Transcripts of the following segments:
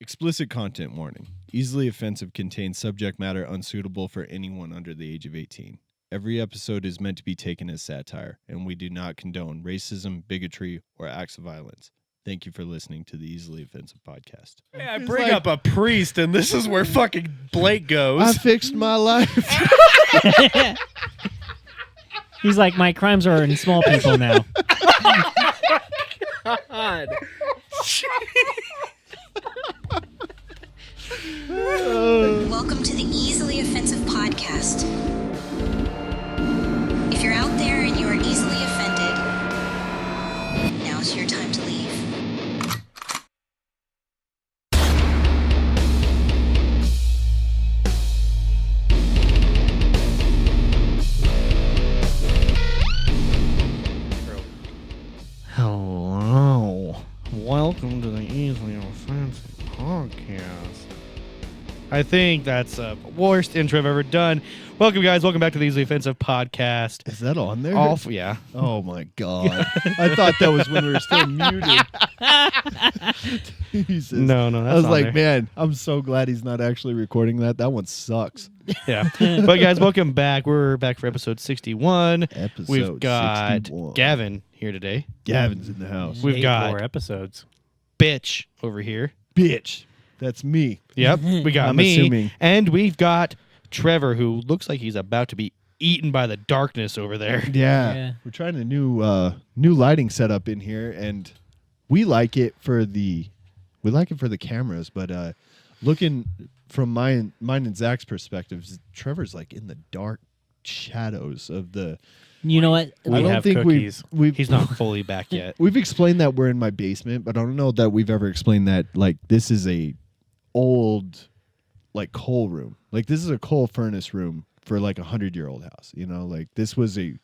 Explicit content warning. Easily offensive contains subject matter unsuitable for anyone under the age of 18. Every episode is meant to be taken as satire, and we do not condone racism, bigotry, or acts of violence. Thank you for listening to the Easily Offensive podcast. Yeah, I bring up a priest, and this is where fucking Blake goes. I fixed my life. He's like, my crimes are in small people now. God. Welcome to the Easily Offensive podcast. If you're out there and you are easily offended, now's your time to leave. Hello. Welcome to the Easily Offensive podcast. I think that's the worst intro I've ever done. Welcome, guys. Welcome back to the Easily Offensive podcast. Is that on there? Yeah. Oh, my God. I thought that was when we were still muted. Jesus. No, that's I was on like, there. man, I'm so glad he's not actually recording that. That one sucks. Yeah. But, guys, welcome back. We're back for episode 61. We've got 61. Gavin here today. Gavin's in the house. We've got more episodes. Bitch over here. Bitch. That's me. Yep. We got I'm me. assuming. And we've got Trever, who looks like he's about to be eaten by the darkness over there. Yeah. We're trying a new lighting setup in here, and we like it for the cameras, but looking from mine and Zach's perspectives, Trevor's like in the dark shadows of the. You know what? I don't have think cookies. we've He's not fully back yet. We've explained that we're in my basement, but I don't know that we've ever explained that like this is a old like coal room. Like this is a coal furnace room for like 100-year-old house. You know, like this was they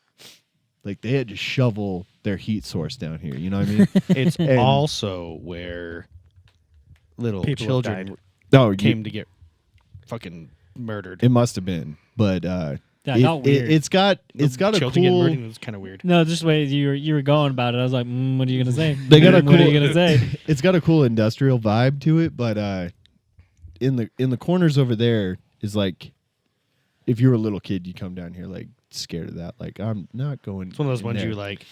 had to shovel their heat source down here. You know what I mean? It's And- also where little People children died. No, came to get fucking murdered. it must have been, but That got weird. it's got a children getting cool. murdered was kind of weird. No, just the way you were going about it. I was like, what are you gonna say? They got a What are you cool- gonna say? It's got a cool industrial vibe to it, but in the corners over there is like, if you're a little kid, you come down here like scared of that. Like I'm not going. It's one of those in ones there. you like.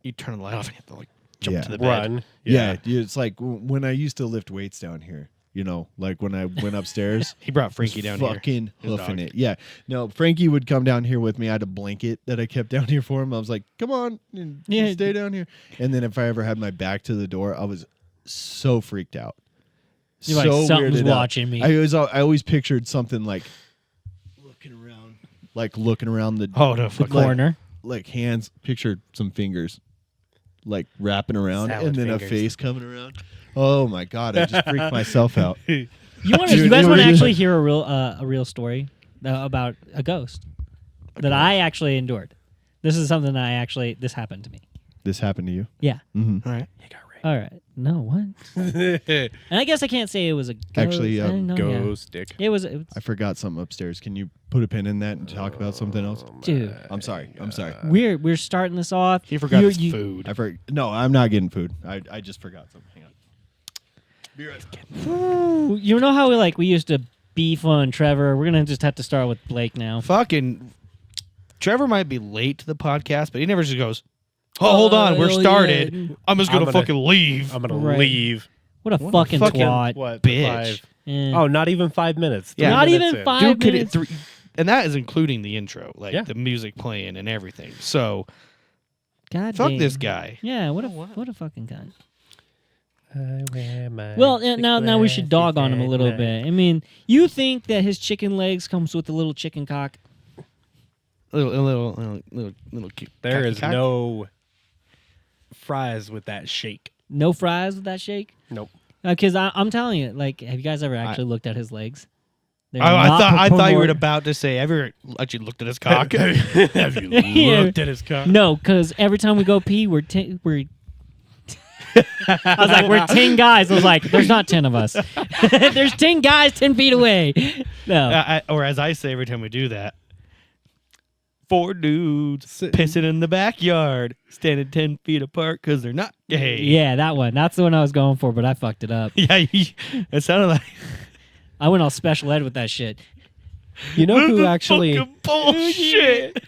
You turn the light off and you have to like jump Yeah. to the bed. Run. Yeah, dude, it's like when I used to lift weights down here. You know, like when I went upstairs. He brought Frankie down here. Fucking His hoofing dog. it. Yeah. No, Frankie would come down here with me. I had a blanket that I kept down here for him. I was like, come on, Yeah. stay down here. And then if I ever had my back to the door, I was so freaked out. You're like, something's weirded out. watching me. I always pictured something like looking around the Oh no! The Fuck corner. like hands. Pictured some fingers like wrapping around, Salad and then fingers. a face coming around. Oh my God! I just freaked myself out. You Dude, guys it want to was- actually hear a real story about a ghost that I actually endured. This is something this happened to me. This happened to you? Yeah. Mm-hmm. All right. All right. No, what? And I guess I can't say it was a ghost. Actually, I didn't know, yeah. Ghost dick. It was I forgot something upstairs. Can you put a pin in that and talk about something else? dude. I'm sorry. We're starting this off. He forgot You- his you- food. No, I'm not getting food. I just forgot something. Hang on. Be right back. You know how we used to beef on Trevor? We're gonna just have to start with Blake now. Fucking Trevor might be late to the podcast, but he never just goes, "Oh, hold on, we're yeah. started. I'm just gonna I'm gonna- fucking leave." I'm gonna Right. leave. What a fucking twat. What? bitch. 5? Eh. Oh, not even 5 minutes. Yeah. 3 Not minutes even in. 5 Dude, minutes. and that is including the intro, like Yeah. the music playing and everything. So God fuck damn. this guy. Yeah, what a fucking guy. I wear my Well, now we should dog on him a little night. bit. I mean, you think that his chicken legs comes with a little chicken cock? Little There cocky is cock. no fries with that shake. No fries with that shake? Nope. Because I'm telling you, have you guys ever actually looked at his legs? They're I not thought you were propor- about to say, have you actually looked at his cock? Have you Yeah. looked at his cock? No, because every time we go pee, we're I was like, we're 10 guys. I was like, there's not 10 of us. There's 10 guys 10 feet away. No. Or as I say every time we do that, 4 dudes pissing in the backyard, standing 10 feet apart because they're not gay. Yeah, that one. That's the one I was going for, but I fucked it up. Yeah, it sounded like I went all special ed with that shit. You know this who is actually? fucking bullshit.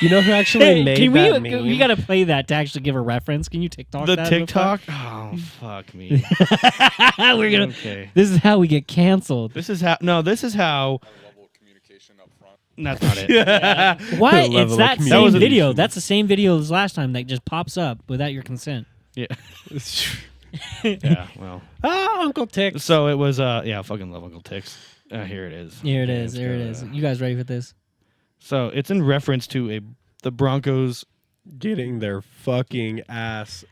You know who actually made Can that we? meme? We gotta play that to actually give a reference. Can you TikTok The that real TikTok? Oh, fuck me. quick? We're gonna. Okay. This is how we get canceled. This is how. That's not it. What? level It's of that That same was a- video. That's the same video as last time that just pops up without your consent. Yeah. Yeah, well. Ah, Uncle Tix. So it was, I fucking love Uncle Tix. Here it is. Here it Okay, is. let's There go it to is. that. You guys ready for this? So it's in reference to the Broncos Getting their fucking ass.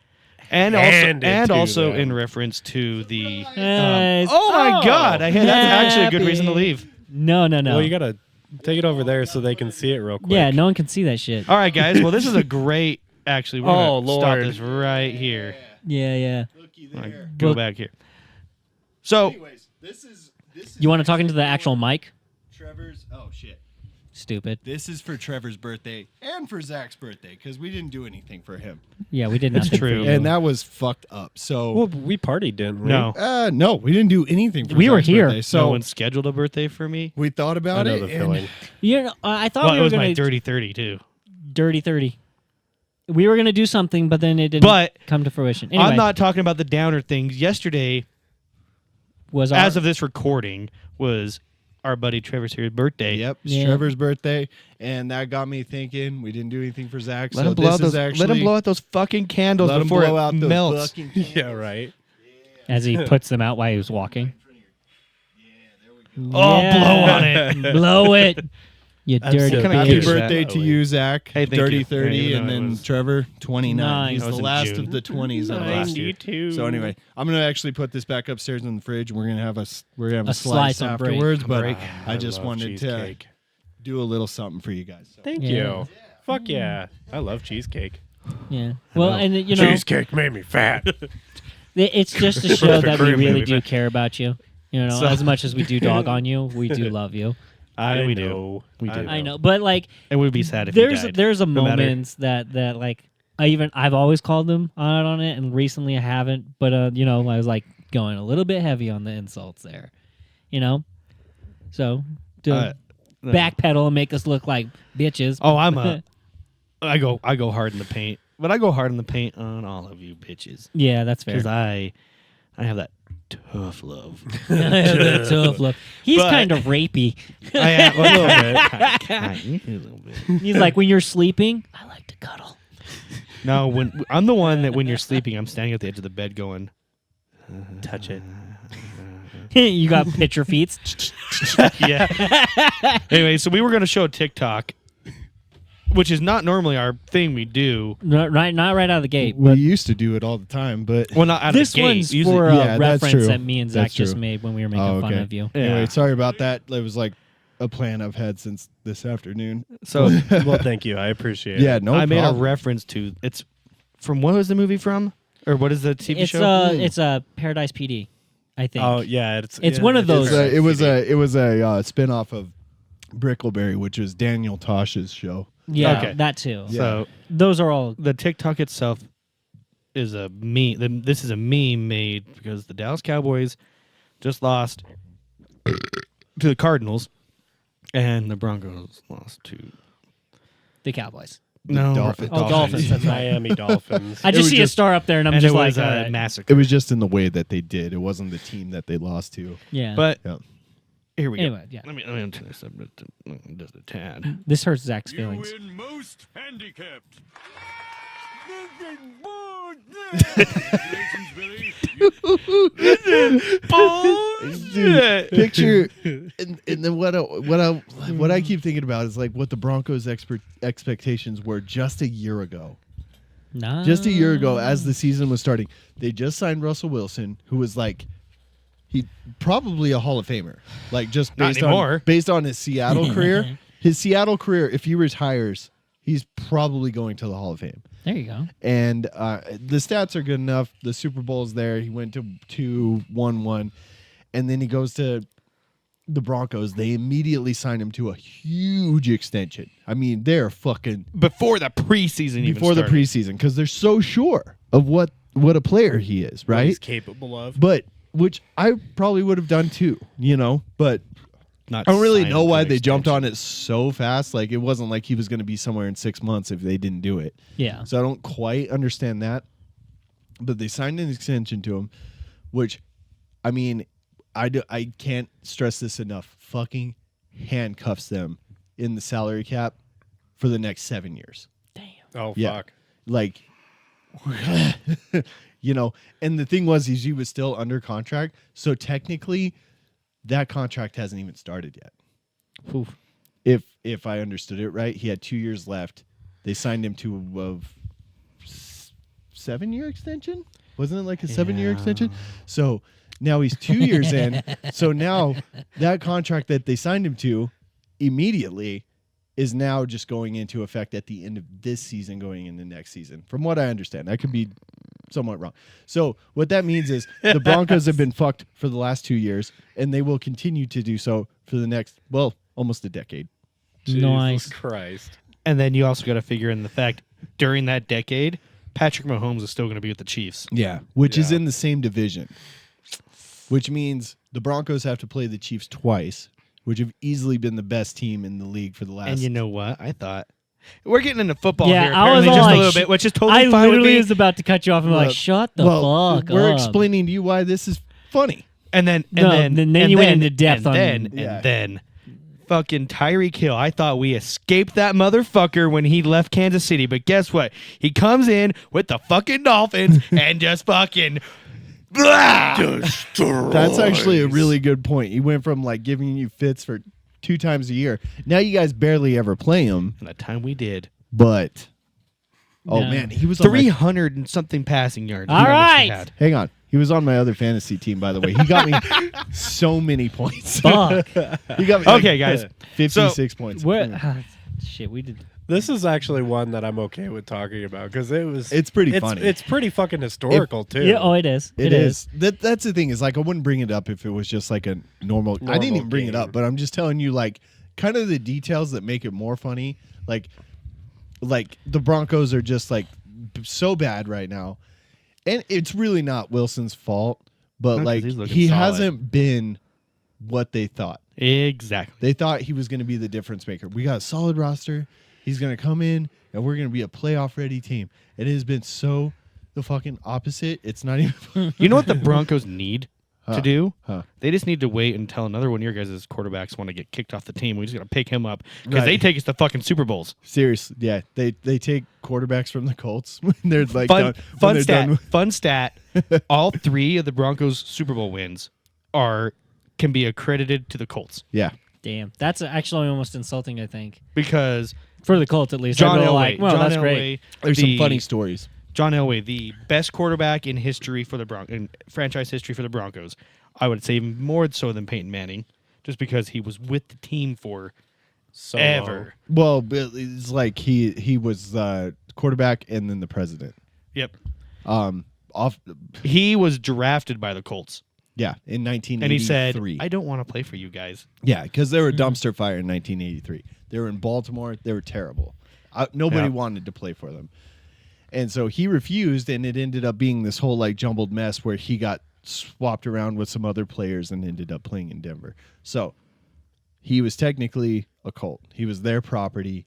and Handed to also them. in reference to the Oh my god, that's actually a good reason to Happy. leave. No. Well, you gotta take it over there so they can see it real quick. Yeah, no one can see that shit. All right, guys. Well, this is a great. Actually, we're Oh, gonna stop Lord. this right here. Yeah. Looky All right, there. go Well- back here. So Anyways, this is You want to talk into the actual mic? Trevor's. Oh shit. Stupid. This is for Trevor's birthday and for Zach's birthday because we didn't do anything for him, Yeah, we did It's nothing. true. For you. and that was fucked up. So, Well, we partied, didn't we? no, no, we didn't do anything. For We were Zach's here. birthday. So no one scheduled a birthday for me. we thought I about know it. the and feeling. You know, I thought Well, we it were was gonna my dirty 30 too. dirty 30. We were gonna do something, but then it didn't But come to fruition. Anyway, I'm not talking about the downer things. Yesterday, was as of this recording, was our buddy Trevor's here birthday. Yep, it's Yeah. Trevor's birthday, and that got me thinking. We didn't do anything for Zach. Let so him blow out this is those. actually Let him blow out those fucking candles let him before blow it out those melts. fucking Yeah, right. as he puts them out while he was walking. Oh, blow on it. Blow it. You I'm dirty so Can I Happy keep bitch. that? birthday to you, Zach. Hey, thank Dirty you. 30, Yeah, and no, it then was- Trevor 29. Nice. He's That the was in last June. of the 20s of last year. 92. So anyway, I'm gonna actually put this back upstairs in the fridge. And we're gonna have a A slice slice on break. afterwards. But Break. I just love wanted to cheesecake. do a little something for you guys. So. Thank Yeah. you. Fuck yeah. I love cheesecake. Yeah. Well, know. and you know, Cheesecake made me fat. it's just to show that we Cream really maybe. do care about you. You know, So- as much as we do dog on you, we do love you. I we do. know. We do. I know, but like, And we'd be sad if he there's died. there's a No matter. moments that like I've always called them out on it, and recently I haven't. But you know, I was like going a little bit heavy on the insults there. You know, so to No. backpedal and make us look like bitches. Oh, I go hard in the paint, but I go hard in the paint on all of you bitches Yeah, that's fair. because I have that tough love. That tough love. He's But- kind of rapey. I am a little bit. A little bit. He's like, when you're sleeping, I like to cuddle. No, when I'm the one that when you're sleeping, I'm standing at the edge of the bed going, Touch it. You got picture feet. yeah. Anyway, so we were going to show a TikTok, which is not normally our thing we do. Not right out of the gate. We But used to do it all the time, but Well, not out this of the gate. one's Usually- for a Yeah, that's reference true. that me and Zach That's just true. made when we were making Oh, fun okay. of you. Yeah. anyway, sorry about that. It was like a plan I've had since this afternoon. So Well, thank you. I appreciate Yeah, it. no I made a problem. reference to it's from what was the movie from, or what is the TV It's show? it's a Paradise PD, I think. Oh, yeah. It's It's one of those- It was a spin-off of Brickleberry, which was Daniel Tosh's show. yeah, okay. that too. So Those are all. the TikTok itself is a meme. This is a meme made because the Dallas Cowboys just lost to the Cardinals, and the Broncos lost to The Cowboys. Dolphins. Oh, Dolphins. That's right. Miami Dolphins. I It just was see a just- star up there, and I'm and just it like, was a alright. massacre. It was just in the way that they did. It wasn't the team that they lost to. yeah. But Yeah. here we Anyway, go. yeah. Let me turn this up just a tad. This hurts Zach's feelings. most handicapped. Bullshit. Picture, and then what I keep thinking about is like what the Broncos' expectations were just a year ago. Nah. Just a year ago, as the season was starting, they just signed Russell Wilson, who was like, he probably a Hall of Famer, like just Not anymore. based on his Seattle career. His Seattle career, if he retires, he's probably going to the Hall of Fame. There you go. And the stats are good enough. The Super Bowl's there. He went to 2-1-1, and then he goes to the Broncos, they immediately signed him to a huge extension. I mean, they're fucking Before the preseason even before the started. preseason because they're so sure of what a player he is, What he's right? capable of. But which I probably would have done too, but Not I don't really signed know to why an they jumped extension. on it so fast. Like it wasn't like he was going to be somewhere in 6 months if they didn't do it. Yeah. So I don't quite understand that. But they signed an extension to him, which, I mean, I can't stress this enough. Fucking handcuffs them in the salary cap for the next 7 years. Oh, Yeah. fuck. Like, and the thing was, he was still under contract. So technically, that contract hasn't even started yet. Oof. If I understood it right, he had 2 years left. They signed him to a 7-year extension. Wasn't it like a 7-year extension? So now he's 2 years in. So now that contract that they signed him to immediately is now just going into effect at the end of this season, going into next season. From what I understand, I could be somewhat wrong. So what that means is the Broncos have been fucked for the last 2 years, and they will continue to do so for the next, almost a decade. Nice. Jesus Christ. And then you also got to figure in the fact during that decade, Patrick Mahomes is still going to be with the Chiefs. Yeah, which is Yeah. in the same division, which means the Broncos have to play the Chiefs twice, which have easily been the best team in the league for the last. And you know what? I thought we're getting into football Yeah, here I was apparently all just like, a little bit, which is totally I fine with literally me. was about to cut you off and be like, shut the fuck we're up. explaining to you why this is funny. And then No, then you went into depth and on- then fucking Tyreek Hill. I thought we escaped that motherfucker when he left Kansas City, but guess what? He comes in with the fucking Dolphins and just fucking That's actually a really good point. He went from like giving you fits for 2 times a year. Now you guys barely ever play him, And the time we did but oh No. man, he was on my 300 and something passing yards. All How much he right. had. Hang on. He was on my other fantasy team, by the way. He got me so many points. Fuck. He got me Okay, guys. 56 points. What? Shit, we did. This is actually one that I'm okay with talking about because It's pretty funny. It's pretty fucking historical too. Yeah, oh, it is. It is. That's the thing is like I wouldn't bring it up if it was just like a normal I didn't even bring it up, game. but I'm just telling you like kind of the details that make it more funny. Like the Broncos are just like so bad right now. And it's really not Wilson's fault, but No, 'cause like he's looking he solid. hasn't been what they thought. Exactly. They thought he was going to be the difference maker. We got a solid roster. He's going to come in, and we're going to be a playoff-ready team. It has been so the fucking opposite. It's not even. You know what the Broncos need to do? Huh. They just need to wait until another one of your guys' quarterbacks want to get kicked off the team. We just got to pick him up because they Right. take us to fucking Super Bowls. Seriously, yeah. They take quarterbacks from the Colts when they're like Fun, done, when fun they're stat. done with- Fun stat. All 3 of the Broncos' Super Bowl wins can be accredited to the Colts Yeah. Damn. That's actually almost insulting, I think. because For the Colts, at least. John I'd be Elway. like, well, John that's Elway, great. There's the- some funny stories. John Elway, the best quarterback in history for the in franchise history for the Broncos. I would say even more so than Peyton Manning, just because he was with the team for So ever. Well, but it's like he was quarterback and then the president. Yep. Off. He was drafted by the Colts, Yeah, in 1983. and he said, "I don't want to play for you guys." Yeah, because they were a dumpster fire in 1983. They were in Baltimore. They were terrible. Nobody Yeah. wanted to play for them. And so he refused, and it ended up being this whole like jumbled mess where he got swapped around with some other players and ended up playing in Denver. So he was technically a Colt. He was their property.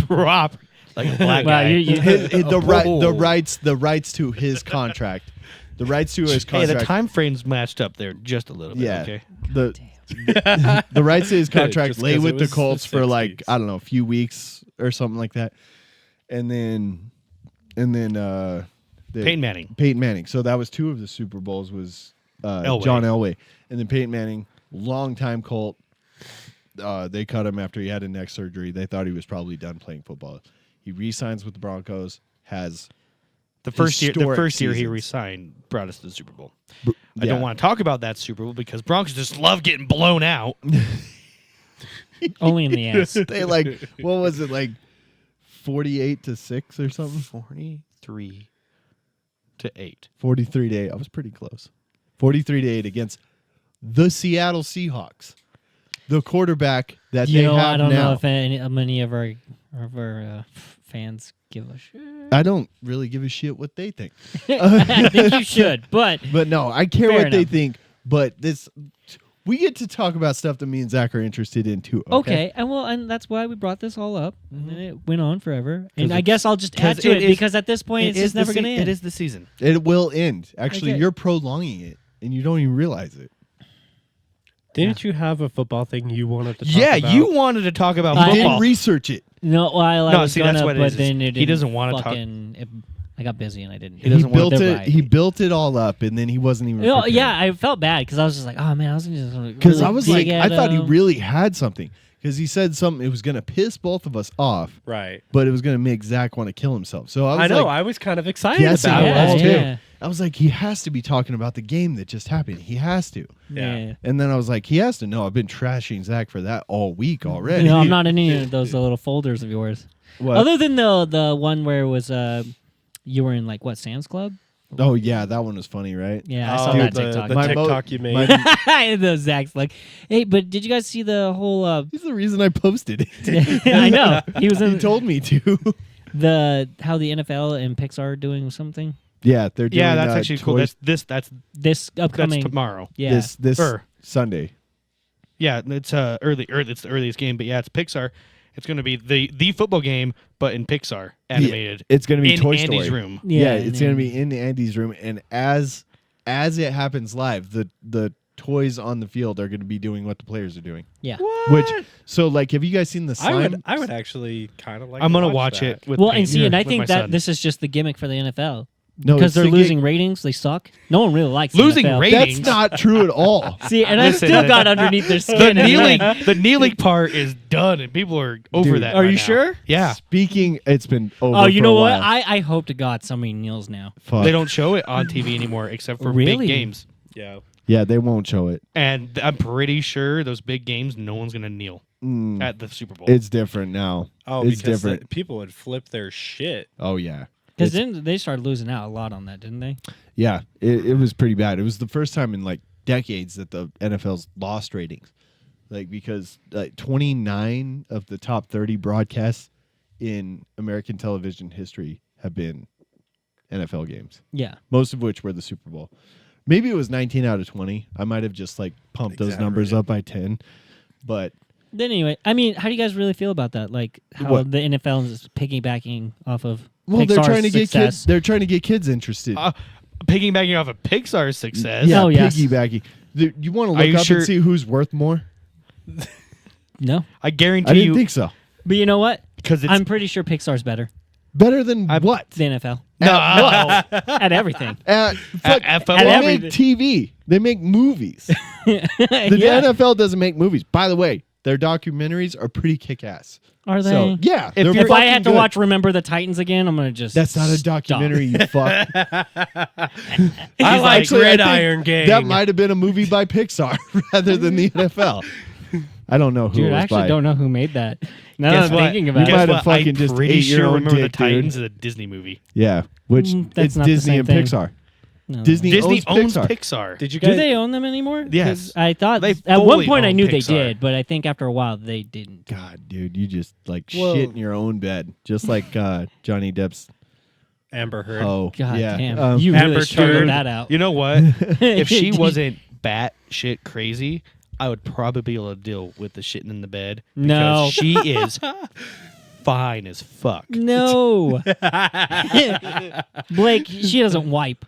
Prop like a black Wow, guy. The rights to his contract. The rights to his Hey, contract. the time frames matched up there just a little bit. Yeah. Okay. The rights to his contract Just lay 'cause with it the was the Colts for like 60s. I don't know a few weeks or something like that, and then Peyton Manning. Peyton Manning. So that was 2 of the Super Bowls was Elway. John Elway, and then Peyton Manning, longtime Colt. They cut him after he had a neck surgery. They thought he was probably done playing football. He re-signs with the Broncos. Has The first year historic he seasons. resigned brought us to the Super Bowl. Yeah. I don't want to talk about that Super Bowl because Broncos just love getting blown out. Only in the ass. They like what was it like 48-6 or something? 43-8. 43-8. I was pretty close. 43-8 against the Seattle Seahawks. The quarterback that You they know, have I don't now. know if many of our fans give a shit. I don't really give a shit what they think. I think you should, but But no, I care Fair what they enough. think. But we get to talk about stuff that me and Zach are interested in too. okay, and that's why we brought this all up, and then it went on forever. And 'Cause I guess I'll just add 'cause to it it is- because at this point it's just never going to end. It is the season. It will end. Actually, Okay. you're prolonging it, and you don't even realize it. Didn't you have a football thing you wanted to talk Yeah, about? you wanted to talk about I You football. didn't research it. No, well, I No, was see, gonna, that's what it but is. then it He doesn't didn't wanna talk- fucking- I got busy and I didn't. He doesn't built want it. right. He built it all up, and then he wasn't even. No, prepared. yeah, I felt bad because I was just like, oh man, I was just Because really I was dig like, at I thought he him. really had something. Because he said something, it was going to piss both of us off, Right. but it was going to make Zach want to kill himself. So I was I know. like, I was kind of excited yes, about I it. was Yeah. too. I was like, he has to be talking about the game that just happened. He has to. Yeah. And then I was like, he has to know. I've been trashing Zach for that all week already. No, I'm not in any of those little folders of yours. What? Other than the one where it was you were in like what Sam's Club? Oh yeah, that one was funny, right? Yeah, I Oh, saw that the TikTok. My TikTok you made. the Zach's like, hey, but did you guys see the whole? He's the reason I posted it. I know he was He in told me to. how the NFL and Pixar are doing something Yeah, they're doing. Yeah, that's actually cool. Toys That's this upcoming. tomorrow. Yeah, This Er. Sunday. Yeah, it's it's the earliest game, but yeah, it's Pixar. It's going to be the football game, but in Pixar animated. It's going to be in Toy Andy's Story. room. Yeah, and it's going to then- be in Andy's room, and as it happens live, the toys on the field are going to be doing what the players are doing. Yeah. Which like, have you guys seen the slime? I would actually kind of like. I'm to gonna watch watch that. it with Well, Peyton, and see, and I with my think that son. this is just the gimmick for the NFL No, because it's they're the losing ratings. They suck. No one really likes the Losing NFL. ratings. That's not true at all. See, and I Listen, still got underneath their the skin. and kneeling like, the kneeling part is done, and people are over Dude, that. are by you now. sure? Yeah, Speaking, it's been over. oh, you for know a what? while. I hope to God somebody kneels now. Fuck. they don't show it on TV anymore except for Really? big games. Yeah. Yeah, they won't show it. And I'm pretty sure those big games, no one's gonna kneel at the Super Bowl. It's different now. Oh, it's because different. people would flip their shit. Oh yeah. Because It's- then they started losing out a lot on that, didn't they? Yeah, it was pretty bad. It was the first time in like decades that the NFL's lost ratings. Like because 29 of the top 30 broadcasts in American television history have been NFL games. Yeah. Most of which were the Super Bowl. Maybe it was 19 out of 20. I might have just like pumped those numbers up by 10. But Then anyway, I mean, how do you guys really feel about that? Like how What? the NFL is piggybacking off of well, they're Pixar's trying to get success. kids. They're trying to get kids interested. Piggybacking off of Pixar's success. Yeah, Oh, yes. piggybacking. You want to Are look you up sure- and see who's worth more? No, I guarantee I didn't you, think so. but you know what? because it's I'm pretty sure Pixar's better Better than what? than the NFL no. at everything. Fuck, At they football? make TV. They make movies. The Yeah. NFL doesn't make movies. By the way, their documentaries are pretty kick-ass. Are they? So yeah, If they're if I fucking had to good. watch Remember the Titans again, I'm gonna just. That's not a stop. documentary. You fuck. I like like Actually, I think Gridiron Gang. That might have been a movie by Pixar rather than the NFL. I don't know who Dude, it I was actually by. don't know who made that. Now Guess that I'm what? thinking You about might it. have Guess what? fucking I'm just pretty ate your sure own Remember the dick, dude. Titans is a Disney movie. Yeah, which That's it's not the Disney same and thing. Pixar. No. Disney Disney owns owns Pixar. Pixar. Did you Do guys? they own them anymore? 'Cause Yes. I thought They at one fully point I own knew they Pixar. did, but I think after a while they didn't. God, dude, you just like Well- shit in your own bed, just like Johnny Depp's. Amber Heard. Oh, God yeah. damn, you Amber really figured Turd. that out. You know what? If she wasn't batshit crazy, I would probably be able to deal with the shitting in the bed. No. Because she is fine as fuck. No, Blake, she doesn't wipe.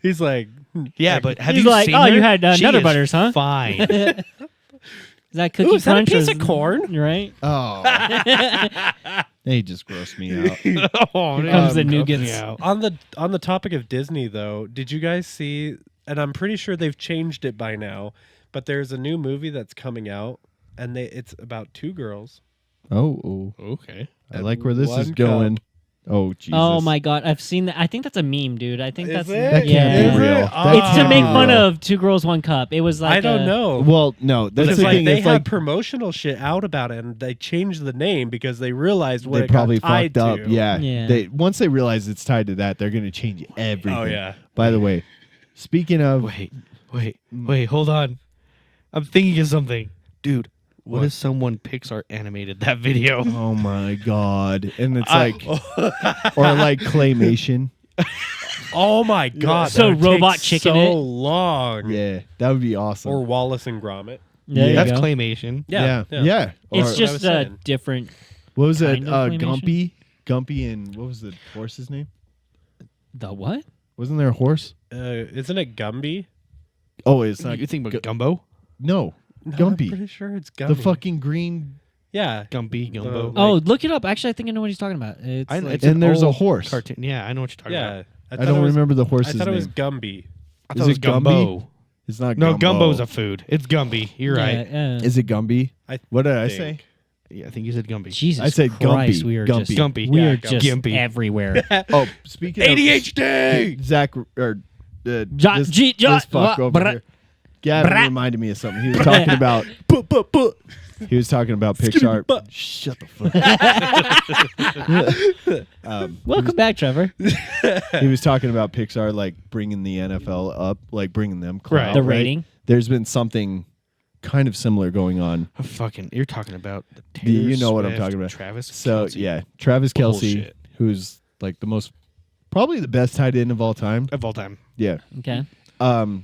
He's like, Yeah, but have He's you like, seen "Oh, her? you had, She Nutter is Butters, huh?" Fine. Is that Cookie Ooh, is that a Crunch? piece or of corn? Right? Oh, they just grossed me out. Oh, Here comes the no. nougats. Yeah. on the topic of Disney though, did you guys see? And I'm pretty sure they've changed it by now, but there's a new movie that's coming out, and it's about two girls. Oh, Okay. I like where this is One going. cup. Oh, Jesus. Oh my God, I've seen that. I think that's a meme, dude. I think Is that's it? That can't yeah. be real. Is it? That It's to can't make be fun real. of Two Girls One Cup. It was like I don't know. Well, no, that's It's the like thing. they It's had like promotional shit out about it, and they changed the name because they realized what they it probably got tied fucked up. to. Yeah. Yeah. They once they realize it's tied to that, they're going to change everything. Oh yeah. By the way, speaking of Wait. Wait, hold on. I'm thinking of something. Dude, what if someone Pixar animated that video? Oh my god! And it's I- like, or like claymation. Oh my god! So that would Robot take Chicken so it? long. Yeah, that would be awesome. Or Wallace and Gromit. There you That's go. claymation. Yeah. yeah. It's Or- what I was just a saying. different. what was it? kind of claymation? Gumpy, and what was the horse's name? The what? Wasn't there a horse? Isn't it Gumby? Oh, it's not. You think about Gumbo? No, No, Gumby. I'm pretty sure it's Gumby. The fucking green. yeah. Gumpy, Gumbo. Like- Oh, look it up. Actually, I think I know what he's talking about. It's like, it's And an there's a old horse. cartoon. Yeah, I know what you're talking Yeah. about. I thought don't it was- remember the I horse's thought it was name. Gumby. I Is thought it was it Gumby? Gumbo. It's not. No, Gumbo. Gumbo's a food. It's Gumby. You're right. yeah. Is it Gumby? I What did I think. say? Yeah, I think you said Gumby. Jesus I said Christ, Gumpy. we are Gumpy. just Gumpy. we Yeah, are Gumpy. just Gumpy. everywhere. Oh, speaking ADHD. of Zach or Jo- G- Jo- this fuck what? over Brah. here. Gavin Brah. reminded me of something. He was talking about. He was talking about Pixar. Shut the fuck. Welcome back, Trevor. He was talking about Pixar like bringing the NFL up, like bringing them clout, Right. The right? rating. There's been something kind of similar going on. You're talking about the You Taylor know what I'm Swift, talking about. Travis. So Kelce yeah, Travis Kelce, Bullshit. who's like the most, probably the best tight end of all time. of all time. Yeah. Okay.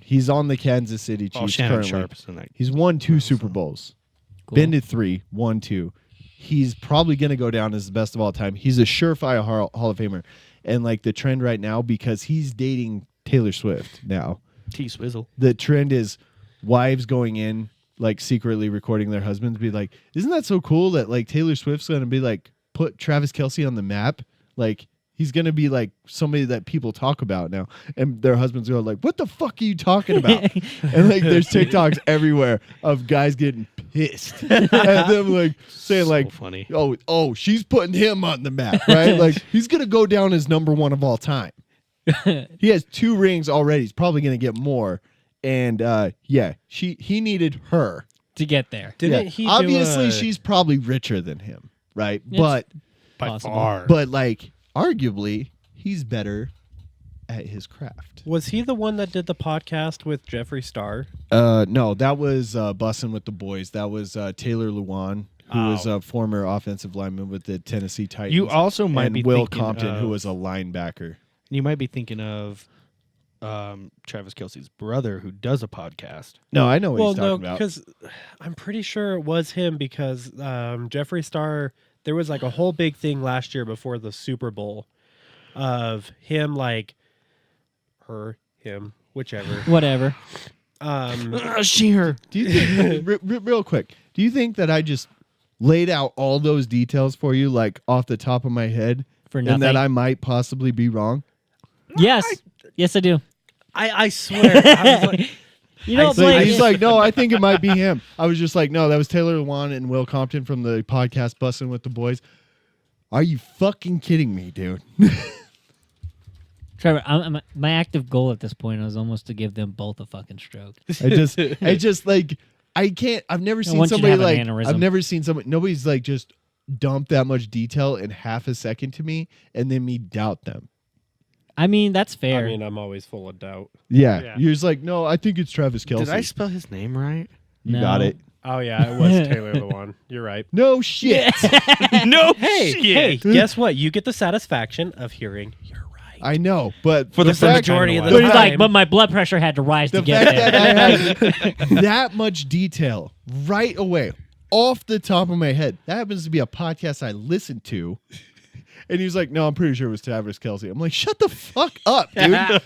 He's on the Kansas City Oh, Chiefs Shannon currently. Sharp's in that. He's won 2 Super Bowls. Cool. Been to 3, won 2. He's probably going to go down as the best of all time. He's a surefire Hall of Famer. And like the trend right now, because he's dating Taylor Swift now, T-Swizzle. the trend is wives going in, like secretly recording their husbands, be like, isn't that so cool that like Taylor Swift's going to be like, put Travis Kelce on the map? Like, he's going to be like somebody that people talk about now. And their husbands go like, what the fuck are you talking about? And like there's TikToks everywhere of guys getting pissed. And them like saying like, So funny. oh, she's putting him on the map, right? Like he's going to go down as number 1 of all time. He has 2 rings already. He's probably going to get more. And yeah, he needed her. To get there. Didn't Yeah. he? Obviously, do she's probably richer than him, right? It's By Possible. far. But like arguably, he's better at his craft. Was he the one that did the podcast with Jeffree Star? No, that was Bussin' with the Boys. That was Taylor Lewan, who was a former offensive lineman with the Tennessee Titans. You also might and be Will thinking Compton, who of- was a linebacker. You might be thinking of Travis Kelce's brother, who does a podcast. No, I know what Well, he's no, talking about. because I'm pretty sure it was him because Jeffree Star. There was like a whole big thing last year before the Super Bowl of him, like him, whichever. Whatever. Sheer. Do you think, real quick, do you think that I just laid out all those details for you, like off the top of my head, For and nothing. that I might possibly be wrong? Yes. Yes, I do. I swear. I was like, You know, I it's see. like, He's like, no, I think it might be him. I was just like, no, that was Taylor Lewan and Will Compton from the podcast Bussin' with the Boys. Are you fucking kidding me, dude? Trevor, my active goal at this point was almost to give them both a fucking stroke. I just like, I can't. I've never seen want you to somebody have an like. aneurysm. I've never seen somebody. Nobody's like just dump that much detail in half a second to me, and then me doubt them. I mean, that's fair. I mean, I'm always full of doubt. Yeah, Yeah. you're just like, no, I think it's Travis Kelce. Did I spell his name right? You got No. it. Oh yeah, it was Taylor Lewan. You're right. No shit. No Hey, guess what? You get the satisfaction of hearing you're right. I know, but For the fact- majority of the but he's like, time- but my blood pressure had to rise the to get fact there. that I had that much detail right away off the top of my head. That happens to be a podcast I listened to. And he was like, no, I'm pretty sure it was Travis Kelce. I'm like, shut the fuck up, dude.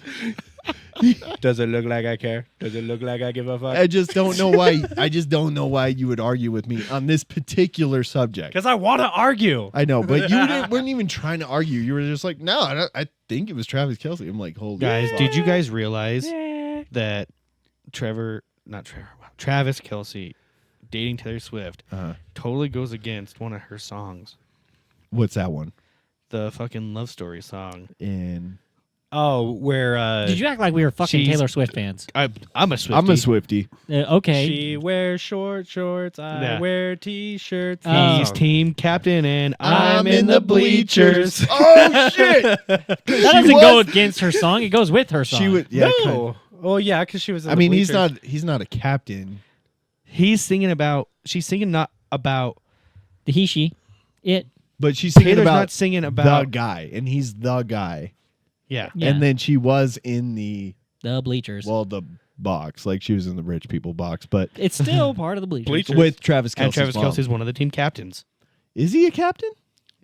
Does it look like I care? Does it look like I give a fuck? I just don't know why. I just don't know why you would argue with me on this particular subject. Because I want to argue. I know, but you weren't even trying to argue. You were just like, no, I think it was Travis Kelce. I'm like, holy Guys, fuck. did you guys realize that Travis Kelce dating Taylor Swift totally goes against one of her songs, What's that one? the fucking love story song? And Oh, where Did you act like we were fucking She's- Taylor Swift fans? I'm a Swiftie. I'm a Swiftie. Okay. she wears short shorts, I Yeah. wear t-shirts. Oh. He's team captain and I'm I'm in the bleachers. Oh shit! that doesn't go against her song. It goes with her song. She would, yeah, No. Oh yeah, because she was. In I the mean, bleachers. he's not a captain. She's singing not about. The he, she, it. But she's singing Taylor's about not singing about. the guy, and he's the guy. Yeah. Yeah. And then she was in the bleachers. the box, like she was in the rich people box. But It's still part of the bleachers. Bleachers. with Travis Kelce's And Travis mom. Kelce's one of the team captains. Is he a captain?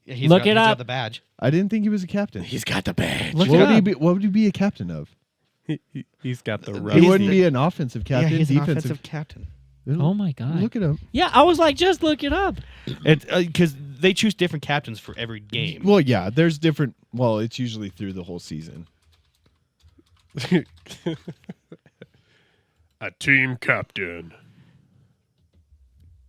Yeah, he's Look got, it he's got up. the badge. I didn't think he was a captain. He's got the badge. Look what it would he up. be? What would he be a captain of? He's got the He rust. wouldn't be an offensive captain. Yeah, he's an defensive. offensive captain. Oh my god. Look at him. Yeah, I was like, just look it up. Because they choose different captains for every game. Well, yeah. There's different. Well, it's usually through the whole season. A team captain.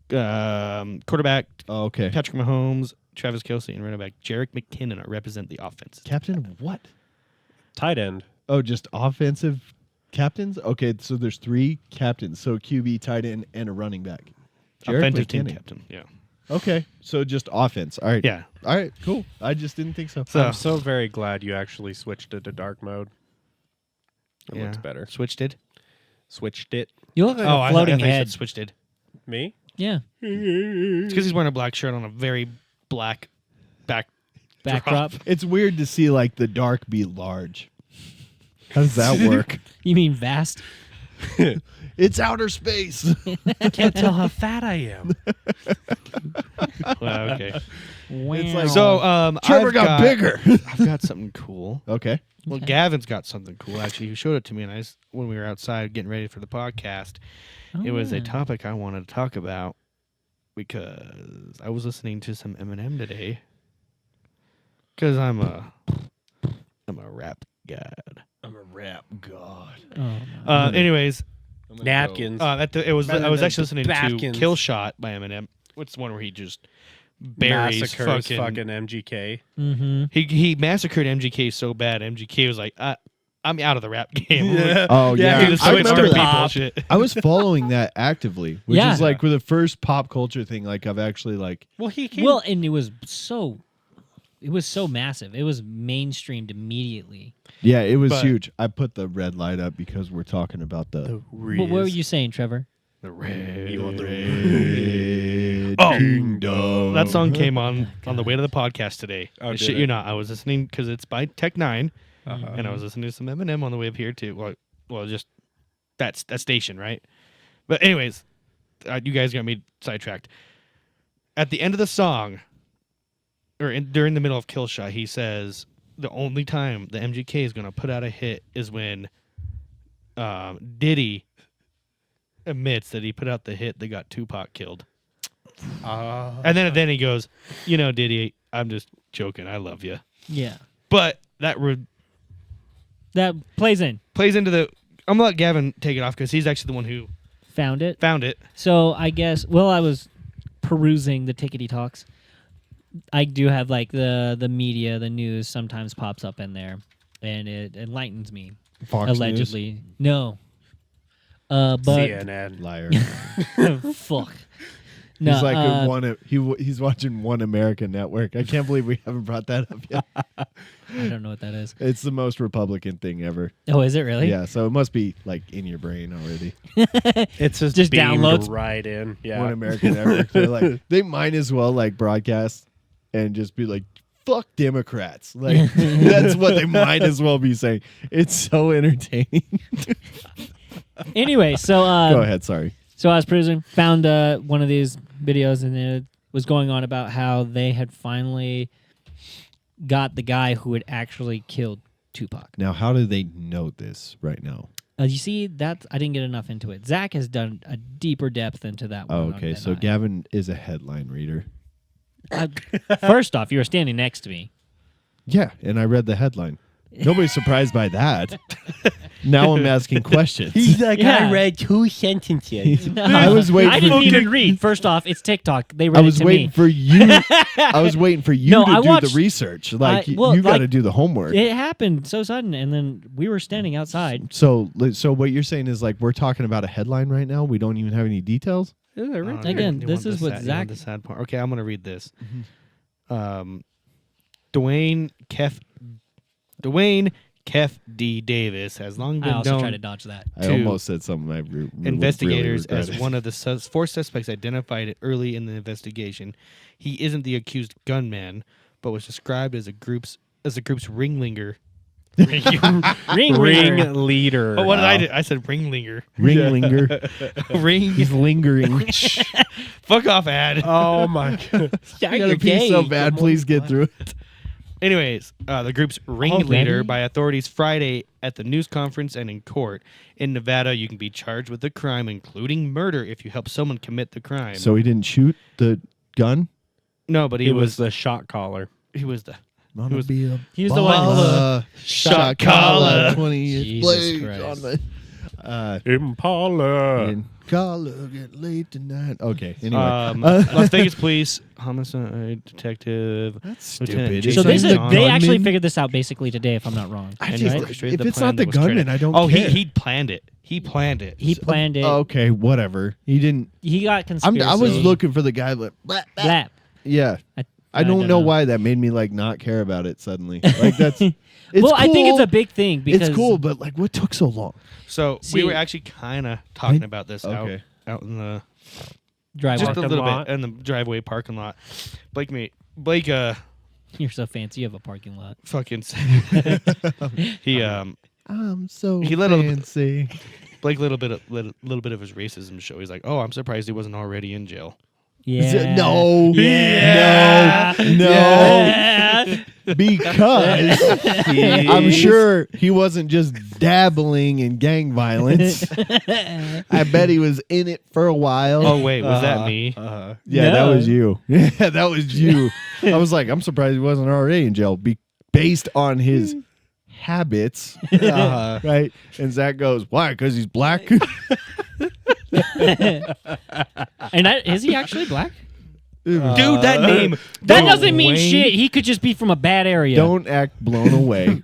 Quarterback Oh, okay. Patrick Mahomes, Travis Kelce, and running back Jerick McKinnon represent the offense. Captain of what? Tight end. Oh, just offensive captains? Okay, so there's 3 captains. So QB, tight end, and a running back. Jerick Offensive team McKinnon. captain. Yeah. Okay, so just offense. All right. Yeah. All right, cool. I just didn't think so. So I'm so very glad you actually switched it to dark mode. It yeah. looks better. Switched it. Switched it. You look like Oh, a I floating thought you head. said switched it. Me? Yeah. It's because he's wearing a black shirt on a very black Backdrop. It's weird to see like the dark be large. How does that work? You mean vast? It's outer space. I can't tell how fat I am. Well, okay. It's like- So Trevor I've got bigger. I've got something cool. Okay. Well, Okay. Gavin's got something cool. Actually, he showed it to me, and when we were outside getting ready for the podcast, it was a topic I wanted to talk about because I was listening to some Eminem today. Because I'm a rap god. I'm a rap god. Anyways, Napkins. I was actually listening Batkins. to "Kill Shot" by Eminem. What's the one where he just buries Massacres fucking MGK. Mm-hmm. He massacred MGK so bad. MGK was like, I'm out of the rap game. Oh Yeah, yeah, He just I switched to remember people that. shit. I was following that actively, which Yeah. is like with the first pop culture thing. Like I've actually like. Well, he came. Well, and it was so massive. It was mainstreamed immediately. Yeah, it was But- huge. I put the red light up because we're talking about the What were you saying, Trevor? The red. Red Oh. Kingdom. That song came on the way to the podcast today. Oh, did Shit it? you not. I was listening because it's by Tech 9, Uh-huh. and I was listening to some Eminem on the way up here too. Well, just that station, right? But anyways, you guys got me sidetracked. At the end of the song, or during the middle of Kill Shot, he says the only time the MGK is going to put out a hit is when Diddy admits that he put out the hit that got Tupac killed. And then he goes, Diddy, I'm just joking. I love you. Yeah. But that That plays in. plays into the. I'm gonna let Gavin take it off because he's actually the one who Found it. found it. So I guess I was perusing the tickety talks. I do have like the media, the news sometimes pops up in there, and it enlightens me. Fox allegedly, no. But CNN. Liar. fuck. No, He's like he's watching One American Network. I can't believe we haven't brought that up yet. I don't know what that is. It's the most Republican thing ever. Oh, is it really? Yeah, so it must be like in your brain already. It's just Just beamed downloads. right in. Yeah. One American Network. They're like they might as well like broadcast and just be like, fuck Democrats. Like that's what they might as well be saying. It's so entertaining. Anyway, so Go ahead, sorry. So I was perusing, found one of these videos, and it was going on about how they had finally got the guy who had actually killed Tupac. Now how do they know this right now? You see, that I didn't get enough into it. Zach has done a deeper depth into that one. Oh, okay. than So I. Gavin is a headline reader. First off, you were standing next to me. Yeah, and I read the headline. Nobody's surprised by that. Now I'm asking questions. like, Yeah. I read 2 sentences. I was waiting I for didn't even read. First off, it's TikTok. They read I was it to waiting me. for you. I was waiting for you No, to I do watched- the research. Like well, you got to like, do the homework. It happened so sudden, and then we were standing outside. So what you're saying is like we're talking about a headline right now. We don't even have any details. Again, this is what Zach- The sad part. Okay, I'm gonna read this. Dwayne Kef D. Davis has long I been also known tried to dodge that. I almost said something I investigators really as regretted. one of the four suspects identified early in the investigation. He isn't the accused gunman, but was described as the group's ringleader. Ring leader. Oh, what did I do? I said ringlinger. Linger. Ring. He's lingering. Fuck off, ad. Oh my god. I gotta pee so bad. Please get through it. Anyways, the group's ringleader Already? by authorities Friday at the news conference and in court. In Nevada, you can be charged with a crime, including murder, if you help someone commit the crime. So he didn't shoot the gun. no, but He was the shot caller. he was the Wanna was- be a He was the one. baller. Shot caller. 20 years Jesus blaze Christ. on the Impala. in collar get late tonight. Okay. Anyway, Las Vegas police homicide detective. that's Lieutenant stupid. So Jason they Is said that they actually gunman? figured this out basically today, if I'm not wrong. I and just- orchestrated if the it's plan not the that was gunman, carried out. I don't Oh, care. he planned it. He planned it. He planned it. Okay, whatever. He didn't. He got conspiracy. I was looking for the guy. Like, Blap. yeah. I don't know why that made me like not care about it suddenly. Like that's. It's Well, I think it's cool. a big thing because It's cool, but like, what took so long? So See- we were actually kind of talking about this Okay. out in the driveway. just a Parking little lot. bit in the driveway parking lot. Blake You're so fancy. You have a parking lot. fucking he I'm so He let a little bit- fancy. Blake little bit of his racism show. He's like, oh, I'm surprised he wasn't already in jail. Yeah. No. Yeah. No. Yeah. Because I'm sure he wasn't just dabbling in gang violence. I bet he was in it for a while. Oh wait, was that me? Yeah, that No. was you. Yeah, that was you. I was like, I'm surprised he wasn't already in jail based on his habits. Right? And Zach goes, why? Because he's black? And is he actually black? Dude, that name. That no doesn't mean way. shit. He could just be from a bad area. Don't act blown away.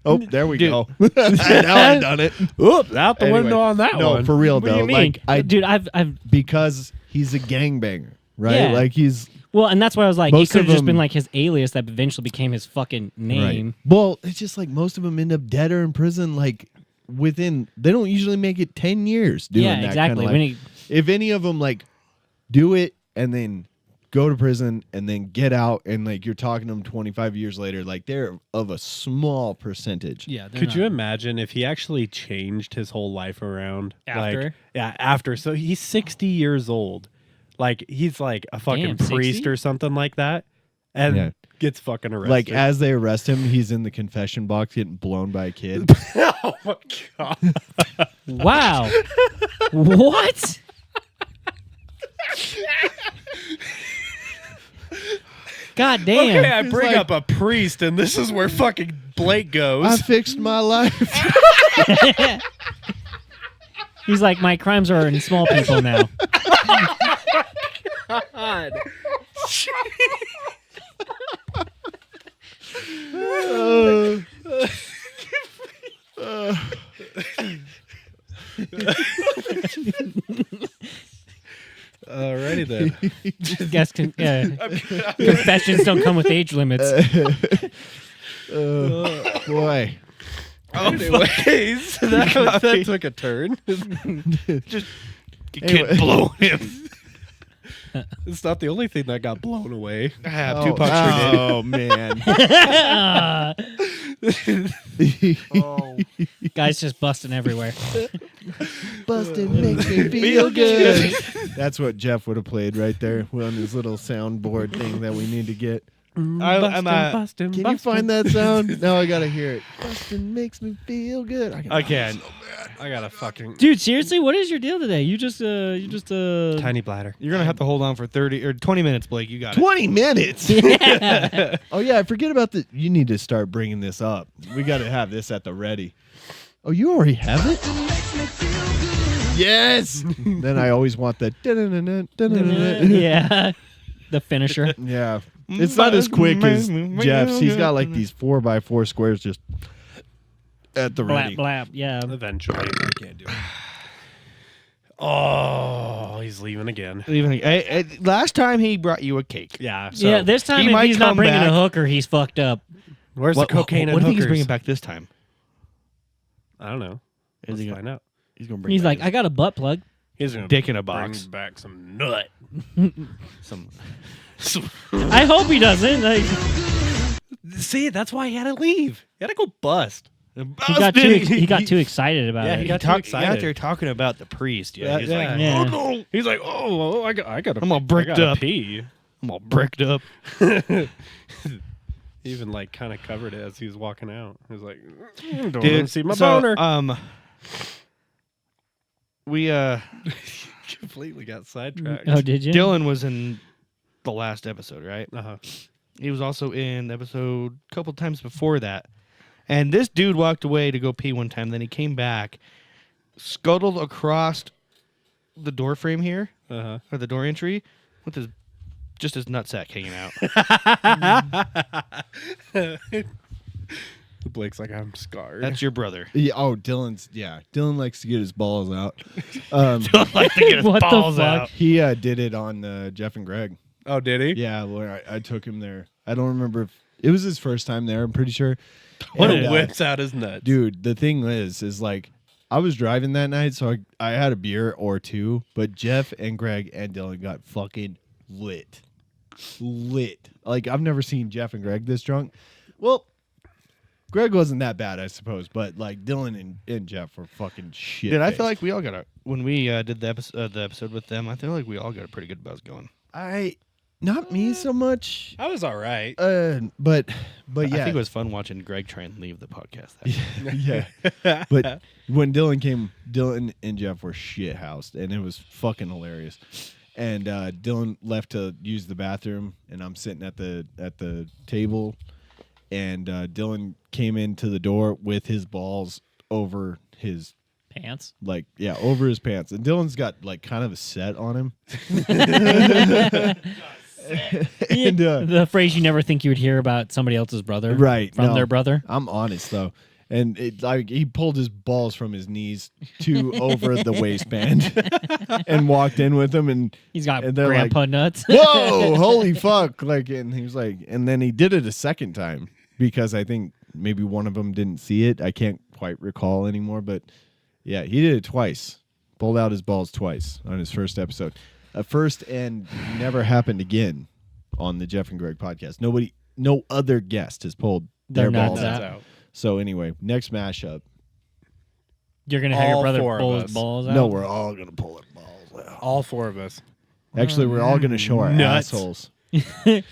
Oh, there we Dude. go. Now I've done it. Oop, out the Anyway, window on that no, one. for real What do though. you mean? Like Dude, I've because he's a gangbanger, right? Yeah. Like he's well, and that's why I was like, he Most could of have just been them- like his alias that eventually became his fucking name. Right. Well, it's just like most of them end up dead or in prison. Like they don't usually make it 10 years doing Yeah, that exactly. Kind When of if any of them like do it and then go to prison and then get out and like you're talking to them 25 years later, like they're of a small percentage. Yeah. Could you imagine if he actually changed his whole life around? After? Like, yeah, after. So he's 60 years old. Like, he's like a fucking Damn, priest 60? or something like that. And Yeah. gets fucking arrested. Like as they arrest him, he's in the confession box getting blown by a kid. oh my God. Wow. What? God damn. Okay, I It's bring like- up a priest, and this is where fucking Blake goes. I fixed my life. He's like, my crimes are in small people now. God. Alrighty then. Guess confessions don't come with age limits. Boy. Anyways, that took a turn. You can't blow him. It's not the only thing that got blown away. Ah, Tupac sure did. Oh man. Guys just busting everywhere. Busted makes me feel good. That's what Jeff would have played right there on his little soundboard thing that we need to get. Bustin', Can you find that sound? No, I gotta hear it. Bustin' makes me feel good. I can. I got a fucking Dude, seriously, what is your deal today? You just tiny bladder. You're gonna have to hold on for 30 or 20 minutes, Blake. You got it. 20 minutes. Oh yeah, I forget about the. You need to start bringing this up. We got to have this at the ready. Oh, you already have it. Yes. Then I always want the. yeah. The finisher. Yeah. It's not as quick as Jeff's. He's got like these 4x4 squares just at the ready. Blap, blap. Yeah. Eventually, I can't do it. Oh, he's leaving again. Last time he brought you a cake. Yeah. So Yeah, this time he if might he's not come bringing back. a hooker, he's fucked up. where's the cocaine what and do you think he's hookers? bringing back this time? I don't know. Is Let's he find out. He's gonna bring. He's back like, I got a butt plug. He's gonna dick in a bring box. back some nut. Some. I hope he doesn't. Like, See, that's why he had to leave. He had to go bust. he got too excited about Yeah, it. he got too Out excited. there talking about the priest. Yeah, he's like, Yeah. oh no, He's like, oh, I got. I'm all bricked up. Pee. I'm all bricked up. He even like kind of covered it as he was walking out. He was like, don't want to see my boner. We Completely got sidetracked. Oh, did you? Dylan was in the last episode, right? Uh-huh. He was also in episode a couple times before that. And this dude walked away to go pee one time. Then he came back, scuttled across the door frame here, Uh-huh. or the door entry, with his nutsack hanging out. Blake's like, I'm scarred. That's your brother. Yeah, Dylan likes to get his balls out. Dylan likes to get his What the balls fuck? out. He did it on Jeff and Greg. Oh, did he? Yeah, where I took him there. I don't remember if it was his first time there. I'm pretty sure. What And, whips out his nuts. dude. The thing is like I was driving that night, so I had a beer or two, but Jeff and Greg and Dylan got fucking lit. Like I've never seen Jeff and Greg this drunk. Well, Greg wasn't that bad, I suppose, but like Dylan and Jeff were fucking shit. Dude, I feel like we all got when we did the episode with them, I feel like we all got a pretty good buzz going. Not me so much. I was all right. But yeah, I think it was fun watching Greg try and leave the podcast. yeah. But when Dylan and Jeff were shit housed, and it was fucking hilarious. And Dylan left to use the bathroom, and I'm sitting at the table, and Dylan came into the door with his balls over his Pants. over his pants, and Dylan's got like kind of a set on him. And, The phrase you never think you would hear about somebody else's brother, right From no, their brother. I'm honest though, and it like he pulled his balls from his knees to over the waistband and walked in with them, and He's got and they're grandpa nuts. whoa, holy fuck! Like, and he was like, and then he did it a second time because I think maybe one of them didn't see it. I can't quite recall anymore, but yeah, he did it twice. Pulled out his balls twice on his first episode. First and never happened again on the Jeff and Greg podcast. No other guest has pulled their Their balls nuts out. out. So anyway, next mashup. You're gonna have your All brother four of pull us. his balls out. No, we're all gonna pull our balls out. All four of us. Actually, we're all gonna show our Nuts. assholes.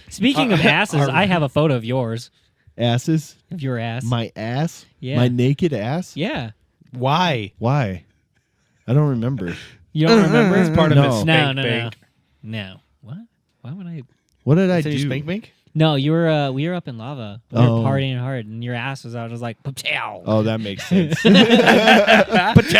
Speaking of asses, I have a photo of yours. Asses? Of your ass. My ass? Yeah. My naked ass? Yeah. Why? Why? I don't remember. You don't remember? It's part of No. his No, spank no, no. bank. No. What? Why would I? What did I Did you do? spank bank? No, you were. We were up in lava. We Oh. were partying hard, and your ass was out. I was like, "Pow!" Oh, that makes sense. That makes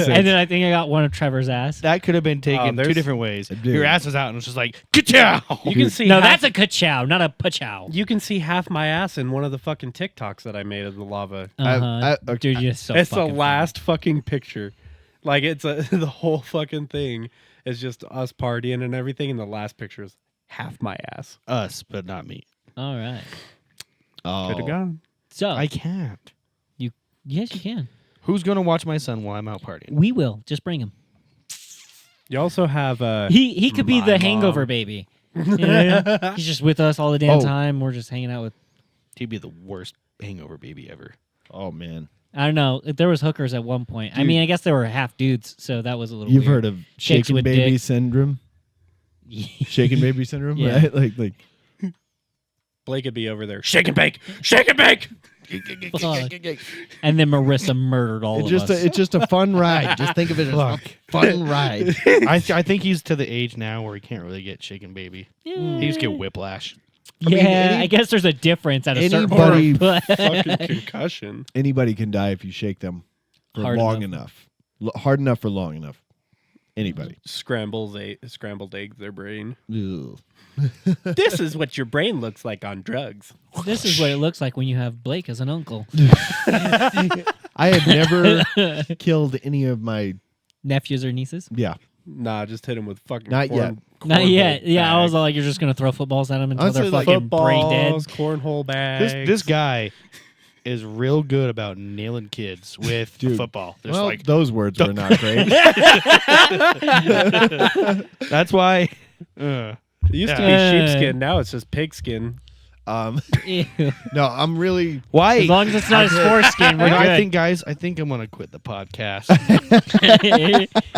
sense. And then I think I got one of Trevor's ass. That could have been taken two there's- different ways. Dude. Your ass was out and it was just like, ka-chow! You can see. No, half, that's a ka-chow, not a pa-chow. You can see half my ass in one of the fucking TikToks that I made of the lava. Uh-huh. okay. Dude, you're so It's the fucking last fucking picture. Like it's the whole fucking thing is just us partying and everything, and the last picture is half my ass. Us, but not me. funny. All right. Oh. Could have gone. So I can't. yes, you can. Who's going to watch my son while I'm out partying? We will. Just bring him. You also have He could be my the hangover mom. baby. You know? He's just with us all the damn Oh. time. We're just hanging out with. He'd be the worst hangover baby ever. Oh man. I don't know. There was hookers at one point. I Dude. mean, I guess they were half dudes, so that was a little. You've weird. heard of Chicks shaken with baby dicks. syndrome? Shaken baby syndrome, Yeah. right? Like Blake would be over there. Shake and bake, shake and bake. Fuck. And then Marissa murdered all of us. it's just a fun ride. Just think of it as a fun ride. I think he's to the age now where he can't really get shaken baby. He just get whiplash. I mean, I guess there's a difference at a certain anybody- point. but- Fucking concussion. Anybody can die if you shake them for Hard long enough. Hard enough for long enough. Anybody. Scrambled eggs their brain. Ugh. This is what your brain looks like on drugs. This is what it looks like when you have Blake as an uncle. I have never killed any of my Nephews or nieces? yeah. Nah, just hit him with fucking Not yet. Not yet. Yeah, I was like like, you're just going to throw footballs at them until Honestly, they're like fucking brain dead. footballs, cornhole bags. This guy is real good about nailing kids with Dude, football. Just well, like those words were not great. that's why. It used to Yeah. be sheepskin. Now it's just pigskin. Ew. No, I'm really. Why? As long as it's not his foreskin, we're You know, good. I think, guys, I think I'm gonna quit the podcast.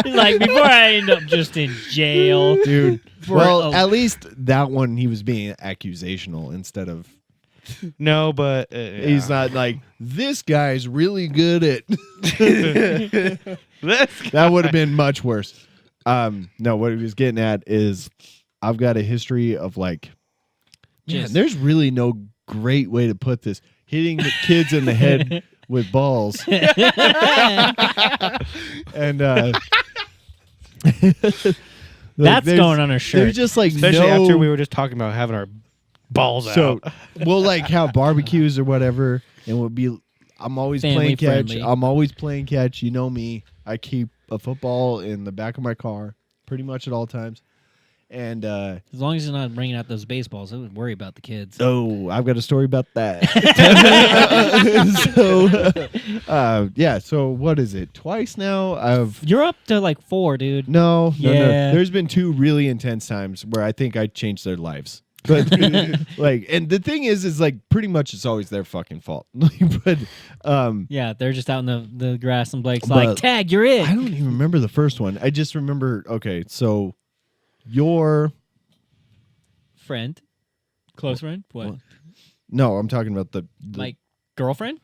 He's like, before I end up just in jail. Dude. For Well, a- at least that one he was being accusational instead of. No, but He's not like this guy's really good at. That would have been much worse. No, what he was getting at is I've got a history of like. Man, Just- there's really no great way to put this. Hitting the kids in the head with balls. And That's going on a There's shirt. just like especially no, after we were just talking about having our balls so out. we'll like have barbecues or whatever, and we'll be. I'm always Family playing catch. friendly. I'm always playing catch. You know me. I keep a football in the back of my car pretty much at all times. And As long as he's not bringing out those baseballs, I would worry about the kids. oh, I've got a story about that. Yeah. So what is it? Twice now. You're up to like 4, dude. No. Yeah. There's been 2 really intense times where I think I changed their lives. But like, and the thing is like pretty much it's always their fucking fault. But Yeah, they're just out in the grass, and Blake's But like, "Tag, you're it." I don't even remember the first one. I just remember. Okay, so your Friend, close friend, what? no, I'm talking about the My girlfriend?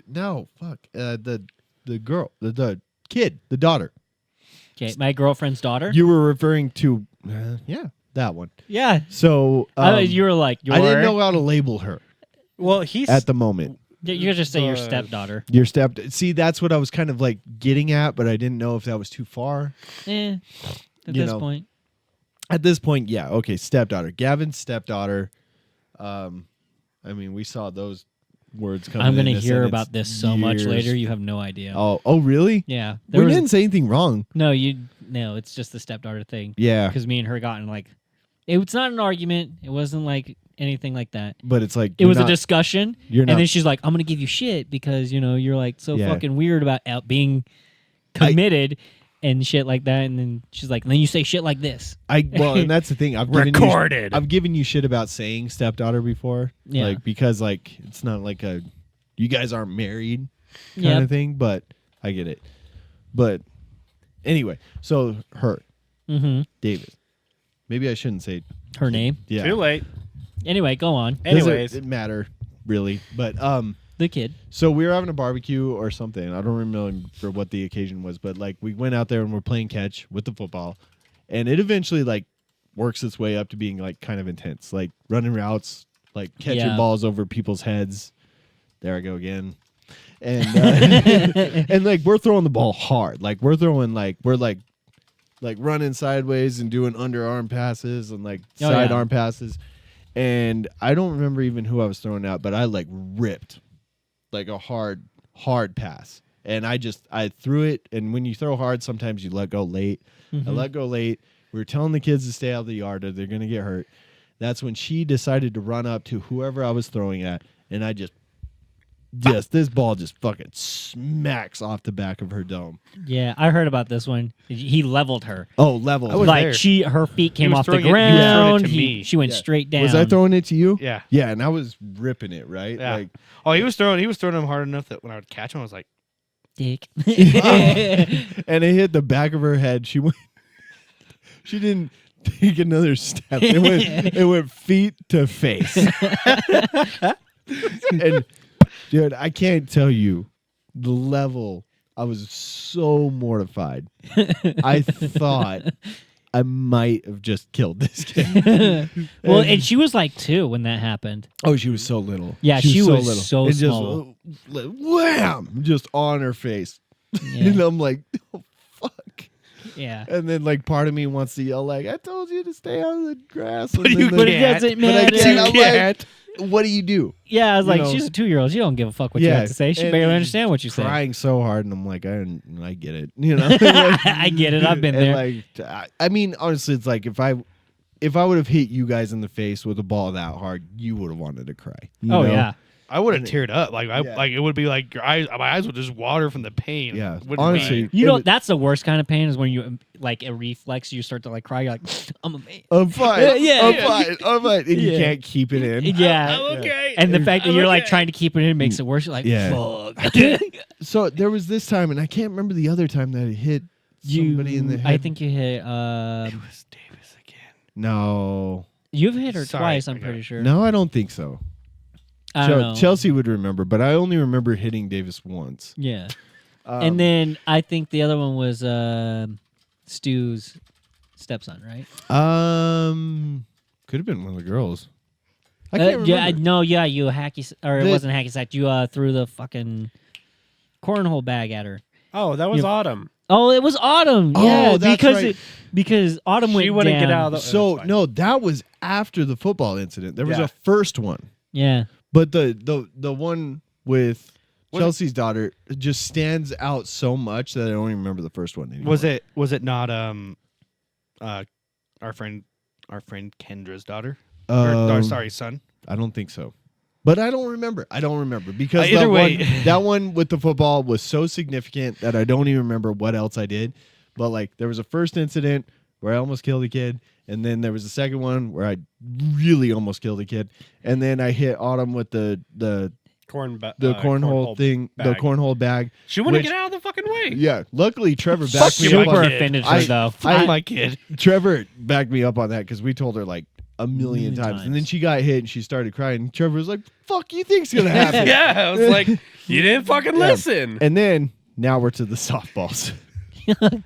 no fuck the girl the kid the daughter. Okay, my girlfriend's daughter. You were referring to yeah that one. Yeah, So you were like, I didn't know how to label her Well, he's at the moment. You could just say your Uh, stepdaughter. Your see, that's what I was kind of like getting at, but I didn't know if that was too far. At you this know. point, At this point, yeah, okay, stepdaughter, Gavin's stepdaughter. I mean, we saw those words coming. I'm gonna in a hear sentence about this so much years. later. You have no idea. Oh, really? Yeah, We didn't say anything wrong. No, it's just the stepdaughter thing. Yeah, Because me and her got in like, it's not an argument. It wasn't like anything like that. but it's like It was a discussion, You're and not. then she's like, "I'm gonna give you shit because you're like so Yeah. fucking weird about being committed and shit like that." And then she's like, and "Then you say shit like this." And that's the thing. I've recorded. I've given you shit about saying stepdaughter before, Yeah. like because like it's not like you guys aren't married kind Yep. of thing, but I get it. But anyway, so her Mm-hmm. David. Maybe I shouldn't say Her name. yeah. too late. Anyway, go on. Anyways, Doesn't matter really, but The kid. so we were having a barbecue or something. I don't remember what the occasion was, but like we went out there and we're playing catch with the football, and it eventually like works its way up to being like kind of intense, like running routes, like catching Yeah. balls over people's heads. There I go again. And and like we're throwing the ball hard, like we're throwing like running sideways and doing underarm passes and like Oh, side yeah. arm passes. And I don't remember even who I was throwing out, but I like ripped like a hard pass. And I threw it. And when you throw hard, sometimes you let go late. I let go late. We were telling the kids to stay out of the yard or they're going to get hurt. That's when she decided to run up to whoever I was throwing at. And I just this ball just fucking smacks off the back of her dome. Yeah, I heard about this one. He leveled her. Oh, level. I was Like there. her feet came was off the throwing it- he was throwing it ground. to me. She went Yeah. straight down. Was I throwing it to you? Yeah. Yeah, and I was ripping it, right? Yeah. Like, Oh, he was throwing them hard enough that when I would catch him, I was like, Dick. and it hit the back of her head. She didn't take another step. It went feet to face. And dude, I can't tell you the level. I was so mortified. I thought I might have just killed this kid. Well, and she was like 2 when that happened. Oh, she was so little. Yeah, she was so and small. Just wham, just on her face. Yeah. And I'm like, oh fuck. Yeah. And then like part of me wants to yell like, I told you to stay out of the grass. And But then you the- But it can't. doesn't but I matter. can't. I'm can't. like, what do you do? Yeah, I was you like, know. she's a 2-year-old. She don't give a fuck what you have to say. She and barely understand what you say. Crying so hard, and I'm like, I get it. You know, I get it. I've been And, there. like, I mean, honestly, it's like if I would have hit you guys in the face with a ball that hard, you would have wanted to cry. You Oh, know? yeah. I would have And teared up. Like Yeah. like it would be like your eyes. My eyes would just water from the pain. Yeah, Wouldn't honestly, be- You it know, was- that's the worst kind of pain is when you like a reflex. You start to like cry. You're like, I'm a man. I'm fine. Yeah. I'm fine. I'm fine. And you Yeah. can't keep it in. Yeah. I'm okay. And the fact that I'm you're like okay. trying to keep it in makes it worse. You're like, Yeah. fuck. So there was this time, and I can't remember the other time that it hit somebody in the head. I think you hit. It was Davis again. No. You've hit her Sorry, twice. I'm okay. pretty sure. No, I don't think so. I don't know. Chelsea would remember, but I only remember hitting Davis once. Yeah. Um, And then I think the other one was Stu's stepson, right? could have been one of the girls. I can't remember. Yeah, no, yeah, you or it The- wasn't hacky sack. You threw the fucking cornhole bag at her. Oh, that was You- Autumn. Oh, it was Autumn. Oh, Yeah, that's because right. because Autumn went She wouldn't down. get out of the. So that's fine. no, that was after the football incident. There was Yeah. a first one, Yeah. but the one with Was- Chelsea's daughter just stands out so much that I don't even remember the first one anymore. Was it not our friend Kendra's daughter? Or sorry, son. I don't think so. But I don't remember. Because Either that way. that one with the football was so significant that I don't even remember what else I did. But like there was a first incident where I almost killed a kid, and then there was a second one where I really almost killed a kid, and then I hit Autumn with the cornhole thing, the bag. cornhole bag. She wouldn't which- get out of the fucking way. Yeah, luckily Trevor backed me up. Super On, kid. offended her I- though. Fuck my kid. Trevor backed me up on that because we told her like a million times, and then she got hit and she started crying. And Trevor was like, "Fuck, you think's gonna happen?" Yeah, I was like, you didn't fucking listen. And then now we're to the softballs.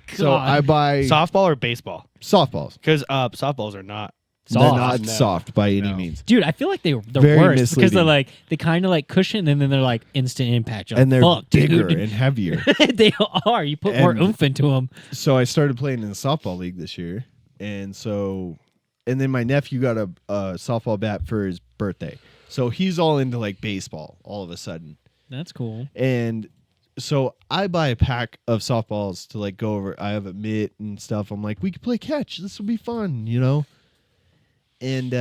So God. I buy Softball or baseball? softballs. Because softballs are not. They're Soft. not No. soft by any No. means. Dude, I feel like they're Very worse because they're misleading. like they kind of like cushion and then they're like instant impact. You're like, And they're fuck, bigger dude. and heavier. They are. You put more And- oomph into them. So I started playing in the softball league this year. And then my nephew got a softball bat for his birthday. So he's all into like baseball all of a sudden. That's cool. And so I buy a pack of softballs to like go over. I have a mitt and stuff. I'm like, we could play catch. This will be fun, you know? And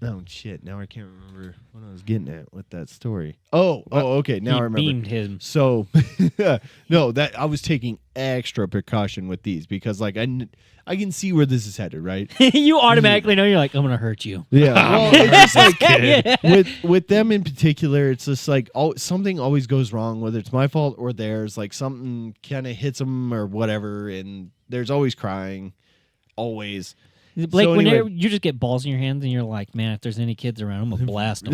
oh shit, now I can't remember what I was getting at with that story. Oh, okay, now He I remember. beamed him. So no, that I was taking extra precaution with these because like I can see where this is headed, right? You automatically know. You're like, I'm gonna hurt you. Yeah. Well, it's just like Yeah. with them in particular, it's just like something always goes wrong, whether it's my fault or theirs. Like something kind of hits them or whatever, and there's always crying, always. Like So whenever anyway- you just get balls in your hands and you're like, man, if there's any kids around, I'm gonna blast them.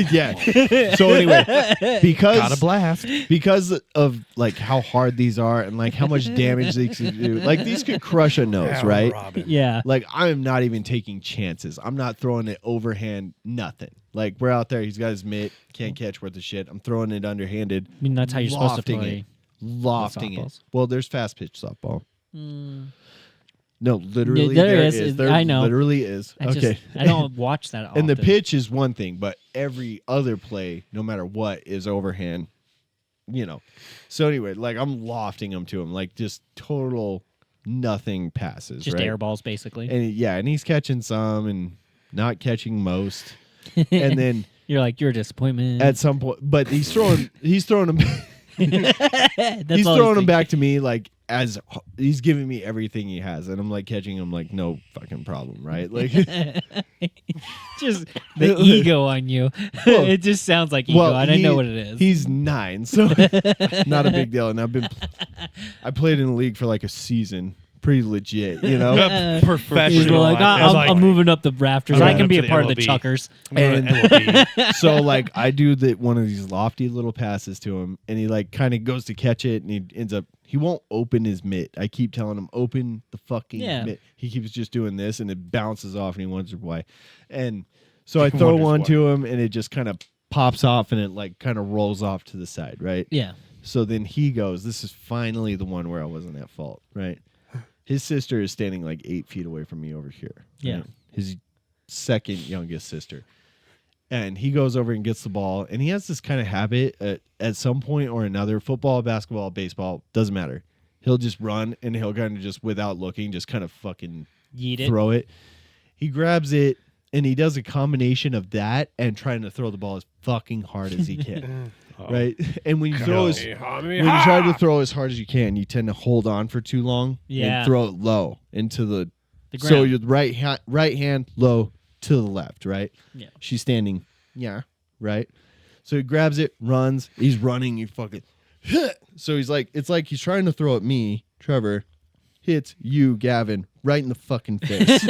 Yeah. So anyway, Got a because blast. because of like how hard these are and like how much damage they could do, like these could crush a nose, right? Yeah. Like I am not even taking chances. I'm not throwing it overhand, nothing. Like we're out there, he's got his mitt, can't catch worth of shit. I'm throwing it underhanded. I mean, that's how you're supposed to lofting play. it. Lofting it. softballs. Well, there's fast pitch softball. Mm, No, literally there there is. is. There I know. literally is. I Okay. just I don't watch that often. And the pitch is one thing, but every other play, no matter what, is overhand. You know. So anyway, like I'm lofting them to him, like just total nothing passes. just right? air balls, basically. And and he's catching some and not catching most. And then You're like, you're a disappointment. at some point, but he's throwing them. That's He's all throwing them think. back to me like as he's giving me everything he has, and I'm like catching him like no fucking problem, right? Like, Just the ego on you. Well- it just sounds like ego. I don't know what it is. He's 9, so not a big deal. And I played in the league for like a season, pretty legit, you know. He's Professional. like, I'm moving up the rafters. I'm I going can up be to a the part of the MLB. chuckers. And so like I do one of these lofty little passes to him, and he like kind of goes to catch it, and he ends up he won't open his mitt. I keep telling him open the fucking mitt. He keeps just doing this, and it bounces off, and he wonders why. And so I throw wonders one why. to him, and it just kind of pops off, and it like kind of rolls off to the side, right? Yeah. So then he goes, "This is finally the one where I wasn't at fault, right?" His sister is standing like 8 feet away from me over here. Yeah. right? His second youngest sister. And he goes over and gets the ball. And he has this kind of habit at some point or another, football, basketball, baseball, doesn't matter. He'll just run and he'll kind of just, without looking, just kind of fucking Yeet it. throw it. He grabs it and he does a combination of that and trying to throw the ball as fucking hard as he can. Right? And when you try to throw as hard as you can, you tend to hold on for too long Yeah. and throw it low into the The so ground. your right hand low to the left, right? Yeah. She's standing, right? So he grabs it, runs, he's running, you fucking so he's like, it's like he's trying to throw at me, Trevor, hits you, Gavin, right in the fucking face.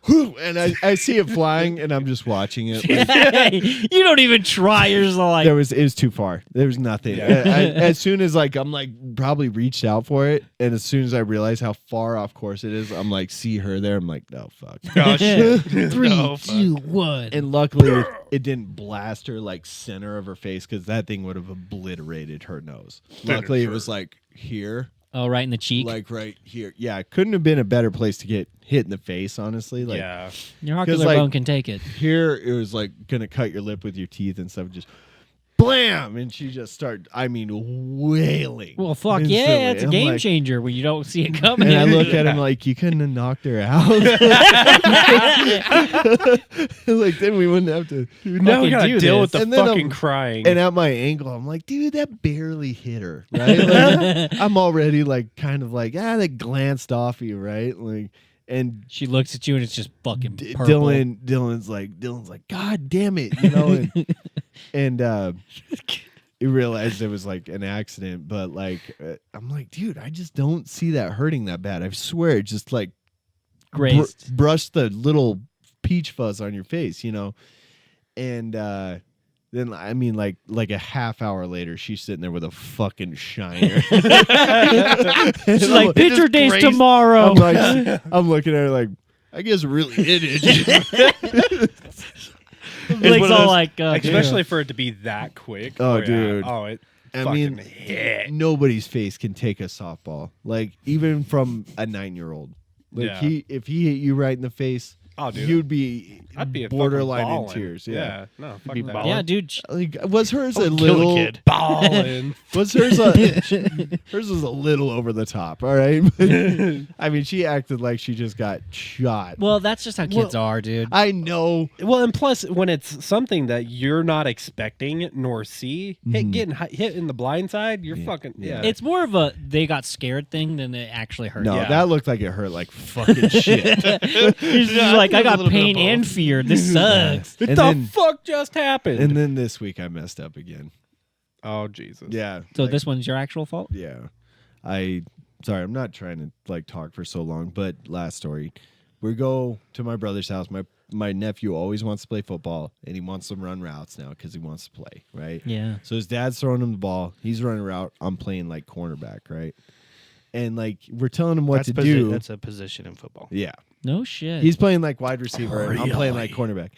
And I see it flying, and I'm just watching it. Like, You don't even try. You're just like, it was too far. There was nothing. As soon as I'm probably reached out for it, and as soon as I realize how far off course it is, I'm like, see her there. I'm like, no, fuck. Oh, shit. 3, No, fuck. 2, 1. And luckily, it didn't blast her like center of her face because that thing would have obliterated her nose. Luckily, it was like here. Oh, right in the cheek. Like right here. Yeah, it couldn't have been a better place to get hit in the face, honestly. Like yeah. Your ocular like- bone can take it. here it was like gonna cut your lip with your teeth and stuff, just blam, and she just started wailing. Well, fuck instantly. yeah, it's a I'm game like- changer when you don't see it coming. And I look at him like, you couldn't have knocked her out. Like then we wouldn't have to. Now we fucking gotta do deal this. with the And then fucking I'm- crying. And at my ankle, I'm like, dude, that barely hit her, right? Like, I'm already like kind of like, that glanced off you, right? Like, and She looks at you and it's just fucking purple. Dylan's like, God damn it, you know, and he realized it was like an accident, but like, I'm like, dude, I just don't see that hurting that bad. I swear, it just like Grazed. brushed the little peach fuzz on your face, you know, and then I mean, like a half hour later, she's sitting there with a fucking shiner. She's like, picture days grazed- tomorrow. I'm looking at her like, I guess it really did it. Blake's one of all those- like, Especially for it to be that quick. Oh, yeah. dude. Oh, it I fucking mean, hit. nobody's face can take a softball, like even from a 9-year-old. Like Yeah. if he hit you right in the face, Oh, dude. you'd be I'd be a borderline fucking in ballin'. tears. Yeah. No, fuck be that. ballin'. yeah, dude. Like was hers a Kill little? a kid. Ballin'. Was hers hers was a little over the top. All right. I mean, she acted like she just got shot. Well, that's just how kids are, dude. I know. Well, and plus, when it's something that you're not expecting nor see, getting hit in the blind side, you're fucking yeah. It's more of a they got scared thing than it actually hurt. No, Yeah. that looked like it hurt like fucking shit. He's just like, I got pain and fear. This sucks. What And the then- fuck just happened? And then this week I messed up again. oh Jesus! Yeah. So like, this one's your actual fault? Yeah. Sorry, I'm not trying to like talk for so long, but last story. We go to my brother's house. My nephew always wants to play football, and he wants to run routes now because he wants to play, right? Yeah. So his dad's throwing him the ball. He's running a route. I'm playing like cornerback, right? And like we're telling him what to do. That's a position in football. Yeah. No shit. He's playing like wide receiver, and I'm playing like cornerback.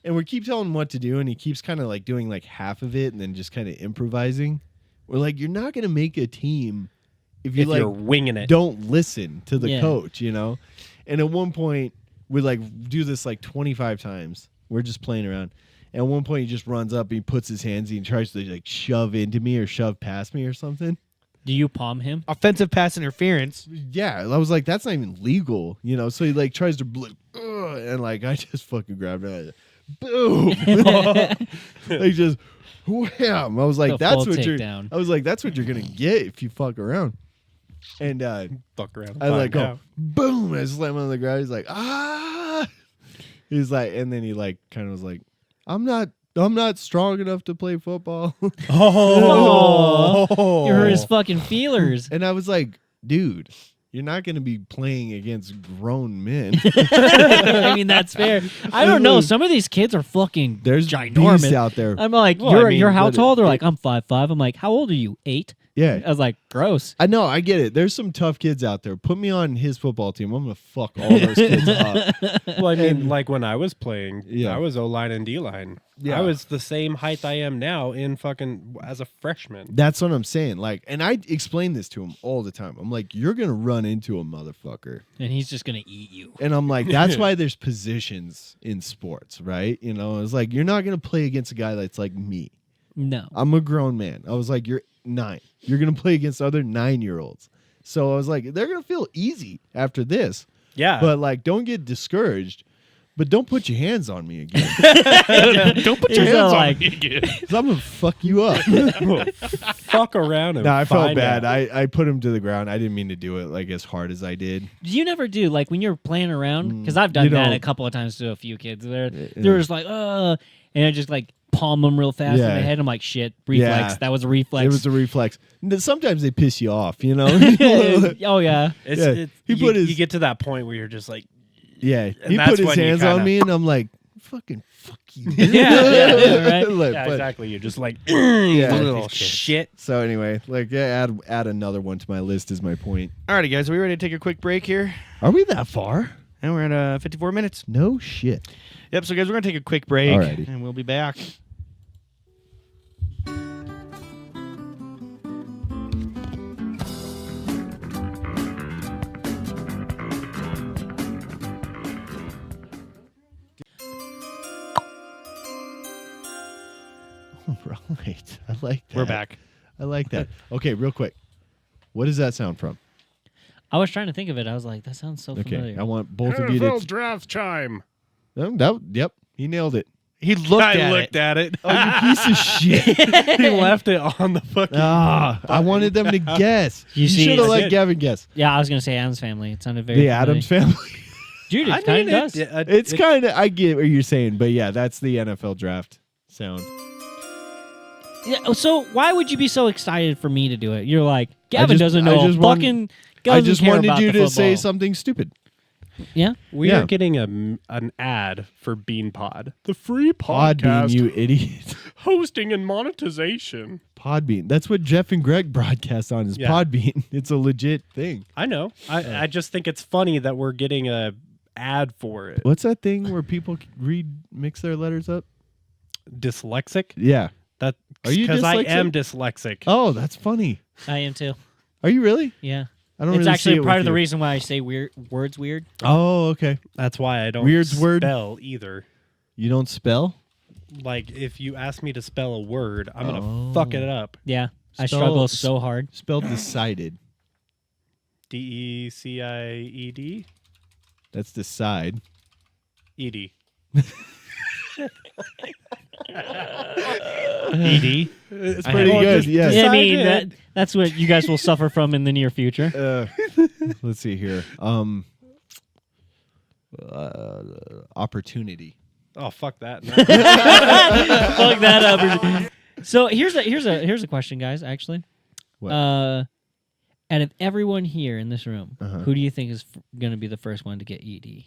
And we keep telling him what to do, and he keeps kind of like doing like half of it and then just kind of improvising. We're like, you're not going to make a team if you If like you're winging it, don't listen to the Yeah. coach, you know? And at one point, we like do this like 25 times. We're just playing around. And at one point, he just runs up, he puts his hands, and tries to like shove into me or shove past me or something. Do you palm him? Offensive pass interference. Yeah, I was like, that's not even legal, you know? So he like tries to, and like I just fucking grabbed it. Boom! Like just wham! I was like, The that's full what you're. takedown. I was like, that's what you're gonna get if you fuck around. And fuck around. I like find go out. boom! I slam him on the ground. He's like, ah! He's like, and then he like kind of was like, I'm not strong enough to play football. Oh, you hurt his fucking feelers. And I was like, dude, you're not going to be playing against grown men. I mean, that's fair. I don't know. Some of these kids are fucking There's ginormous. beasts out there. I'm like, Well, I mean, you're how but tall? They're like, I'm 5'5". I'm like, how old are you? 8? Yeah. I was like, gross. I know, I get it. There's some tough kids out there. Put me on his football team. I'm going to fuck all those kids up. Well, I mean, like when I was playing, Yeah. I was O-line and D-line. Yeah. I was the same height I am now in fucking as a freshman. That's what I'm saying. Like, and I explain this to him all the time. I'm like, you're going to run into a motherfucker. And he's just going to eat you. And I'm like, that's why there's positions in sports, right? You know, it's like, you're not going to play against a guy that's like me. No. I'm a grown man. I was like, you're 9. You're going to play against other 9-year-olds. So I was like, they're gonna feel easy after this. Yeah. But like, don't get discouraged. But don't put your hands on me again. Don't put your He's hands like- on me again. 'Cause I'm gonna fuck you up. fuck around and No, I felt find bad. out. I put him to the ground. I didn't mean to do it like as hard as I did. You never do like when you're playing around because I've done You that don't. a couple of times to a few kids. They're just like, and I just like palm them real fast in Yeah. the head. I'm like, shit, reflex. Yeah. That was a reflex. It was a reflex. Sometimes they piss you off, you know. Oh yeah. It's, He you, put his- you get to that point where you're just like, Yeah, he that's put his when you hands on kinda- me, and I'm like, "Fucking fuck you." right? Like, yeah, but- exactly. You're just like, Yeah. little shit. So anyway, like, yeah, add another one to my list is my point. Alrighty, guys, are we ready to take a quick break here? Are we that far? And we're at 54 minutes. No shit. Yep, so guys, we're going to take a quick break, Alrighty. and we'll be back. Right. I like that. We're back. I like that. Okay, real quick. What does that sound from? I was trying to think of it. I was like, that sounds so Okay, familiar. I want both of you to. draft chime. Yep, he nailed it. He looked I at looked it. at it. Oh, you piece of shit. He left it on the fucking. I wanted them to guess. You see- should have I let did. Gavin guess. Yeah, I was gonna say Adam's Family. It sounded very The familiar. Adams family. Dude, it I kind mean, of does. It's kind of. I get what you're saying, but yeah, that's the NFL draft sound. Yeah, so why would you be so excited for me to do it? You're like, Gavin doesn't I know. just Fucking. I just care wanted about you the to say football. something stupid. Yeah. We Yeah. are getting an ad for Bean Pod, the free Podbean, podcast you idiot. hosting and monetization. Podbean. That's what Jeff and Greg broadcast on is Yeah. Podbean. It's a legit thing. I know. I just think it's funny that we're getting a ad for it. What's that thing where people mix their letters up? Dyslexic? Yeah. That Are you because I dyslexic? am dyslexic. Oh, that's funny. I am too. Are you really? Yeah. I don't It's really actually see it part with of the you. reason why I say weird words weird. Oh, okay. That's why I don't Weird's word? spell either. You don't spell? Like if you ask me to spell a word, I'm gonna Oh. fuck it up. Yeah. I Spell- struggle so hard. Spelled decided. DECIED? That's decide. ED. ED. It's I pretty have- good. Yes. Yeah, I mean Decided. that's what you guys will suffer from in the near future. Let's see here. Opportunity. Oh fuck that. No. Fuck that up. So here's a question, guys. Actually, What? out of everyone here in this room, Uh-huh. who do you think is going to be the first one to get ED?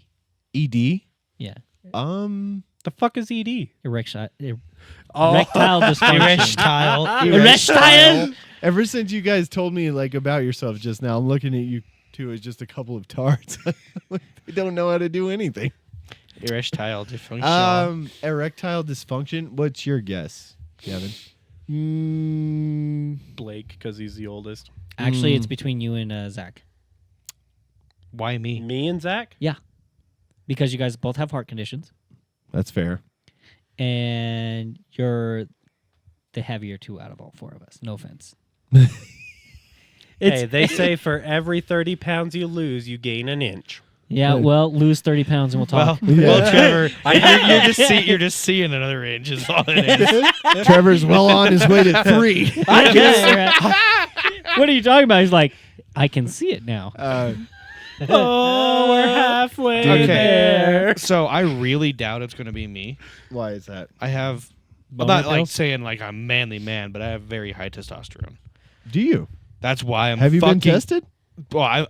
ED? Yeah, The fuck is ED? erectile Oh. dysfunction. Erectile. Ever since you guys told me like about yourself just now, I'm looking at you two as just a couple of tards. They don't know how to do anything. Erectile dysfunction. Erectile dysfunction. What's your guess, Kevin? Blake, because he's the oldest. Actually, it's between you and Zach Why me? Me and Zach? because you guys both have heart conditions, That's fair. and you're the heavier two out of all four of us. No offense. Hey, they say for every 30 pounds you lose, you gain an inch. Yeah, well, lose 30 pounds and we'll Well, talk. well, Trevor, you're just seeing another inch is all it is. Trevor's well on his way to 3. I guess. What are you talking about? He's like, I can see it now. Oh, we're halfway Okay. there. So I really doubt it's going to be me. Why is that? I have, I'm Boner not like pills? saying like I'm a manly man, but I have very high testosterone. Do you? That's why I'm. Have you been fucking- tested? Well, I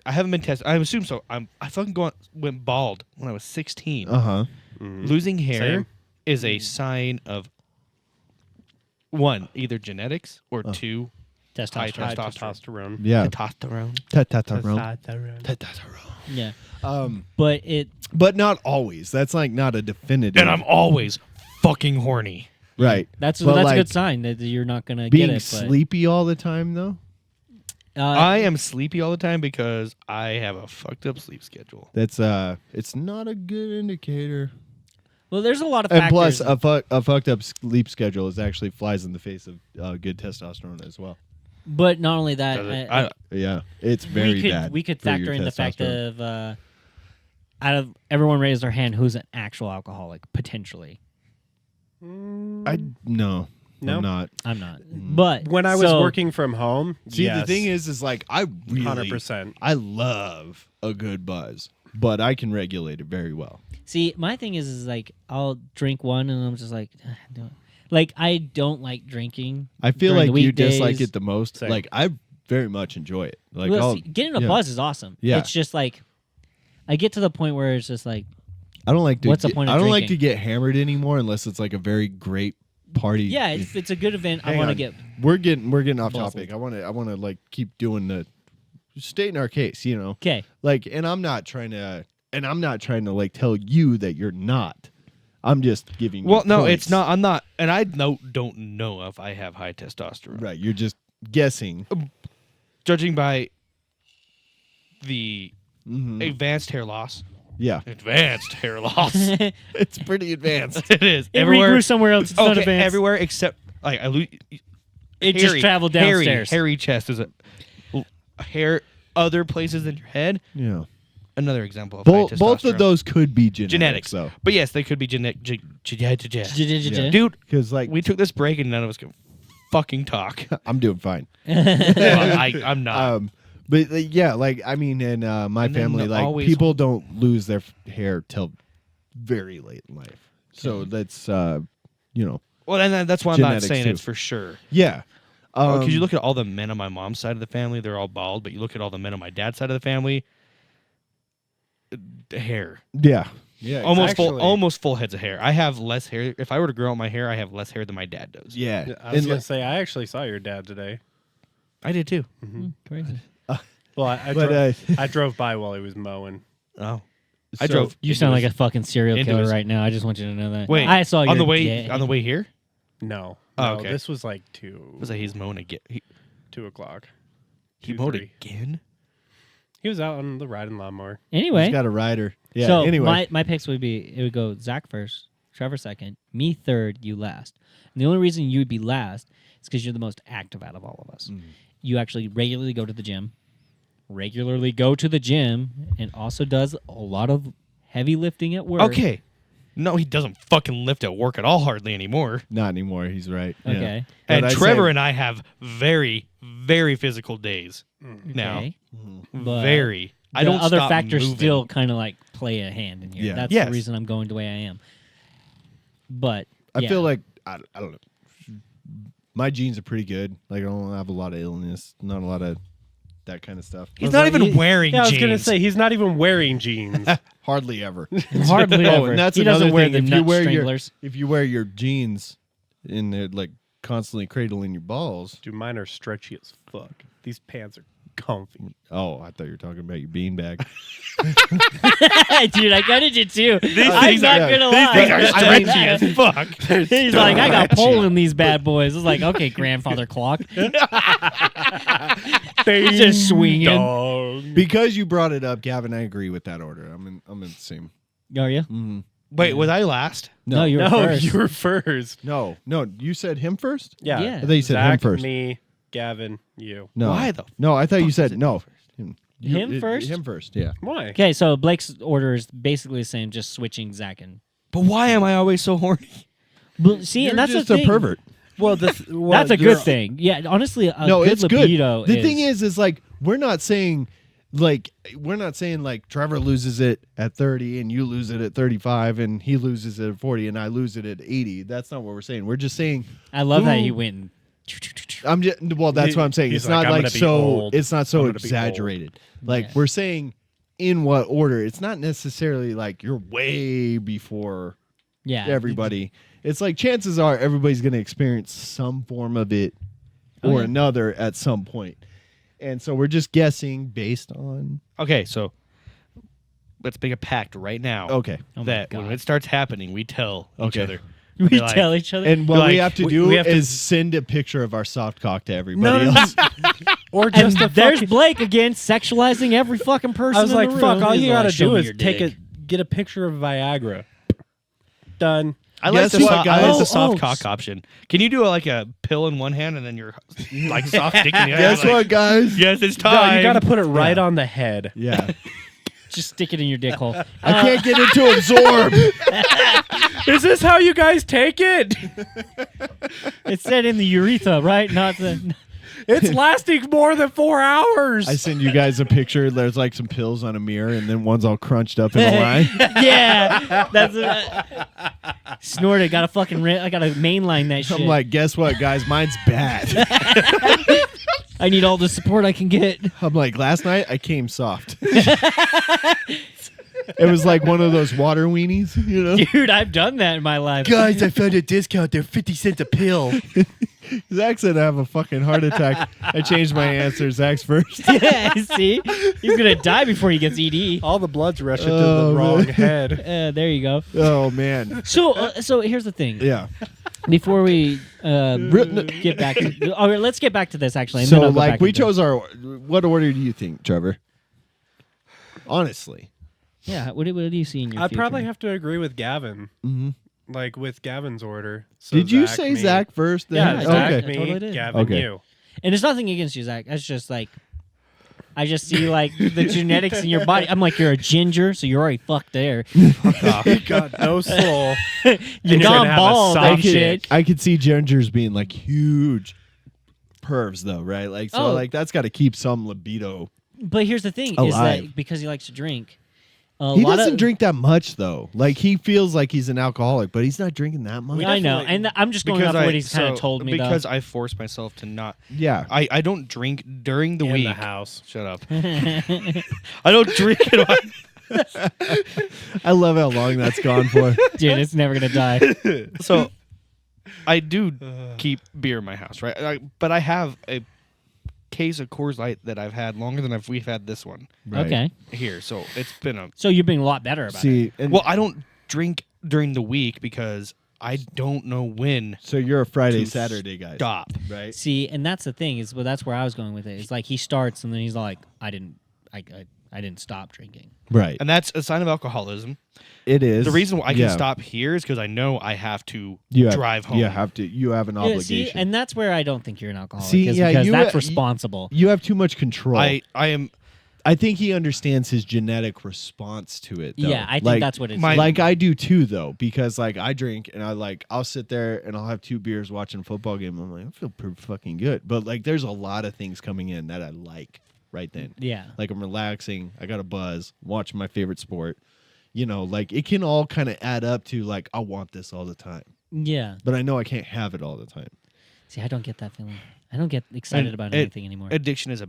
haven't been tested. I assume so. I fucking went bald when I was 16. Uh-huh. Losing hair Same. is a sign of one, either genetics or two, high Testosterone. testosterone. Yeah. Testosterone. Testosterone. Yeah. Um, But it, but not always. That's like not a definitive. And I'm always fucking horny. right. that's But, a like, good sign that you're not going to get Being it. sleepy all the time though. But, I am sleepy all the time because I have a fucked up sleep schedule. That's it's not a good indicator. well, there's a lot of And factors. plus, a fucked up sleep schedule is actually flies in the face of good testosterone as well. But not only that, Does it? Yeah, it's very bad. We could for your factor in the fact testosterone. of out of everyone raised their hand who's an actual alcoholic potentially. No, No? I'm not. I'm not, but When I was so- working from home, See, yes, the thing is like I really 100%. I love a good buzz, but I can regulate it very well. See, my thing is like I'll drink one and I'm just like, no. Like I don't like drinking. I feel during like the you dislike weekdays. it the most. Same. Like I very much enjoy it. Like Well, I'll, see, getting a yeah. buzz is awesome. Yeah. It's just like I get to the point where it's just like, I don't like to. What's the point of I don't like to drinking? get hammered anymore unless it's like a very great party. yeah, if it's a good event, I Hang want to on. get. We're getting off Buzzled. topic. I want to like keep doing the stating our case. You know, Okay, like, and I'm not trying to like tell you that you're not. I'm just giving. Well, you no, points. it's not. I'm not, and I don't know if I have high testosterone. Right, you're just guessing. Judging by the Mhm. advanced hair loss. Yeah, Advanced hair loss. it it's pretty advanced. It is. regrew somewhere else. It's not Okay, advanced. everywhere except like I lose. It just traveled downstairs. Hairy chest is a hair. Other places in your head. Yeah, Another example of high both of testosterone. those could be genetics, genetics. though. But yes, they could be genetic. Yeah. Dude, Because like we took this break and none of us can fucking talk. I'm doing fine. Well, I'm not. But yeah, like I mean, in my And then family, like always- people don't lose their hair till very late in life. So that's you know, Well, and that's why I'm not genetics, saying too. it's for sure. yeah. Because you look at all the men on my mom's side of the family, they're all bald. But you look at all the men on my dad's side of the family, hair, yeah, yeah, almost full heads of hair. I have less hair. If I were to grow out my hair, I have less hair than my dad does. yeah. I was And, going to say, I actually saw your dad today. I did too. Crazy. Well, I But, drove, I drove by while he was mowing. Oh, I so- drove. You into sound his- like a fucking serial into killer his- right now. I just want you to know that. Wait, I saw you on the way here. No. Oh, no, okay. This was like 2 Was that he's mowing again? o'clock. He 2, mowed 3. again. He was out on the riding lawnmower. Anyway, He's got a rider. Yeah. so anyway, my picks would be it would go Zach first, Trevor second, me third, you last. And the only reason you would be last is because you're the most active out of all of us. You actually regularly go to the gym, and also does a lot of heavy lifting at work. Okay. No, he doesn't fucking lift at work at all hardly anymore. not anymore. He's right. Yeah. Okay. And But I'd Trevor say- and I have very, very physical days now. Okay. But Very. I the don't other stop factors moving. still kind of like play a hand in here. Yeah. That's Yes. the reason I'm going the way I am. But I yeah. feel like I don't know. My genes are pretty good. Like I don't have a lot of illness, not a lot of that kind of stuff. He's not even wearing Yeah, I was jeans. going to say, he's not even wearing jeans. Hardly ever. hardly Oh, ever. and that's he doesn't another wear thing. the If you nut wear your stranglers. if you wear your jeans and they're like constantly cradling your balls. Dude, mine are stretchy as fuck. These pants are comfy. Oh, I thought you were talking about your beanbag. Dude, I kind of did too. I'm things not are- gonna These lie. things are stretchy as fuck. He's like, I got pole in these bad boys. It's like, okay, grandfather clock. He's just swinging. Dog. Because you brought it up, Gavin, I agree with that order. I'm in the same. Are you? Mm-hmm. Wait, was I last? No, you were No, first. you were first. No. You said him first? Yeah. Yeah. I thought you said Zach, him first. me, Gavin, you. No. Why the No, I thought you fuck said was it no. first? Him first? Him first, yeah. Why? Okay, so Blake's order is basically the same, just switching Zach and. But why am I always so horny? But see, You're and that's just the a thing. pervert. Well, That's a good thing. Yeah, honestly, a No, good it's libido good. The thing is like we're not saying like Trevor loses it at 30 and you lose it at 35 and he loses it at 40 and I lose it at 80. That's not what we're saying. We're just saying I love how who- he went. And I'm just well. That's what I'm saying. He's It's like, not "I'm like gonna be so. old. It's not so I'm gonna be exaggerated. Like Yeah. we're saying in what order. It's not necessarily like you're way before yeah, everybody. It's like chances are everybody's going to experience some form of it or yeah. another at some point. And so we're just guessing based on Okay, so let's make a pact right now. okay. Oh my that God. when it starts happening, we tell each Okay. other. We Be like, tell each other. And what Like, we have to do we have to- is send a picture of our soft cock to everybody No, no, else. Or And just a there's fucking. Blake again, sexualizing every fucking person. I was in like, the fuck, room. all He's you like, gotta "Show do me is your get a dick." picture of Viagra. Done. I like Guess what, I like the guys? soft cock option. Can you do like a pill in one hand and then your like soft dick in the other? Guess Like, what, guys? Yes, it's No, time. you got to put it right on the head. Yeah. Just stick it in your dick hole. I can't get it to absorb. Is this how you guys take it? It said in the urethra, right? Not the. It's lasting more than 4 hours. I send you guys a picture. There's like some pills on a mirror, and then one's all crunched up in a line. Yeah, that's snort it. Got to fucking. I got to mainline that shit. I'm like, guess what, guys? Mine's bad. I need all the support I can get. I'm like, last night I came soft. It was like one of those water weenies, you know? Dude, I've done that in my life. Guys, I found a discount. They're 50 cents a pill. Zach said I have a fucking heart attack. I changed my answer. Zach's first. Yeah, see? He's going to die before he gets ED. All the blood's rushing to Oh, the wrong man. head. There you go. Oh, man. So here's the thing. Yeah. Before we get back to... All right, let's get back to this, actually. And So, then I'll go like, back we into- chose our... What order do you think, Trevor? Honestly. Yeah, what do you see in your I'd future? probably have to agree with Gavin. Mm-hmm. Like with Gavin's order. So Did you Zach, say me. Zach first? Yeah, Then? Zach, Okay. me, I totally did. Gavin, Okay. you. And it's nothing against you, Zach. It's just like... I just see, like, the genetics in your body. I'm like, you're a ginger, so you're already fucked there. You got no soul. You're you're gone gonna have a bald soft and dick. shit. I could see gingers being, like, huge pervs, though, right? Like, so, Oh. like, that's got to keep some libido. But here's the thing, is Alive. that because he likes to drink, He doesn't drink that much, though. Like, he feels like he's an alcoholic, but he's not drinking that much. I know, definitely- and I'm just going off what he's kind of told me. because though. I force myself to not. Yeah. I don't drink during the In week. the house. Shut up. I don't drink it. I love how long that's gone for. Dude, it's never gonna die. So I do keep beer in my house, right? But I have a case of Coors Light that I've had longer than we've had this one Right. Okay, here. So it's been a. so you're being a lot better about it. See, and Well, I don't drink during the week because I don't know when so you're a Friday, to Saturday guy. stop. Right? See, and that's the thing is, well, that's where I was going with it. It's like he starts and then he's like, I didn't stop drinking. Right. And that's a sign of alcoholism. It is. The reason why I can Yeah. stop here is because I know I have to You have, drive home. You have to. You have an Yeah, obligation. see, and that's where I don't think you're an alcoholic. See, is yeah, because you- that's you- responsible. you have too much control. I am. I think he understands his genetic response to it. Though. Yeah, I think Like- that's what it is. my- like I do too, though, because like I drink and I'll sit there and I'll have 2 beers watching a football game. I'm like, I feel pretty fucking good, but like there's a lot of things coming in that I like right then. Yeah. Like I'm relaxing, I got a buzz, watching my favorite sport. You know, like it can all kind of add up to like I want this all the time, Yeah. but I know I can't have it all the time. See, I don't get that feeling. I don't get excited about it- anything anymore. Addiction is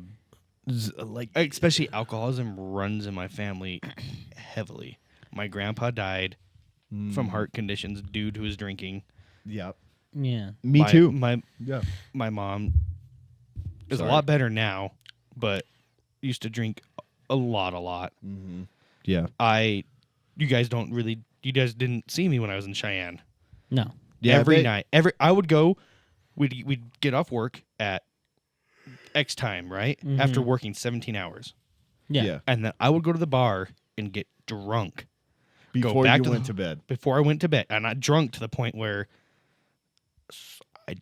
Like especially alcoholism runs in my family heavily. My grandpa died from heart conditions due to his drinking. yeah, yeah. me My- too. My mom is Sorry. a lot better now, but used to drink a lot. Mm-hmm. Yeah, You guys didn't see me when I was in Cheyenne. No. yeah. Every night. I would go, we'd get off work at X time, right? Mhm. After working 17 hours. Yeah. Yeah. And then I would go to the bar and get drunk Before back you to went the- to bed. before I went to bed. And I drunk to the point where a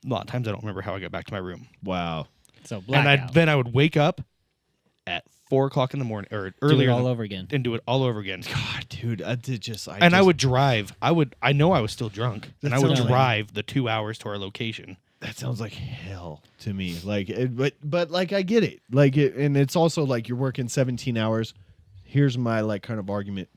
lot of times I don't remember how I got back to my room. Wow. So And blackout. then I would wake up at 4:00 in the morning or Do earlier it all over again. and do it all over again. God, dude, I would drive. I know I was still drunk, and I would sounds like- drive the 2 hours to our location. That sounds like hell to me. Like, but like I get it. Like, and it's also like you're working 17 hours. Here's my like kind of argument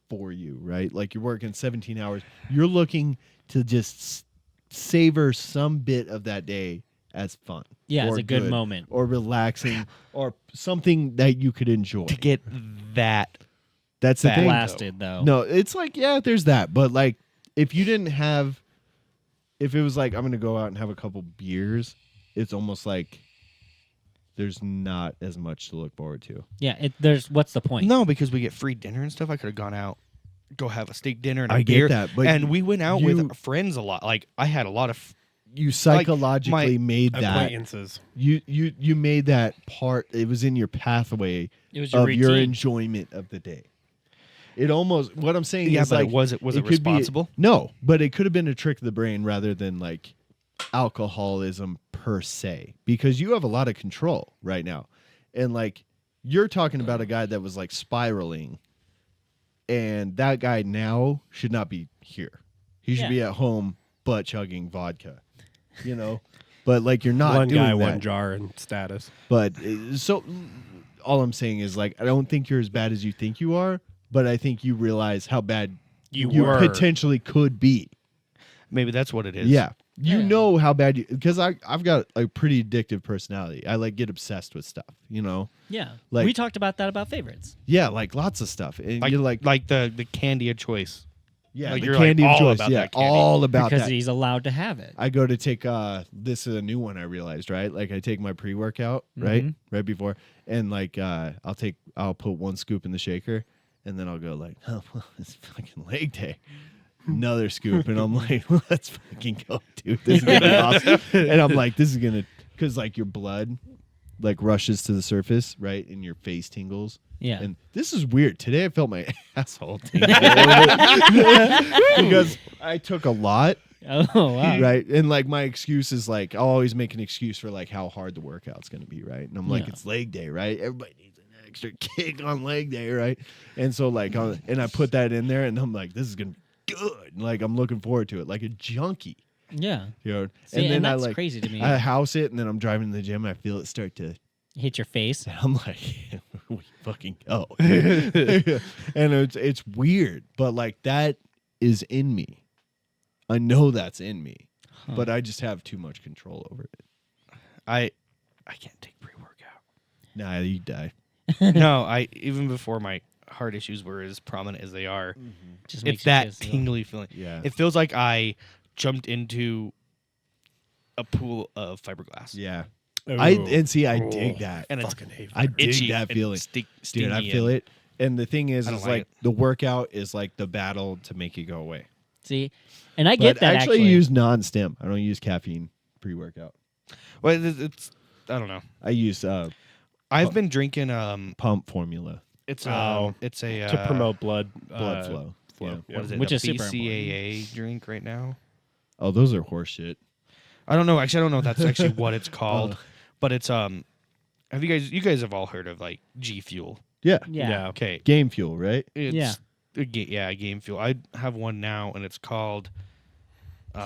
for you, right? Like you're working 17 hours. You're looking to just savor some bit of that day as fun. Yeah, or it's a good moment. or relaxing, or something that you could enjoy. To get that, That's the that thing. Blasted though. No, it's like, yeah, there's that. But like if you didn't have, if it was like, I'm going to go out and have a couple beers, it's almost like there's not as much to look forward to. Yeah, there's what's the point? no, because we get free dinner and stuff. I could have gone out, go have a steak dinner and a I beer. get that. But And we went out you- with friends a lot. Like I had a lot of. you psychologically my made that. Acquaintances. You made that part. It was in your pathway It was your of your routine. enjoyment of the day. It almost what I'm saying Yeah, is but like was it could be- responsible? No, but it could have been a trick of the brain rather than like alcoholism per se, because you have a lot of control right now, and like you're talking about a guy that was like spiraling, and that guy now should not be here. He should Yeah. be at home butt chugging vodka, you know. But like you're not One doing guy, that. one jar, and status. But so all I'm saying is like I don't think you're as bad as you think you are, but I think you realize how bad You you were. potentially could be. Maybe that's what it is. Yeah. You Yeah. know how bad you, because I've got a pretty addictive personality. I like get obsessed with stuff, you know? Yeah. Like- we talked about that about favorites. Yeah, like lots of stuff. And Like you're like, the candy of choice. yeah, like the you're, like, candy of all choice. about Yeah, that candy. all about Because that. he's allowed to have it. I go to take this is a new one I realized, right? Like I take my pre-workout, right? Mhm. Right before, and like I'll put one scoop in the shaker, and then I'll go like, oh, well, it's fucking leg day. Another scoop, and I'm like, let's fucking go, dude. This is gonna be awesome. And I'm like, this is gonna, because like your blood like rushes to the surface, right? And your face tingles. Yeah. And this is weird. Today I felt my asshole tingle a little bit because I took a lot. Oh wow. Right. And like my excuse is like I'll always make an excuse for like how hard the workout's gonna be, right? And I'm like, Yeah. it's leg day, right? Everybody needs an extra kick on leg day, right? And so like and I put that in there and I'm like, this is gonna be good. Like I'm looking forward to it. Like a junkie. Yeah. You know? See, and then that's I like crazy to me. I house it and then I'm driving to the gym, I feel it start to Hit your face. and I'm like, we fucking go. And it's weird, but like that is in me. I know that's in me, but I just have too much control over it. I can't take pre-workout. Nah, you die. No, I even before my heart issues were as prominent as they are, Just makes it's you that pissed. tingly feeling. Yeah. It feels like I jumped into a pool of fiberglass. Yeah. Ooh. I dig that. And it's Fucking hate I dig itchy that and feeling. stingy Dude, I feel and- it. And the thing is I don't like like the workout is like the battle to make it go away. See, and I get But that. I Actually, use non-stim. I don't use caffeine pre-workout. Well, it's I don't know. I use I've been drinking pump formula, it's Oh. it's a to promote blood blood flow. Yeah. what is it? Which a is super BCAA drink right now. Oh, those are horseshit. I don't know. Actually, I don't know if that's actually what it's called, but it's have you guys have all heard of like G Fuel? Yeah. yeah. Okay. Game fuel, right? It's Yeah. Game Fuel. I have one now, and it's called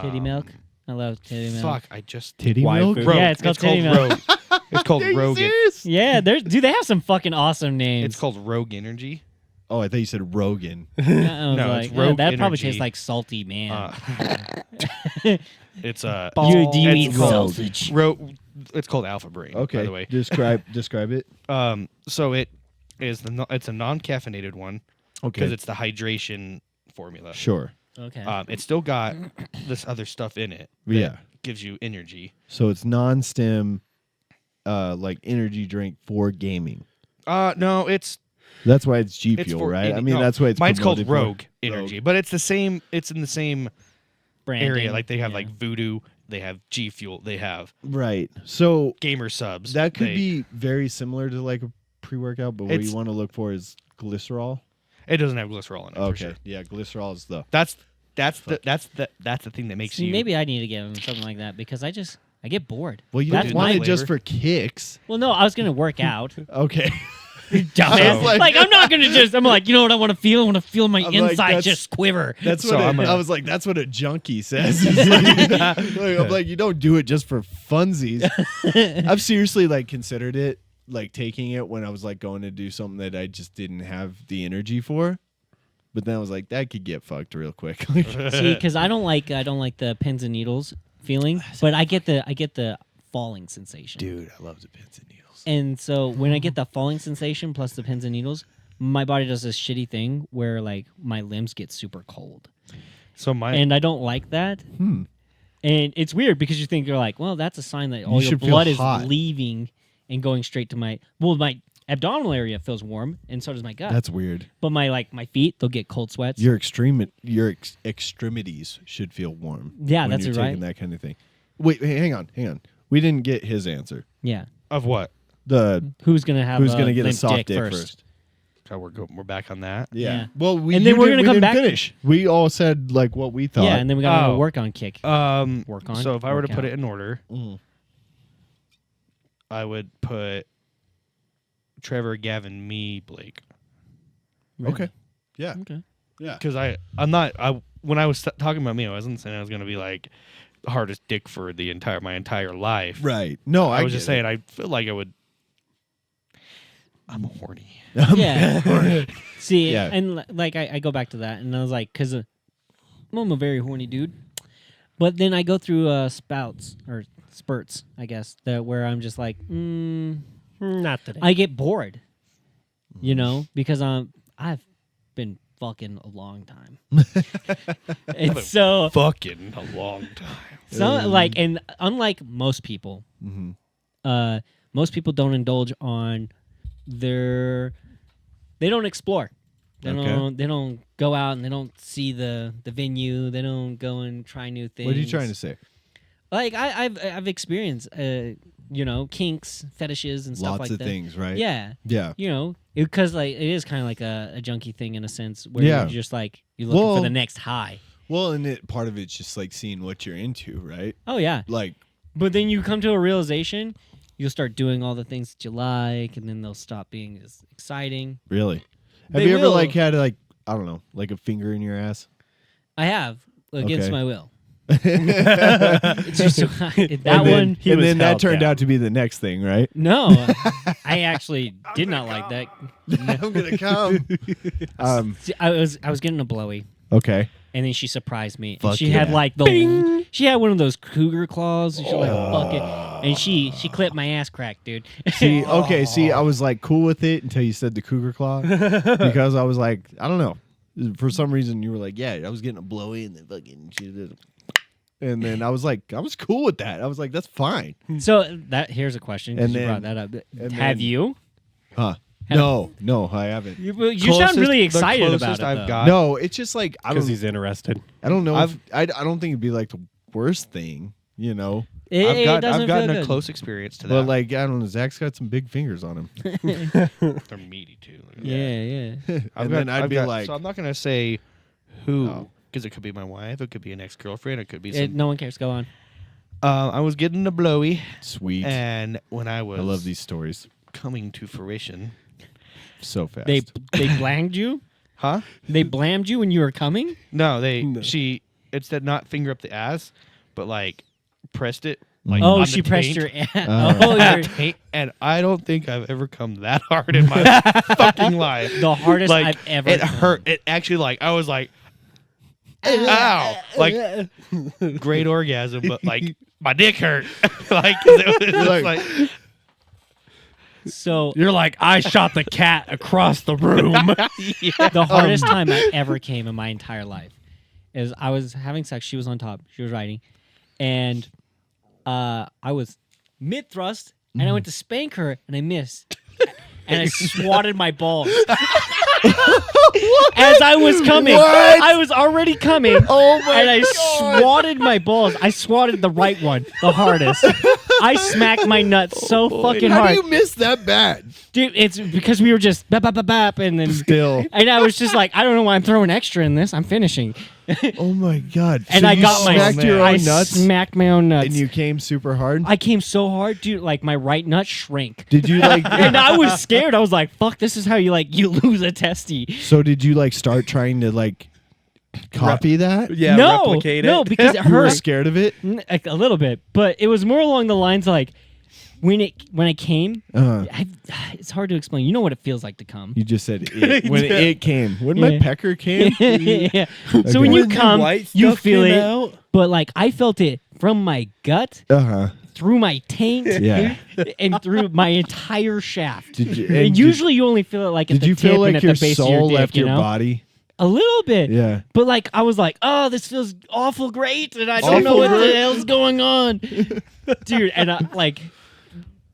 Titty milk. I love titty milk. Fuck! I just Titty Why milk? food? Rogue. Yeah, it's called Titty Milk. Rogue. It's called Are you Rogue. serious? Yeah, there's dude. They have some fucking awesome names. It's called Rogue Energy. Oh, I thought you said Rogan. I was No, like, it's Rogue that probably Energy. tastes like salty man. It's Do you eat it's called sausage? It's called Alpha Brain. Okay. By the way, Describe it. so it is it's a non-caffeinated one Okay. because it's the hydration formula. Sure. Okay. It's still got this other stuff in it. that Yeah. gives you energy. So it's non-stim like energy drink for gaming. No, it's That's why it's G it's Fuel, for right? I any- mean, no, that's why it's mine's called promoted for. Rogue Energy, but it's the same. It's in the same Branding. area. Like they have Yeah. like Voodoo, they have G Fuel, they have Right. So Gamer Subs. that could They- be very similar to like a pre-workout, but what It's- you want to look for is glycerol. It doesn't have glycerol in it. For Okay. sure. Yeah, glycerol is the That's the thing that makes See, you. maybe I need to get him something like that because I get bored. Well, you That's don't want my it just flavor. for kicks. Well, no, I was gonna work out. Okay. Dumbass. like- Like, I'm not gonna just. I'm like, you know what I want to feel? I want to feel my I'm like, inside that's- just quiver. That's So what I'm I a- was like. That's what a junkie says. I'm like, you don't do it just for funsies. I've seriously like considered it, like taking it when I was like going to do something that I just didn't have the energy for. But then I was like, that could get fucked real quick. See, because I don't like the pins and needles feeling, but I get the falling sensation. Dude, I love the pins and needles. And so when I get the falling sensation plus the pins and needles, my body does this shitty thing where like my limbs get super cold, So my and I don't like that. And it's weird because you think you're like, well, that's a sign that all your should feel blood is hot. leaving and going straight to my abdominal area feels warm, and so does my gut. That's weird. But my feet, they'll get cold sweats. Your extremities should feel warm. Yeah, when that's you're it, right? taking that kind of thing. Wait, hang on. We didn't get his answer. Yeah. of what? The Who's gonna have? who's gonna get a limp soft dick first? first? God, we're back on that. Yeah. Well, And then we're gonna come didn't back- finish. We all said like what we thought. Yeah, and then we got to Oh. work on kick. Work on. So if I were to work put out. it in order, Mhm. I would put Trevor, Gavin, me, Blake. Okay. Yeah. Okay. Yeah. Because when I was talking about me, I wasn't saying I was going to be like the hardest dick for my entire life. Right. No, I was just get saying I feel like I would. I'm horny. Yeah. See, Yeah. and like I go back to that, and I was like, because I'm a very horny dude, but then I go through spurts, I guess, where I'm just like, Not today. I get bored, because I've been fucking a long time, and so Fucking a long time. and unlike most people, Mhm. most people don't indulge on they don't explore. They don't go out and they don't see the venue. They don't go and try new things. What are you trying to say? Like I've experienced kinks, fetishes, and stuff Lots like of that. things, right? Yeah. Yeah. Because like it is kind of like a junkie thing in a sense where Yeah. you're just like you're looking Well- for the next high. Well, and part of it's just like seeing what you're into, right? Oh yeah. Like, But then you come to a realization, you'll start doing all the things that you like, and then they'll stop being as exciting. really? Have They you ever will. like had like I don't know, like a finger in your ass? I have against Okay. my will. and It's just that then, one. and was then that held turned down. out to be the next thing, right? No, I actually did not like that. I'm gonna come. See, I was getting a blowy, Okay. and then she surprised me. And Fuck she had yeah. like she had one of those cougar claws. And she was like fuck it, and she clipped my ass crack, dude. See, okay, see, I was like cool with it until you said the cougar claw because I was like, I don't know, for some reason you were like, yeah, I was getting a blowy and then fucking she did, and then I was like, I was cool with that. I was like, that's fine. So here's a question. 'cause And you then- brought that up. and Have then- you? Huh? No, I haven't. You sound really excited about it. I've though. got. No, it's just like I Because don't. he's interested. I don't know. I've- I don't think it'd be like the worst thing, you know. It doesn't I've gotten feel a good. close experience to that. But like I don't know, Zach's got some big fingers on him. They're meaty too. Yeah. And then I'd be like, so I'm not gonna say who, Oh. because it could be my wife, it could be an ex-girlfriend, it could be No one cares. Go on. I was getting a blowy, sweet. and when I was I love these stories coming to fruition, so fast. They blamed you. huh? They blamed you when you were coming. No, she instead not finger up the ass, but like pressed it. Like Oh, on she the pressed taint. your ass. Oh. Oh, On you're the taint, and I don't think I've ever come that hard in my fucking life. the hardest Like I've ever. it come. hurt. It actually like I was like, ow, like great orgasm, but like my dick hurt. Like 'cause it was just like So You're like, I shot the cat across the room. the hardest time I ever came in my entire life is I was having sex. She was on top. She was riding, and I was mid thrust, and I went to spank her, and I missed, and I swatted my balls. As I was coming, What? I was already coming. Oh my And I God. swatted my balls. I swatted the right one, the hardest. I smacked my nuts so fucking How hard. do you miss that bad? Dude, it's because we were just bap, bap, bap, bap, and then Still. and I was just like, I don't know why I'm throwing extra in this. I'm finishing. Oh my God. And So I you got my smacked your I own nuts smacked my own nuts. and you came super hard. I came so hard, dude, like my right nut shrank. Did you like? And I was scared. I was like, fuck, this is how you lose a testy. So did you like start trying to like copy that? Yeah, no, replicate it. no, because it You were hurt scared of it. like a little bit, but it was more along the lines like when I came, it's hard to explain. You know what it feels like to come. You just said it. When it came. When my Yeah. pecker came. Yeah. So when Okay. you come, white you stuff feel came it, out? but like I felt it from my gut through my taint Yeah. and through my entire shaft. Did you? And usually you only feel it like at Did the you tip feel and like at your the base of soul your dick, left you your know? body? A little bit. Yeah. But like I was like, oh, this feels awful great, and I don't know Awful what the great. hell's going on, dude. And like,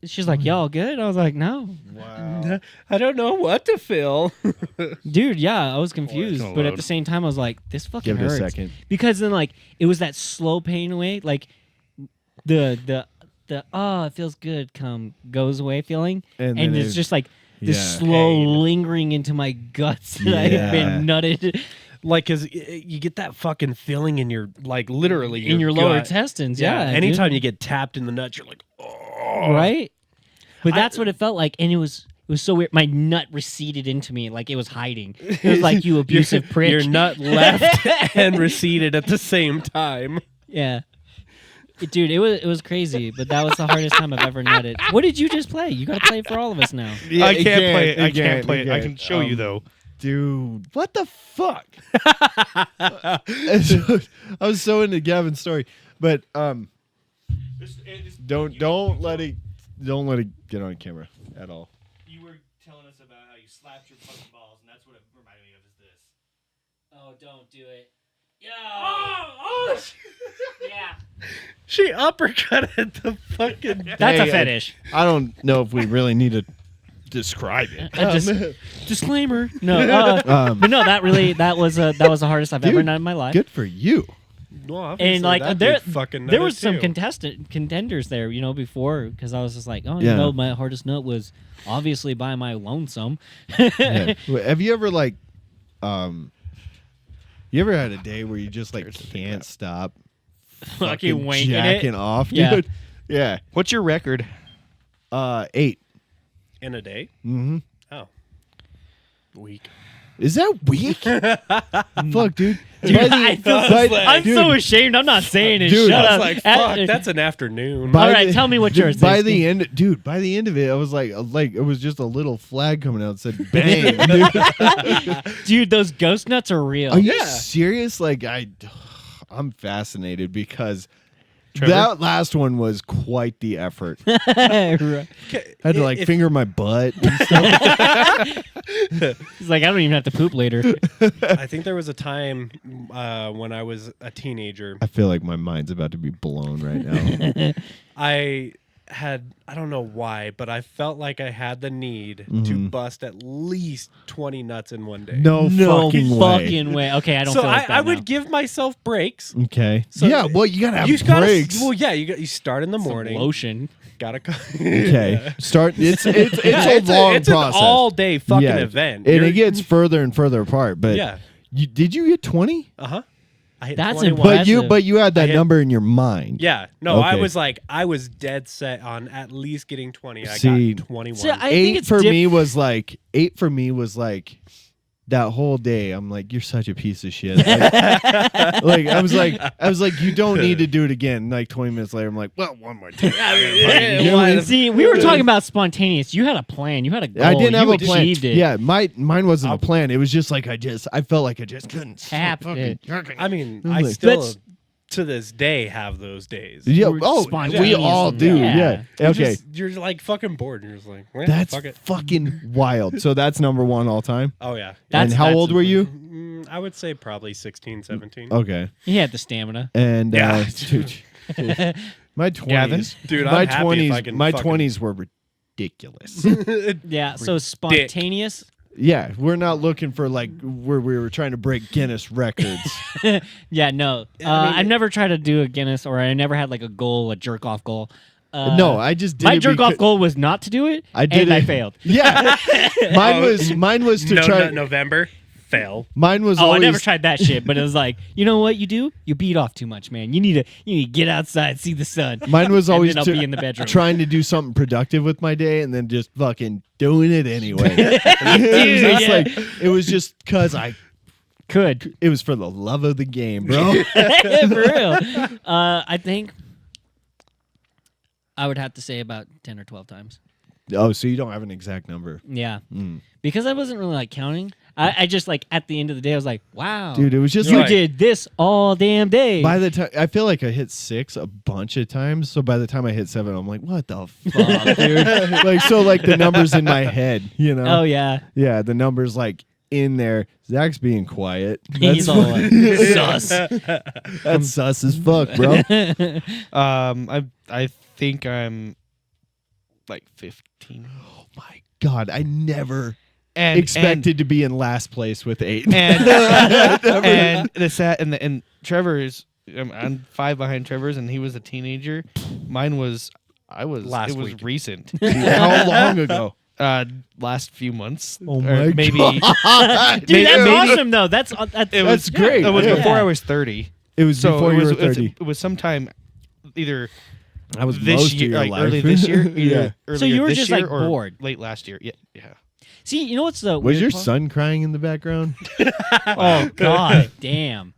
she's like, y'all good? I was like, no, Wow. I don't know what to feel. dude. Yeah, I was confused, gonna but at load. the same time, I was like, this fucking Give it a hurts. second. Because then like it was that slow pain away, like the oh, it feels good goes away feeling, And and then it's it- just like this Yeah. slow Pain. lingering into my guts that I had been nutted Like, cause you get that fucking feeling in your, like, literally in your lower gut. intestines. Yeah. Anytime dude. you get tapped in the nuts, you're like, oh. Right? But that's what it felt like, and it was so weird. My nut receded into me like it was hiding. It was like, you abusive prick. Your nut left and receded at the same time. Yeah. Dude, it was crazy, but that was the hardest time I've ever nutted. What did you just play? You got to play it for all of us now. Yeah, I can't play it. I again, can't play it. I again. can show you though. Dude, what the fuck? I was so into Gavin's story, but don't let it get on camera at all. You were telling us about how you slapped your fucking balls, and that's what it reminded me of. Is this? Oh, don't do it. Oh, yeah. She uppercutted the fucking. That's Hey, a fetish. I don't know if we really need to describe it. Disclaimer. No, but no, that was the hardest I've ever Dude, done in my life. Good for you. Well, And like there there was some contenders there, before, because I was just like, Yeah. my hardest nut was obviously by my lonesome. Yeah. Have you ever you ever had a day where you just like can't stop Fucking wanking jacking it. off, Yeah. dude? Yeah. What's your record? 8. in a day. Mm-hmm. Oh, weak. Is that weak? Fuck, dude. Dude, By the- I feel I'm dude, so ashamed. I'm not saying it. Dude, Shut I was up. like, fuck, that's an afternoon. by All right, the- tell me what dude, yours By is. the end, dude. By the end of it, I was like, it was just a little flag coming out that said "bang." Dude. Dude, those ghost nuts are real. Are you serious? Like, I'm fascinated because Trevor? that last one was quite the effort. I Right. had to like finger my butt and stuff. He's like, I don't even have to poop later. I think there was a time when I was a teenager. I feel like my mind's about to be blown right now. I don't know why, but I felt like I had the need to bust at least 20 nuts in one day. No, fucking way. Okay, I don't so feel like that I would now. give myself breaks. Okay. So yeah. Well, you gotta have You gotta, breaks. well, yeah, you start in the Some morning. lotion. Gotta Okay. Start. It's a it's long it's process. an all day fucking Yeah. event. And it gets further and further apart. But yeah, did you get 20? I hit That's 21. impressive. But you had that hit- number in your mind. Yeah, no, I Okay. was dead set on at least getting 20. I See, got 21. See, I think 8 it's for me was like that whole day. I'm like, you're such a piece of shit. Like, I was like, you don't need to do it again. Like 20 minutes later, I'm like, well, one more time. See, we were talking about spontaneous. You had a plan. You had a goal. I didn't have you a plan. achieved it. Yeah, mine wasn't a plan. It was just like I felt like I just couldn't Tapped stop it. fucking I mean, I'm I like, still that's- to this day have those days. Yeah. We're Oh, we spontaneous all and- do. yeah. Yeah. You're Okay. you're like fucking bored. And you're just like, eh, That's fuck it. fucking wild. So that's number 1 all time. Oh yeah. That's- and how that's old were you? I would say probably 16, 17. Okay. He had the stamina. And Yeah. dude, my 20s, Dude, I'm my happy if I can my fucking- 20s were ridiculous. Yeah, so spontaneous. Yeah, we're not looking for like where we were trying to break Guinness records. Yeah, no. I've never tried to do a Guinness, or I never had like a goal, a jerk off goal. No, I just did my it jerk off becau- goal was not to do it. I did and it. I failed. Yeah, mine was to try. November. Fail. Mine was Oh, always. I never tried that shit, but it was like, you know what you do? You beat off too much, man. You need to get outside, see the sun. Mine was And always then I'll to- be in the bedroom. trying to do something productive with my day and then just fucking doing it anyway. Dude, It was just because Could. it was for the love of the game, bro. For real. I think I would have to say about 10 or 12 times. Oh, so you don't have an exact number. Yeah. Mm. Because I wasn't really like counting. I just like at the end of the day, I was like, wow. Dude, it was just you like, did this all damn day. by the time I feel like I hit 6 a bunch of times. So by the time I hit 7, I'm like, what the fuck, dude? Like, so like the numbers in my head, you know? Oh, yeah. Yeah, the numbers like in there. Zach's being quiet. He's all like, sus. That's sus as fuck, bro. I think I'm like 15. Oh my god, I never And expected to be in last place with 8. and the sad and Trevor is I'm 5 behind Trevor's, and he was a teenager. Mine was Last it was week. recent. How long ago? Last few months. Oh Or my maybe, Dude, that's maybe- awesome though. That's That's great. It was Yeah. before I was 30. It was So before it you was, were 30. It was sometime either I was this most year, of your like life. early this year. Either Yeah. earlier So you were this just, year like, or bored. late last year. Yeah. See, you know what's the Was weird your part? son crying in the background? Oh God, damn.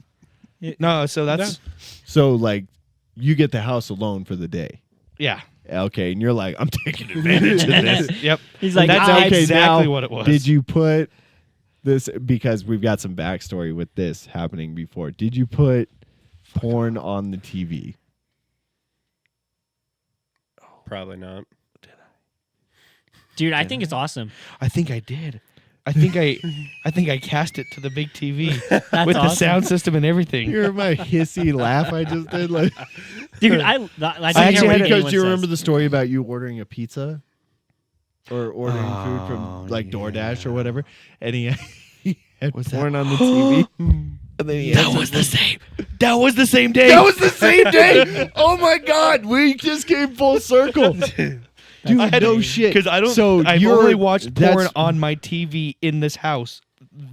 No, so that's So like, you get the house alone for the day. yeah. Okay, and you're like, I'm taking advantage of this. Yep. He's like, That's I- exactly now, what it was. Did you put this, because we've got some backstory with this happening before? Did you put porn on the TV? Probably not. dude, I think it's awesome. I think I did. I think I cast it to the big TV That's with the awesome. sound system and everything. You hear my hissy laugh I just did? Like, Dude, I actually actually had because do you remember the story about you ordering a pizza or ordering food Oh, from like DoorDash or yeah. whatever, and he had Was that- porn on the TV. And then he That answered was the same. That was the same day. That was the same day. Oh my God, we just came full circle. Dude, no shit. Because I don't. So I've you're- only watched porn that's on my TV in this house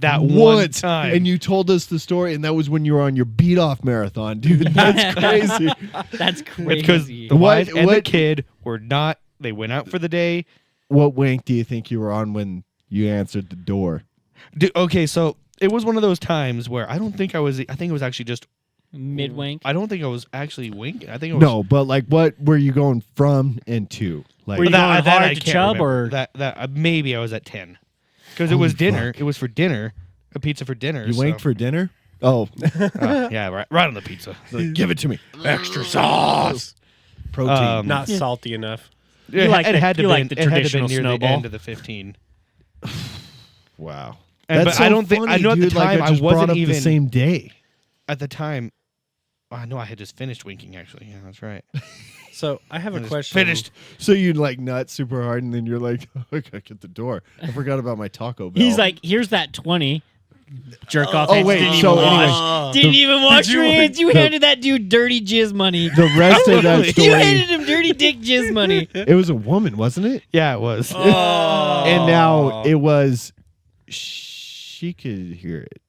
that one once, time. and you told us the story, and that was when you were on your beat off marathon, dude. That's crazy. That's crazy. because the What- wife and the what- kid were not. They went out for the day. What wank do you think you were on when you answered the door? Okay, so it was one of those times where I don't think I was. I think it was actually just. Mid wank. I don't think I was actually winking. I think it was. No, but like, what were you going from and to? Like, Were you That- going that hard I to can't chub remember. or- that maybe I was at 10 because it Holy was dinner. fuck. It was for dinner, a pizza for dinner. you so- wanked for dinner? Oh, yeah, right on the pizza. give it to me. Extra sauce. Protein. Not salty enough. It, like it the- had to you be like the it had to be traditional near snowball? the end of the 15. Wow. And, but I don't think I know at the dude, like, time I just brought wasn't up even the same day. at the time. Oh, I know I had just finished winking. Actually, yeah, that's right. So I have I a just question. Finished. So you like nut super hard, and then you're like, I gotta get the door. I forgot about my Taco Bell. He's like, here's that 20. Jerk off. Oh, hands. wait, Didn't so even anyway, wash. Didn't even wash your hands. You handed that dude dirty jizz money. the rest of that You story. handed him dirty dick jizz money. It was a woman, wasn't it? Yeah, it was. And now it was. She could hear it.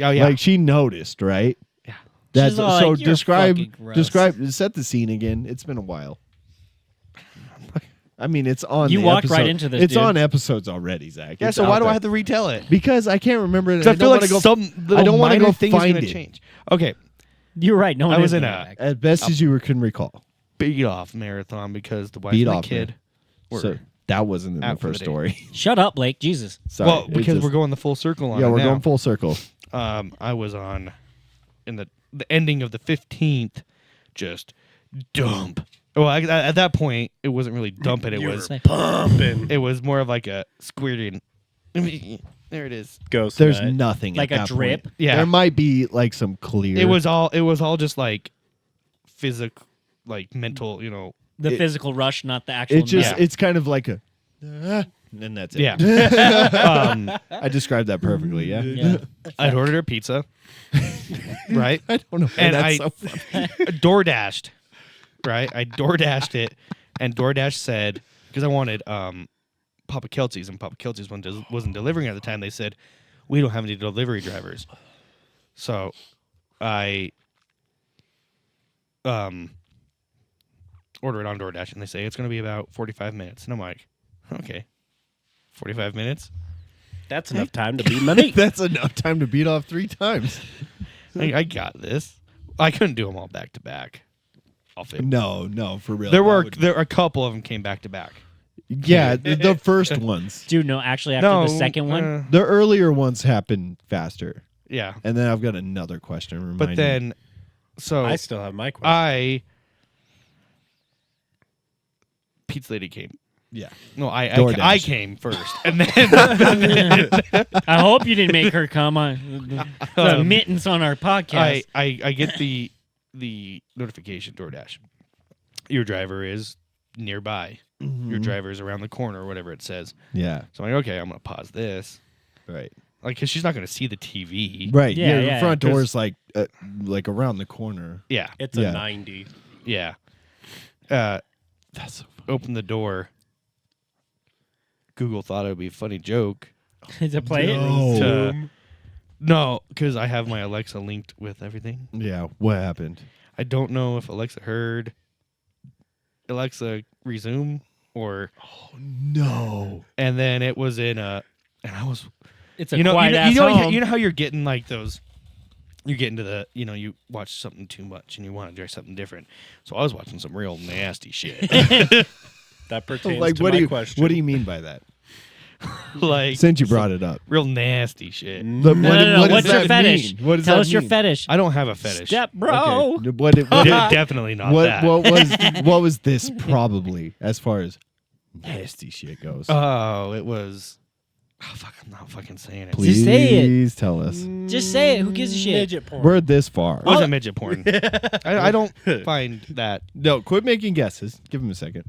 Oh yeah. Like she noticed, right? Yeah. That's She's like, so. "You're Describe. fucking gross." Describe. Set the scene again. It's been a while. I mean, it's on. You the walked right episode. into this, It's dude. on episodes already, Zach. yeah. It's So out why do I there. have to retell it? Because I can't remember it. Because I feel like go, some little I don't wanna minor go thing is find gonna it. change. Okay, You're right. No one I was is in gonna a- go back. as best as you can recall. beat off marathon because the wife Beat and the off kid were. So that wasn't in the out for first the day. story. Shut up, Blake. Jesus. Sorry. well, it because just- we're going the full circle on Yeah, it we're now. going full circle. I was on in the ending of the 15th, just dump. Well, at that point, it wasn't really dumping. It You was were pumping. it was more of like a squirting. There it is. Ghost. There's nut. nothing Like at a that drip? point. Yeah. there might be like some clear. It was all just like physical, like mental. You know. The It- physical rush, not the actual. It's just. Yeah. It's kind of like a. And that's it. Yeah. I described that perfectly. Yeah. Yeah. I'd ordered a pizza, right? I don't know. Why And that's I so funny. DoorDashed, right? I DoorDashed it, and DoorDash said because I wanted Papa Kelsey's, and Papa Kelsey's wasn't delivering at the time. They said we don't have any delivery drivers, so I order it on DoorDash, and they say it's going to be about 45 minutes, and I'm like, okay, 45 minutes. That's enough time to beat my meat. That's enough time to beat off 3 times. I got this. I couldn't do them all back to back. I'll fit. No, for real. There that were would- a couple of them came back to back. Yeah, the first ones. Dude, no, actually, after No, the second one, The earlier ones happen faster. yeah. And then I've got another question. Remind But me. then, so I still have my question. Pizza Lady came. yeah, No, I DoorDash. came first, and then I hope you didn't make her come on the mittens on our podcast. I get the notification DoorDash. Your driver is nearby. Your driver is around the corner, or whatever it says. yeah, So I'm like, okay, I'm gonna pause this, right, like, because she's not gonna see the TV. right. Yeah, Yeah, yeah, the front 'cause- door is like around the corner. Yeah, It's yeah. a 90. yeah. That's so funny. Open the door. Google thought it would be a funny joke. To play it. No. No, because I have my Alexa linked with everything. Yeah, what happened? I don't know if Alexa heard Alexa resume or. No. And then it was in a. And I was. It's a You know, quiet ass you home. know how you're getting like those. You get into the, you watch something too much and you want to try something different. So I was watching some real nasty shit. That pertains Like, to what my do you question. what do you mean by that? Like Since you brought it up, real nasty shit. Look, No, what, no, no. what What's does your that fetish? mean? What does Tell that us your mean? fetish. I don't have a fetish. Step bro. Okay. What Definitely not that. what was this probably as far as nasty shit goes? Oh, it was. Oh, fuck, I'm not fucking saying it. Please Just say it. tell us. Just say it. Who gives a shit? Midget porn. We're this far. It wasn't midget porn. I don't find that. No, quit making guesses. Give him a second.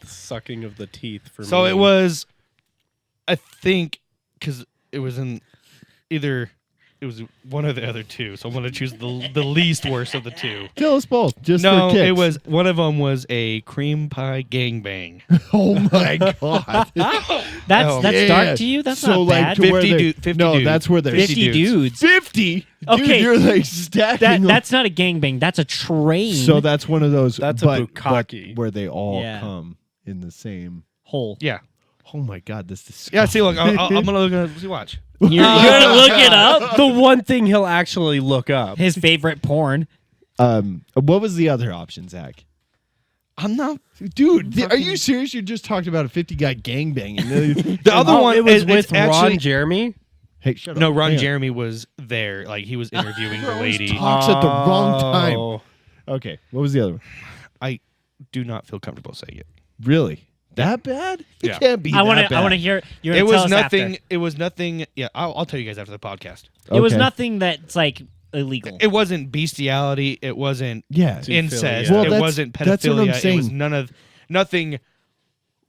Sucking of the teeth for So me. it was, I think, because it was in either. It was one of the other two, so I'm gonna choose the least worst of the two. Tell us both. Just No, for kicks. it was one of them was a cream pie gangbang. Oh my god. That's Yeah. dark to you. That's so not like bad. to where 50 they're- dude- 50 no, dudes. that's where they're 50 dudes. 50. Okay. Dude, you're like stacking. That's not a gangbang. That's a train. so that's one of those. That's a but bukkake. where they all Yeah. come in the same. hole. Yeah, Oh my god, this is yeah. See, look, I'm gonna look at. See, watch. You're gonna look it up. the one thing he'll actually look up. His favorite porn. What was the other option, Zach? I'm not. Dude, are you serious? You just talked about a 50 guy gangbang. The other one it was is with it's actually, Ron Jeremy. Hey, shut up. No, Ron Hang on. Jeremy was there. Like he was interviewing the lady. Talks at the wrong time. Oh. Okay, what was the other one? I do not feel comfortable saying it. Really? That bad? It Yeah. can't be I want that to. I want to bad. hear. You're It gonna was tell us nothing. after. It was nothing. Yeah, I'll tell you guys after the podcast. It was Okay. nothing that's like illegal. It wasn't bestiality. It wasn't Yeah. incest. Well, it that's- wasn't that's what I'm pedophilia. It was saying. nothing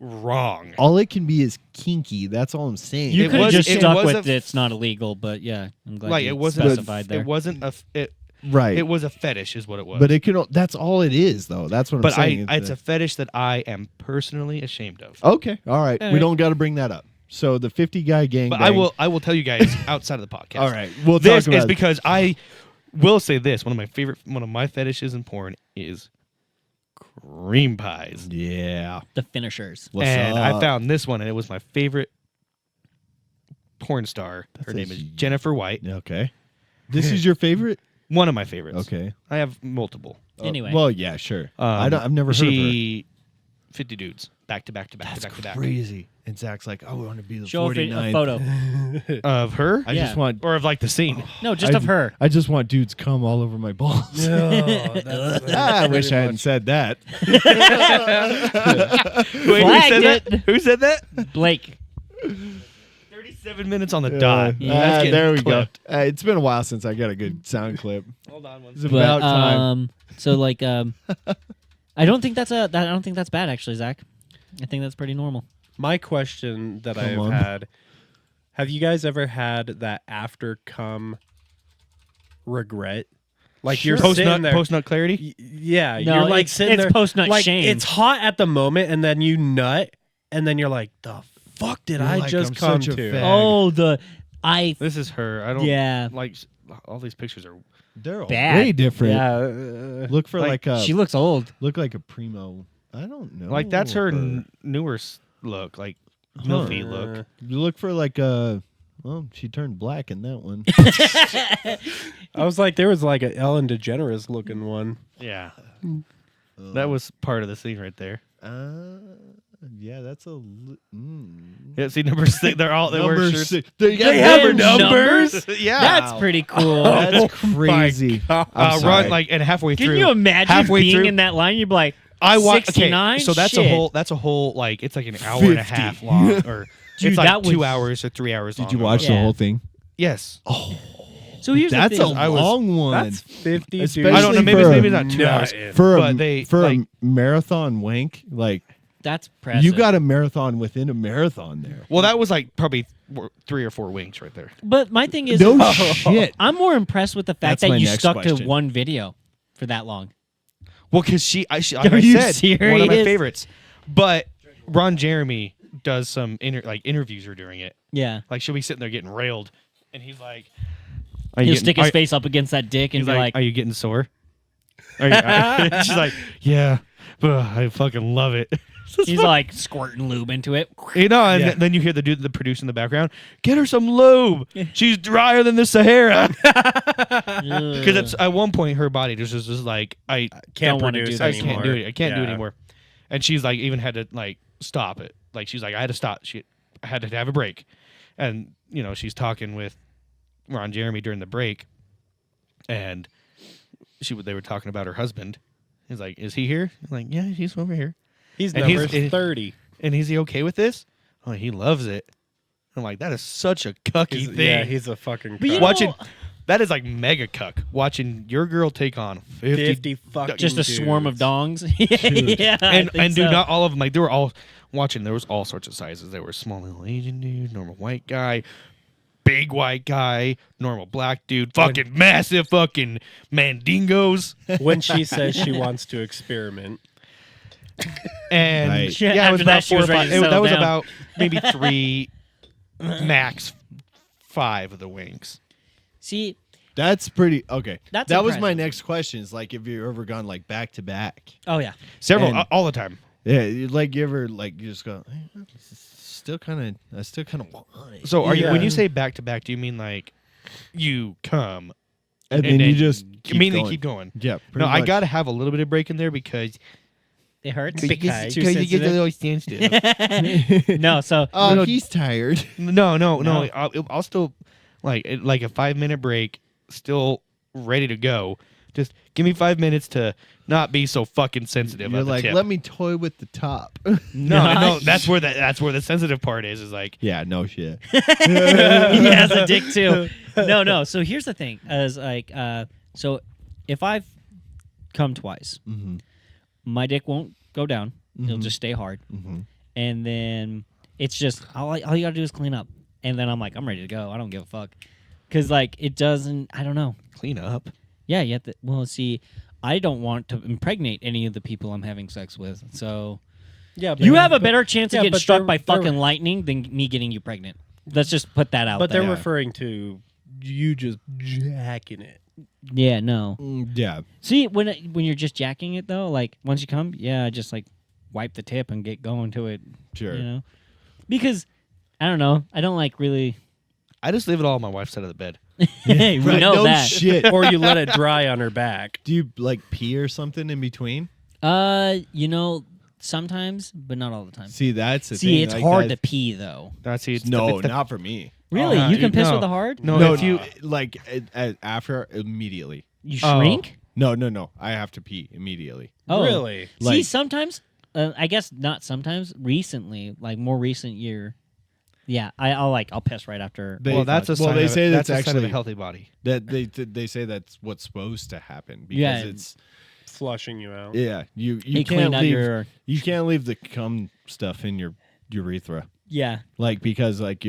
wrong. All it can be is kinky. That's all I'm saying. You It could have was- just it stuck was with a- it's not illegal, but yeah, I'm glad Like you it wasn't specified there. It wasn't a. right. It was a fetish, is what it was. but it can. That's all it is, though. That's what I'm But saying. it's a fetish that I am personally ashamed of. Okay. All right. All We right. don't got to bring that up. So the 50 guy gang. But I will tell you guys outside of the podcast. All right. We'll This talk is about because I will say this. One of my fetishes in porn is cream pies. Yeah. The finishers. What's and up? I found this one, and it was my favorite porn star. Her That's name a is huge- Jennifer White. Okay. This is your favorite? One of my favorites. Okay. I have multiple. Anyway. Well, yeah, sure. I've never heard of her. She 50 dudes back to back to back That's to back to back. crazy. And Zach's like, I want to be the Show a 49th. photo. Of her? I Yeah. just want. Or of like the scene. No, just I- of her. I just want dudes come all over my balls. I wish I hadn't said that. Wait, who Flagged said it. that? Who said that? Blake. 37 minutes on the dot. Yeah. That's getting there we clipped. go. It's been a while since I got a good sound clip. Hold on one It's second. about But time. so like I don't think that's bad actually, Zach. I think that's pretty normal. My question that Come I've on. had: have you guys ever had that after cum regret? Like you're Post sitting there. nut clarity? Yeah, No, you're like it's- sitting it's there. post-nut like, shame. It's hot at the moment, and then you nut, and then you're like, "The fuck did You're I like, just I'm come such a to?" fag. Oh, This is her. I don't Yeah. like all these pictures are They're all bad. way different. Yeah, Look for Like, like a she looks old. look like a primo. I don't know. like that's her or- newer look, like milfy look. You look for like a. Well, she turned black in that one. I was like, there was like a Ellen DeGeneres looking one. Yeah. That was part of the scene right there. Yeah, that's a. Yeah, see number 6. They're all they wear Number shirts. 6. They got They have numbers. yeah. That's pretty cool. That's crazy. I'm sorry. run like and halfway Can through. you imagine halfway being through, in that line? You'd be like, I watched. Okay, 69? so that's Shit. a whole like it's like an hour and a 50. half long, or Dude, it's like that 2 was- hours or 3 hours. Did long you or watch whatever. the Yeah. whole thing? Yes. so here's That's the a thing. long one. That's 50 dudes. Especially I don't know. Maybe for maybe a- not 2 hours. for but a, they for like, a marathon wank. Like That's impressive. you got a marathon within a marathon there. well, that was like probably 3 or 4 winks right there. But my thing is, No shit. I'm more impressed with the fact That's my that you next stuck question. to one video for that long. Well, because like Are I you said, one of my serious? favorites. But Ron Jeremy does some interviews her during it. Yeah. Like she'll be sitting there getting railed, and he's like, He'll stick his face up against that dick and He's be like, "Are you getting sore?" She's like, "Yeah, I fucking love it." he's like squirting lube into it. You know, and Yeah. then you hear the dude, the producer in the background, "Get her some lube. She's drier than the Sahara." Because it's at one point her body just like I Can't Don't wanna produce do I this anymore. can't do it. I can't do it Yeah. anymore. And she's like even had to like stop it. Like she's like I had to stop. I had to have a break. And you know she's talking with Ron Jeremy during the break, and they were talking about her husband. He's like, "Is he here?" I'm like, "Yeah, he's over here." He's And number he's- 30. And is he okay with this? Oh, he loves it. I'm like, that is such a cucky thing. Yeah, he's a fucking But you cuck. know- Watching that is like mega cuck. Watching your girl take on 50 fucking Just a swarm of dudes. dongs. Yeah, I and think dude, so. not all of them. Like they were all watching. There was all sorts of sizes. There were small little Asian dude, normal white guy, big white guy, normal black dude, fucking massive fucking mandingos. When she says she wants to experiment. And Right. Yeah, yeah, it was after that, about she 4 or was ready 5. to settle That was down. about maybe 3, max 5 of the wings. See, That's pretty okay. That's that was my impressive. next question. Is like, have you ever gone like back to back? oh yeah, Several And- all the time. Yeah, like you ever like you just go. Still kind of. I still kind of want it. So are you when Yeah. you say back to back? Do you mean like you come and then you just keep mean going. keep going? Yeah. No, pretty I much. gotta have a little bit of break in there because it hurts you because get a little sensitive. no. So Oh, No. he's tired. no. No. I'll still like a 5-minute break, still ready to go. Just give me 5 minutes to not be so fucking sensitive. You're at the like, tip. let me toy with the top. No, that's where the sensitive part is. Is like yeah, no shit. he has a dick too. No. So here's the thing: as like, so if I've come twice, Mm-hmm. my dick won't go down; it'll just stay hard, Mm-hmm. and then it's just all you gotta do is clean up, and then I'm like, I'm ready to go. I don't give a fuck, because like it doesn't. I don't know. clean up. Yeah, you have to. Well, see, I don't want to impregnate any of the people I'm having sex with, so. Yeah, You have a better chance of yeah, getting but struck they're- by they're- fucking lightning than me getting you pregnant. Let's just put that out But there. they're referring to you just jacking it. Yeah, no. Yeah. See, when you're just jacking it though, like once you come, yeah, just like wipe the tip and get going to it. Sure. You know, because I don't know, I don't like really. I just leave it all on my wife's side of the bed. Hey, we Right, know no that. shit. Or you let it dry on her back. Do you like pee or something in between? You know, sometimes, but not all the time. See, that's the See, thing. it's like, hard to that- pee though. That's it's No, it's the- not for me. Really, no, you can dude, piss no. with a hard? No, No, if you like after immediately. You Oh. shrink? No. I have to pee immediately. Oh, Really? See, Like- sometimes, I guess not sometimes. Recently, like more recent year, yeah, I'll piss right after. They- well, that's a sign they of, say that's that's a sign of a actually- healthy body. That they say that's what's supposed to happen because Yeah. it's Flushing you out. yeah you You clean can't out leave your you can't leave the cum stuff in your urethra yeah. like because like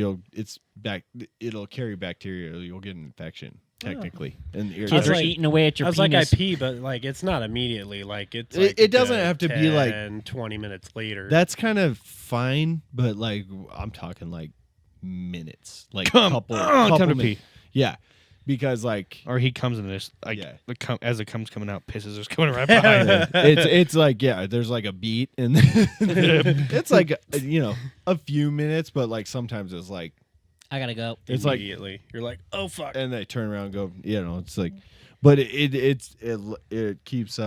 it'll carry bacteria, you'll get an infection technically and Kids was are like- eating away at your I was penis. like, I pee, but like it's not immediately. Like it's It- like it doesn't a have to be, like- 10, 20 minutes later. that's kind of fine, but like I'm talking like minutes, like Come couple on, time to min- pee. yeah, because like Or he comes in this like Yeah. as it comes coming out, pisses is coming right behind. it's like yeah, there's like a beat and it's like a few minutes, but like sometimes it's like I gotta go. it's like immediately. You're like, oh fuck. and they turn around and go it's like but it keeps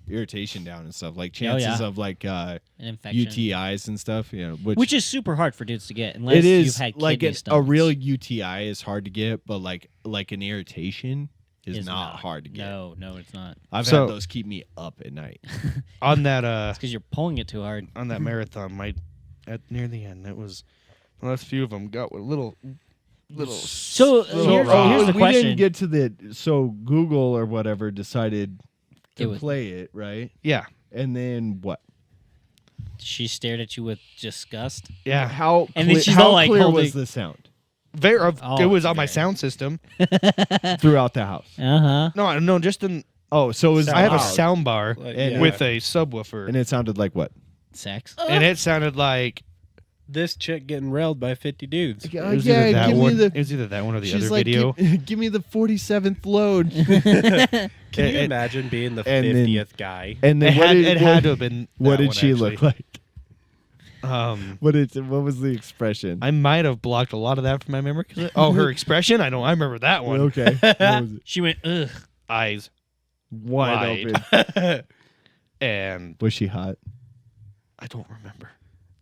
irritation down and stuff like chances of like An infection, UTIs and stuff which is super hard for dudes to get unless it is you've had like kidney a stones. real UTI is hard to get, but like an irritation is Is not hard to get. No, it's not. I've So- had those keep me up at night. on that It's because you're pulling it too hard. on that marathon, at near the end, it was the last few of them got with little. So here's the we question. didn't get to so Google or whatever decided It to was- play it, right? Yeah, And then what? She stared at you with disgust. yeah. How And then she's how all, like, clear holding- was the sound Very. Oh, it was on my very. sound system. throughout the house? Uh huh. No, just in Oh, so it was. I have a Wow. sound bar Like, And- with a subwoofer, and it sounded like what? Sex. and it sounded like This chick getting railed by 50 dudes. it was either that give me one. the. It was either that one or the She's other like, video. give me the 47th load. Can you It- imagine being the and then- 50th guy? And then It had to have been. What that did one, she actually. look like? What was the expression? I might have blocked a lot of that from my memory. Her expression. I remember that one. Okay. What was it? She went, ugh. Eyes Wide Wide. open. and Was she hot? I don't remember.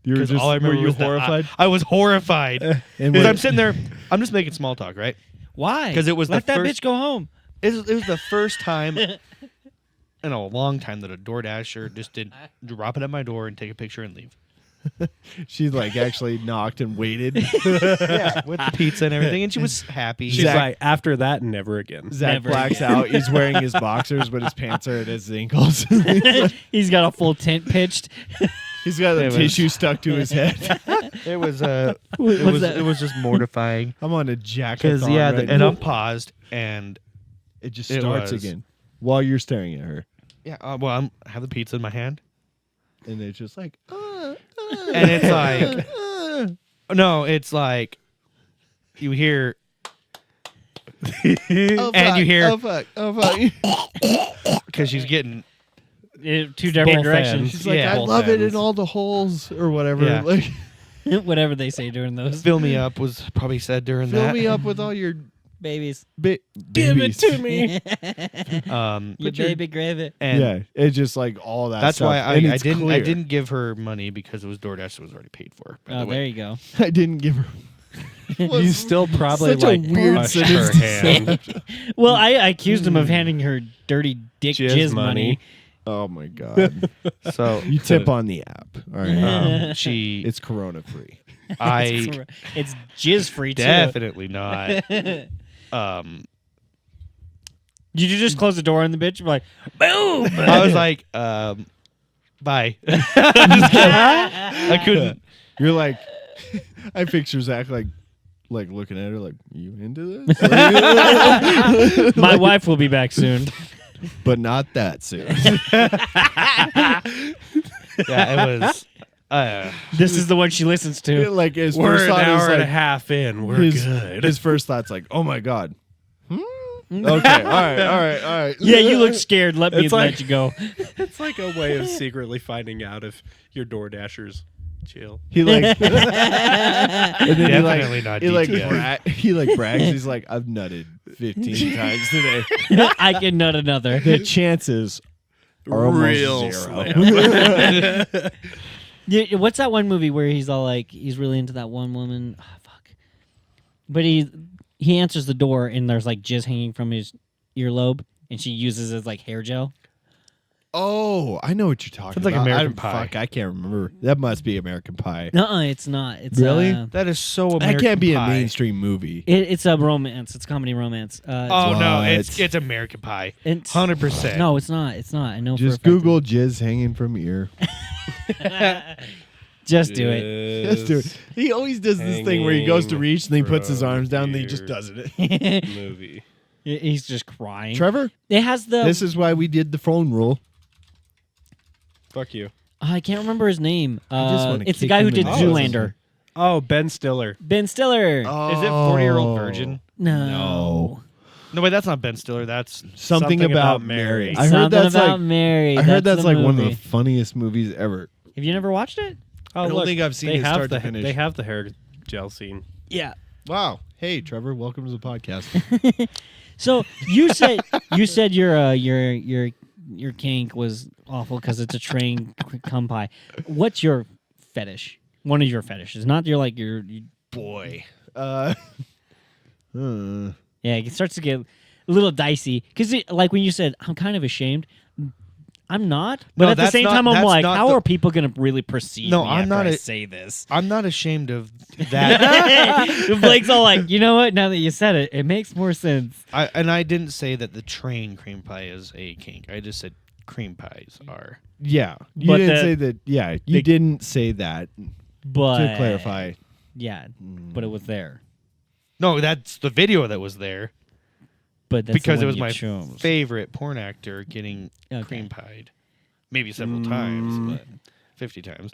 You were 'Cause just all I remember were you was that horrified? I was horrified. And Because what- I'm sitting there, I'm just making small talk, right? Why? 'Cause it was Let the that first- bitch go home. It was the first time in a long time that a DoorDasher just did drop it at my door and take a picture and leave. she like actually knocked and waited. Yeah, with the pizza and everything, and she was happy. She's Zach- like, after that, never again. Zach Never blacks again. out. He's wearing his boxers, but his pants are at his ankles. He's got a full tent pitched. He's got the It was- tissue stuck to his head. It was What's that? it was just mortifying I'm on a jacket. because and now. I'm paused and it just it starts was- again while you're staring at her, I have the pizza in my hand and it's just like, and it's like no, it's like you hear and you hear oh fuck, oh fuck. because she's getting Two different Both directions. ends. She's like, Yeah. I Both love it in ends. all the holes or whatever. Yeah. Like, Whatever they say during those. fill me up was probably said during fill that. me up with all your Babies. Give babies. it to me. You Put your- baby gravy. And yeah, it's just like all that. that's stuff. why And I it's didn't clear. give her money because it was DoorDash that was already paid for. By Oh, the way. there you go. I didn't give her. You still probably Such a like weird pushed sentence her to hand. Well, I accused him of handing her dirty dick jizz, money. Oh my god! So You tip on the app. All right, she it's Corona free. I It's jizz free too. definitely not. Did you just close the door on the bitch? You're like, boom. I was like, bye. I couldn't. You're like, I picture Zach like looking at her like, you into this? My wife will be back soon. But not that soon. Yeah, it was. This is the one she listens to. Like his We're first an thought is hour and a like, half in. We're his, good. his first thought's like, oh my god. Okay, all right. Yeah, you look scared. Let me It's like- let you go. It's like a way of secretly finding out if your DoorDashers chill. He like, and then Definitely not he like, DTF. he like brags. He's like, I've nutted 15 times today. I can nut another. The chances are almost Real zero. slim. Yeah, what's that one movie where he's all like, he's really into that one woman? Oh, fuck. But he answers the door and there's like jizz hanging from his earlobe, and she uses it as like hair gel. Oh, I know what you're talking Sounds like about. American Pie. Fuck, I can't remember. That must be American Pie. No, it's not. It's Really? That is so That American can't be Pie. a mainstream movie. It's a romance. It's comedy romance. Oh no, What? it's American Pie. it's 100%. No, it's not. It's not. I know. Just for a fact Google jizz hanging from ear. Just do it. Let's do it. He always does this thing where he goes to Hanging reach and he puts his from arms down and he ear. just does it. Movie. He's just crying. Trevor, It has the. this is why we did the phone rule. Fuck you. I can't remember his name. just wanna It's the kick guy who him did in the Zoolander. Oh, Ben Stiller. Ben Stiller. Is it 40-Year-Old Virgin? No. No, wait, that's not Ben Stiller. That's Something about Mary. I heard Something that's about like Mary. I heard that's the like one of the movie. funniest movies ever. Have you never watched it? Oh, I don't look, think I've seen they it have start the, to finish. They have the hair gel scene. Yeah. Wow. Hey, Trevor, welcome to the podcast. So you said your kink was awful because it's a train cum pie. What's your fetish? One of your fetishes, not your like your. Boy. Yeah, it starts to get a little dicey because like when you said I'm kind of ashamed. I'm not, but No, at the that's same not- time, I'm that's like, not how the- are people going to really perceive No, me I'm after not I a- say this? I'm not ashamed of that. Blake's all like, you know what? Now that you said it, it makes more sense. I didn't say that the train cream pie is a kink. I just said cream pies are. Yeah. You But didn't the- say that. Yeah. You didn't say that. But To clarify. yeah, but it was there. No, that's the video that was there. But that's the because it one was you my chose. favorite porn actor getting Okay. cream pied. Maybe several times, but 50 times.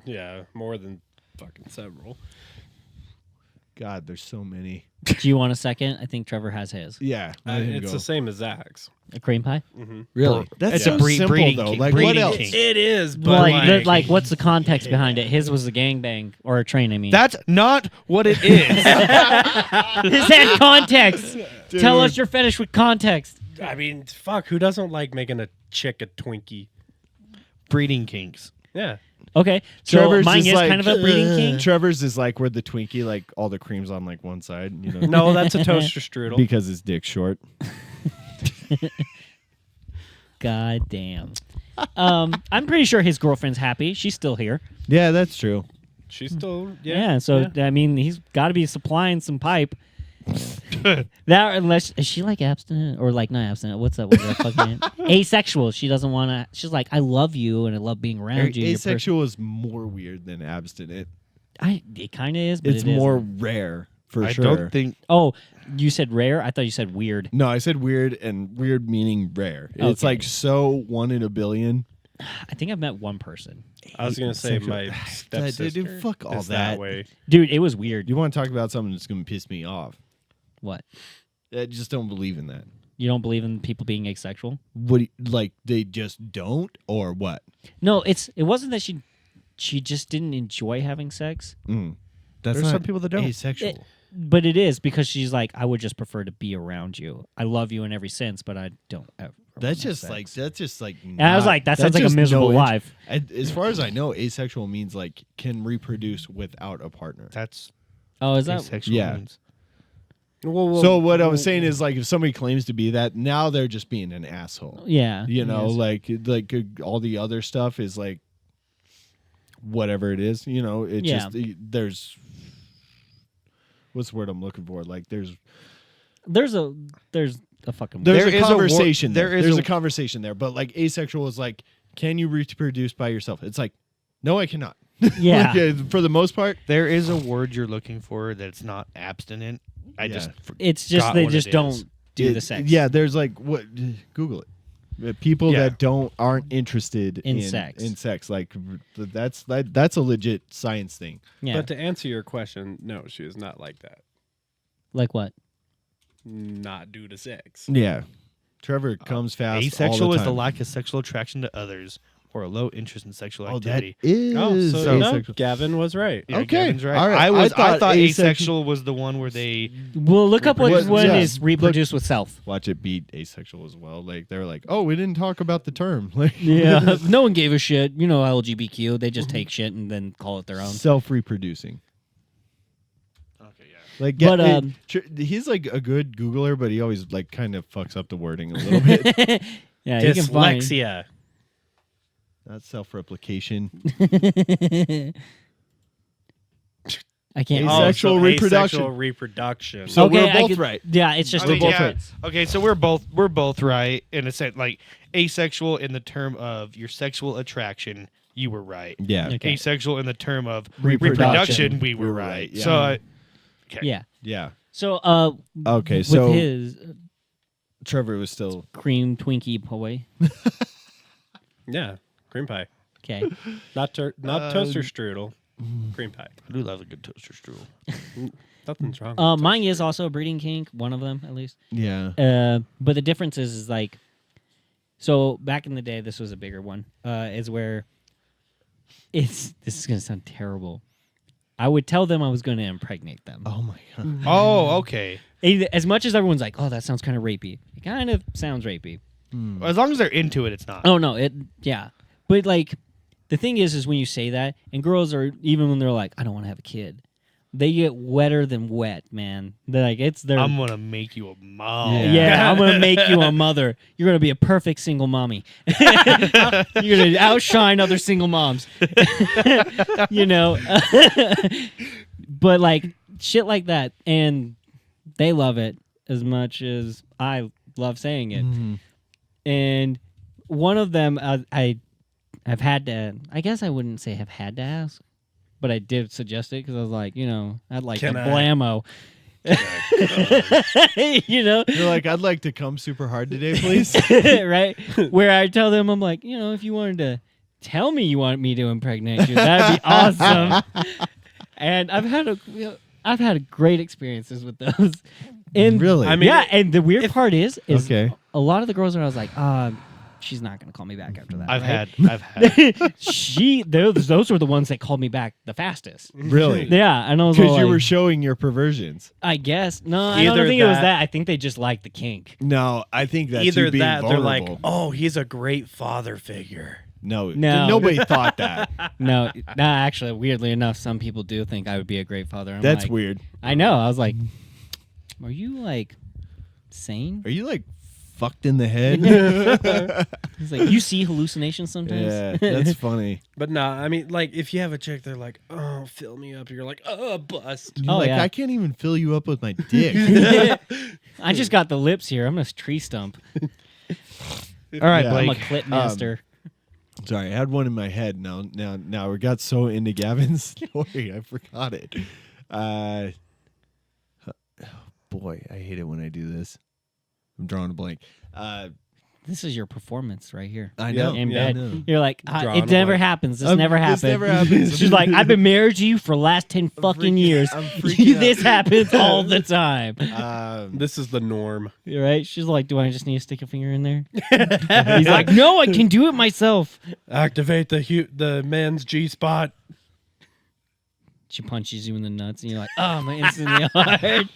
Yeah, more than fucking several. God, there's so many. Do you want a second? I think Trevor has his. Yeah, let him It's go. the same as Zach's. A cream pie? Really? That's It's so a simple breeding though. kink- Like what breeding else? kink. It is, but Like, what's the context behind it? His was a gangbang or a train, I mean. That's not what it is. His had context. Tell us your fetish with context. I mean, fuck, who doesn't like making a chick a Twinkie? Breeding kinks. Yeah. Okay, so Trevor's mine is is like, kind of a breeding king. Trevor's is like where the Twinkie, like all the cream's on like one side, you know, No, that's a toaster strudel. because his dick's short. God damn. I'm pretty sure his girlfriend's happy. She's still here. Yeah, that's true. She's still, Yeah, so I mean, he's got to be supplying some pipe. That unless is she like abstinent or like not abstinent? What's that? What's that fucking asexual? She doesn't want to. She's like, I love you and I love being around you. You're Asexual is more weird than abstinent. it kind of is, but It's it more isn't. rare for I sure. don't think. Oh, you said rare? I thought you said weird. No, I said weird, and weird meaning rare. It's Okay. like so 1 in a billion. I think I've met one person. I was gonna say my Dude, stepsister. fuck all is that. way. Dude, it was weird. You want to talk about something that's going to piss me off? What? I just don't believe in that. You don't believe in people being asexual? What? Like they just don't, or what? No, it wasn't that she just didn't enjoy having sex, That's There's not some people that don't. asexual. but it is because she's like, I would just prefer to be around you. I love you in every sense, but I don't ever. That's want just like sex. that's just like. And I was not- like, that that's sounds like a just miserable no life. As far as I know, asexual means like can reproduce without a partner. That's Oh, is that? asexual. Yeah. means. Well, So what I was saying is like if somebody claims to be that, now they're just being an asshole. Yeah. You know, yes. like all the other stuff is like whatever it is. You know, it Yeah. just there's what's the word I'm looking for? Like there's there's a fucking. There's There a is a conversation there. there is There's a- a conversation there, but like asexual is like, can you reproduce by yourself? It's like, no, I cannot. Yeah. Like, for the most part. There is a word you're looking for that's not abstinent. I just It's just forgot they what just it don't is. do It- the sex. Yeah, there's like what? Google it. People Yeah. that aren't interested In in sex. In sex, like that's a legit science thing. Yeah. But to answer your question, no, she is not like that. Like what? Not due to sex. Yeah, Trevor comes fast. Asexual all the is the time. lack of sexual attraction to others or a low interest in sexual Oh, that activity. is Oh, so no, asexual. Gavin was right. Yeah, Okay. Gavin's right. All right. I I thought thought asexual- asexual was the one where they. Well, look up what What- one yeah, is reproduce with self. Watch it beat asexual as well. Like they're like, oh, we didn't talk about the term. Like Yeah. No one gave a shit. You know, LGBTQ. They just take shit and then call it their own. self-reproducing. Okay, yeah. Like, But, he's like a good Googler, but he always like kind of fucks up the wording a little bit. Yeah, you can find. Dyslexia. Not self-replication. I can't. Asexual reproduction. Asexual reproduction. So Okay, we're I both could- right. Yeah, it's just I mean, both yeah. right. Okay, so we're both right in a sense. Like asexual in the term of your sexual attraction, you were right. Yeah. Okay. Asexual in the term of Reproduction, reproduction, we were we were right. right, yeah. So okay. Yeah. Yeah. So, Okay, with so his Trevor was still cream Twinkie boy. Yeah, cream pie. Okay. Not toaster strudel. Cream pie. I do love a good toaster strudel. Nothing's wrong. Mine is also a breeding kink. One of them, at least. yeah. But the difference is like, so back in the day, this was a bigger one. Is where this is gonna sound terrible. I would tell them I was gonna impregnate them. Oh my god. Oh, okay. As much as everyone's like, "Oh, that sounds kind of rapey," it kind of sounds rapey. As long as they're into it, it's not. Oh no, yeah. But like, the thing is when you say that, and girls are even when they're like, "I don't want to have a kid," they get wetter than wet, man. They're like, it's their. I'm gonna make you a mom. Yeah, I'm gonna make you a mother. You're gonna be a perfect single mommy. You're gonna outshine other single moms. You know, but like shit like that, and they love it as much as I love saying it. And one of them, I've had to. I guess I wouldn't say have had to ask, but I did suggest it because I was like, you know, I'd like Can a I? blammo. You know, You're like, I'd like to come super hard today, please. right? Where I tell them, I'm like, you know, if you wanted to tell me you want me to impregnate you, that'd be awesome. And I've had great experiences with those. And Really? I mean, yeah, and the weird part is Okay. a lot of the girls that I was like, she's not gonna call me back after that. I've right? had. Those were the ones that called me back the fastest. Really? Yeah, and I was Because all you like, were showing your perversions. I guess no, I don't Either think it was that- that. I think they just liked the kink. No, I think that's Either you being that, they're vulnerable. like, oh, he's a great father figure. No, No. nobody thought that. No, actually, weirdly enough, some people do think I would be a great father. I'm That's like, weird. I know. I was like, are you like sane? Are you like fucked in the head? He's like, you see hallucinations sometimes. Yeah, that's funny. But no, I mean, like, if you have a chick, they're like, oh, fill me up. You're like, oh, bust. You're Oh, like, yeah. I can't even fill you up with my dick. I just got the lips here. I'm a tree stump. All right, Yeah. I'm Blake. a clit master. Sorry, I had one in my head. Now we got so into Gavin's story, I forgot it. Boy, I hate it when I do this. I'm drawing a blank. This is your performance right here. I Yeah, know. In yeah. bed. You're like, Drawing it a never blank. happens. This never happens. This never happens. She's like, I've been married to you for the last 10 fucking years. I'm freaking This out. happens all the time. This is the norm. You're right? She's like, do I just need to stick a finger in there? He's like, no, I can do it myself. Activate the man's G spot. She punches you in the nuts, and you're like, oh, my instantly hard.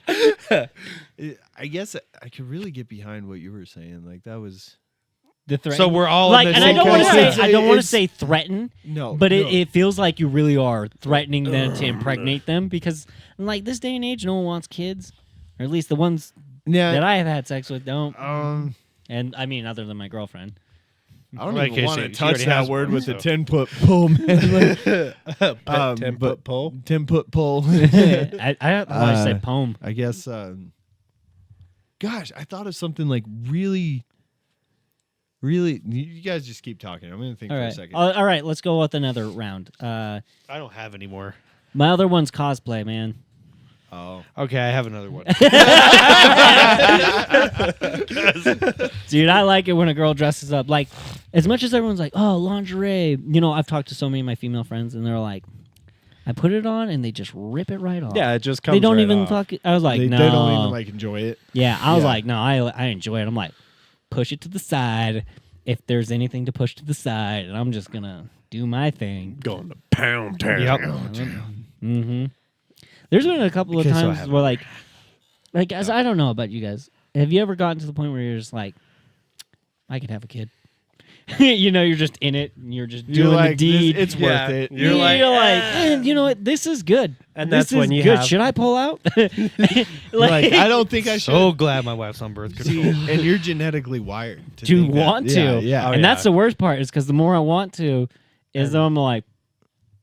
I guess I could really get behind what you were saying. Like that was The threat. So we're all like, in and this I don't want to because say I don't want to it's- say threaten, no, but no. it feels like you really are threatening them to impregnate them because, like this day and age, no one wants kids, or at least the ones yeah. that I have had sex with don't. And I mean, other than my girlfriend. I don't Like, even want she to already touch that has word one, with so. a 10-foot pull, man. Like, 10-foot but pole. 10-foot pull. I said poem. I guess. Gosh, I thought of something like really. You guys just keep talking. I'm gonna think All for a right, second. all right. Let's go with another round. I don't have any more. My other one's cosplay, man. Oh, Okay, I have another one. Dude, I like it when a girl dresses up. Like, as much as everyone's like, oh, lingerie. You know, I've talked to so many of my female friends, and they're like, I put it on, and they just rip it right off. Yeah, it just comes They don't right even off. fuck it. I was like, they no. don't even like enjoy it. Yeah, I was Yeah. like, no, I enjoy it. I'm like, push it to the side if there's anything to push to the side, and I'm just going to do my thing. Going to pound town. Yep. Mm-hmm. There's been a couple of Okay, so I times have where, like guys, I don't know about you guys. Have you ever gotten to the point where you're just like, I could have a kid? You know, you're just in it, and you're just You're doing like, the deed. it's Yeah. worth it. You're like, and you know what? This is good. And this that's when is you good. have- Should I pull out? Like, I don't think I should. So glad my wife's on birth See, control. and you're genetically wired to think that. want Yeah, to. yeah, and that's the worst part is because the more I want to, is I'm like,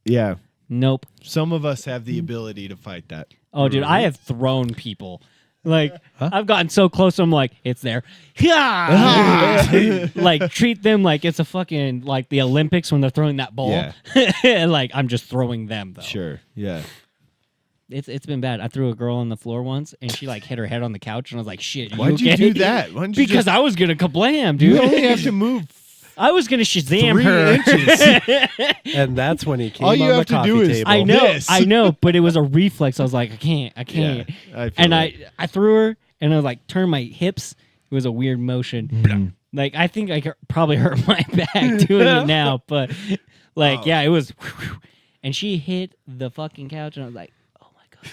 yeah. nope. Some of us have the ability to fight that. Oh, dude, I have thrown people. Like, I've gotten so close, I'm like, it's there. Like, treat them like it's a fucking, like the Olympics when they're throwing that ball. Yeah. Like, I'm just throwing them, though. Sure. Yeah. It's been bad. I threw a girl on the floor once, and she, like, hit her head on the couch, and I was like, shit, Why'd you you okay? do that? Why didn't you Because just, I was going to kablam, you dude. only have to move I was going to Shazam 3 her. inches. And that's when he came All you on the have to coffee do is- table. I know, This. I know, but it was a reflex. I was like, I can't. Yeah, I feel And that. I threw her, and I was like, turned my hips. It was a weird motion. Like, I think I could probably hurt my back doing it now, but like, yeah, it was. And she hit the fucking couch, and I was like, oh my god.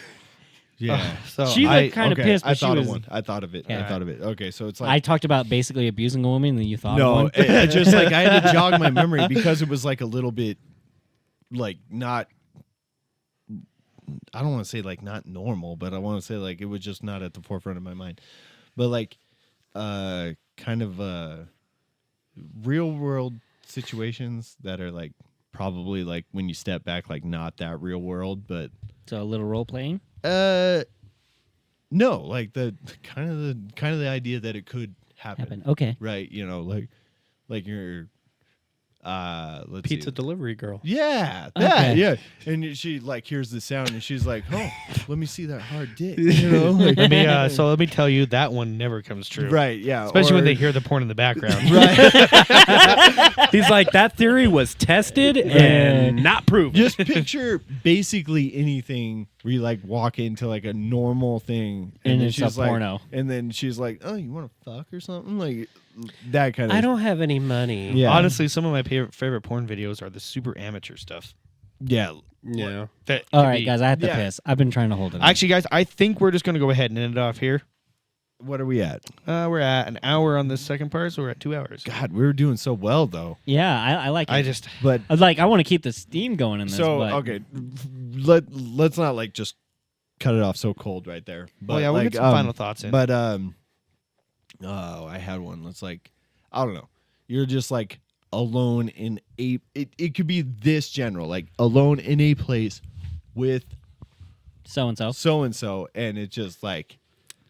Yeah. So She I, looked kind of Okay, pissed, I but she thought was. of one. I thought of it. I Yeah. thought of it. Okay, so it's I like talked about basically abusing a woman, and then you thought of no, one. it just like I had to jog my memory because it was like a little bit like not. I don't want to say like not normal, but I want to say like it was just not at the forefront of my mind. But like, kind of real world situations that are like probably like when you step back, like not that real world, but So a little role playing. no, like the kind of the idea that it could happen. Okay. Right, you know, like you're let's Pizza see. delivery girl. Yeah, that, Okay. yeah. And she like hears the sound and she's like, "Oh, let me see that hard dick." You know, like, Let me so let me tell you that one never comes true. right? Yeah, Especially when or- they hear the porn in the background. right. He's like, that theory was tested and not proven. Just picture basically anything where you like walk into like a normal thing And then it's she's a like, porno. and then she's like, "Oh, you want to fuck or something?" Like that kind of. I don't have any money. Yeah. Honestly, some of my favorite porn videos are the super amateur stuff. Yeah. Yeah. That All could right, be- guys, I have to Yeah. piss. I've been trying to hold it. in. Actually, guys, I think we're just going to go ahead and end it off here. What are we at? We're at an hour on this second part, so we're at 2 hours. God, we were doing so well though. yeah, I like it. I just But I want to keep the steam going in this. so but okay, let's not like just cut it off so cold right there. But well, yeah, we'll like, get some final thoughts in. But oh, I had one. It's like I don't know. You're just like alone in a. It could be this general, like alone in a place with so and so. so and so, and it's just like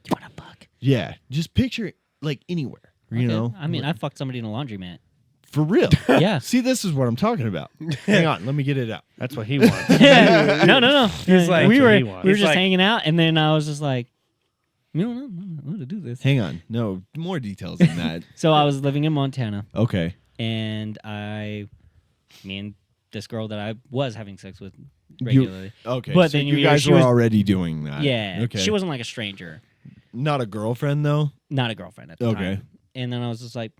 You want to fuck? yeah, just picture it like anywhere. You know, I mean, I fucked somebody in a laundromat. for real. Yeah. See, this is what I'm talking about. Hang on, let me get it out. that's what he wants. no. He's like- we That's what were he wants. we were He's just like- hanging out, and then I was just like, you don't know how to do this. Hang on, no more details than that. So I was living in Montana, Okay. and me and this girl that I was having sex with regularly. Okay, But so then you you- guys she were was- already doing that. Yeah. Okay. She wasn't like a stranger, not a girlfriend though. not a girlfriend at the Okay. time. And then I was just like,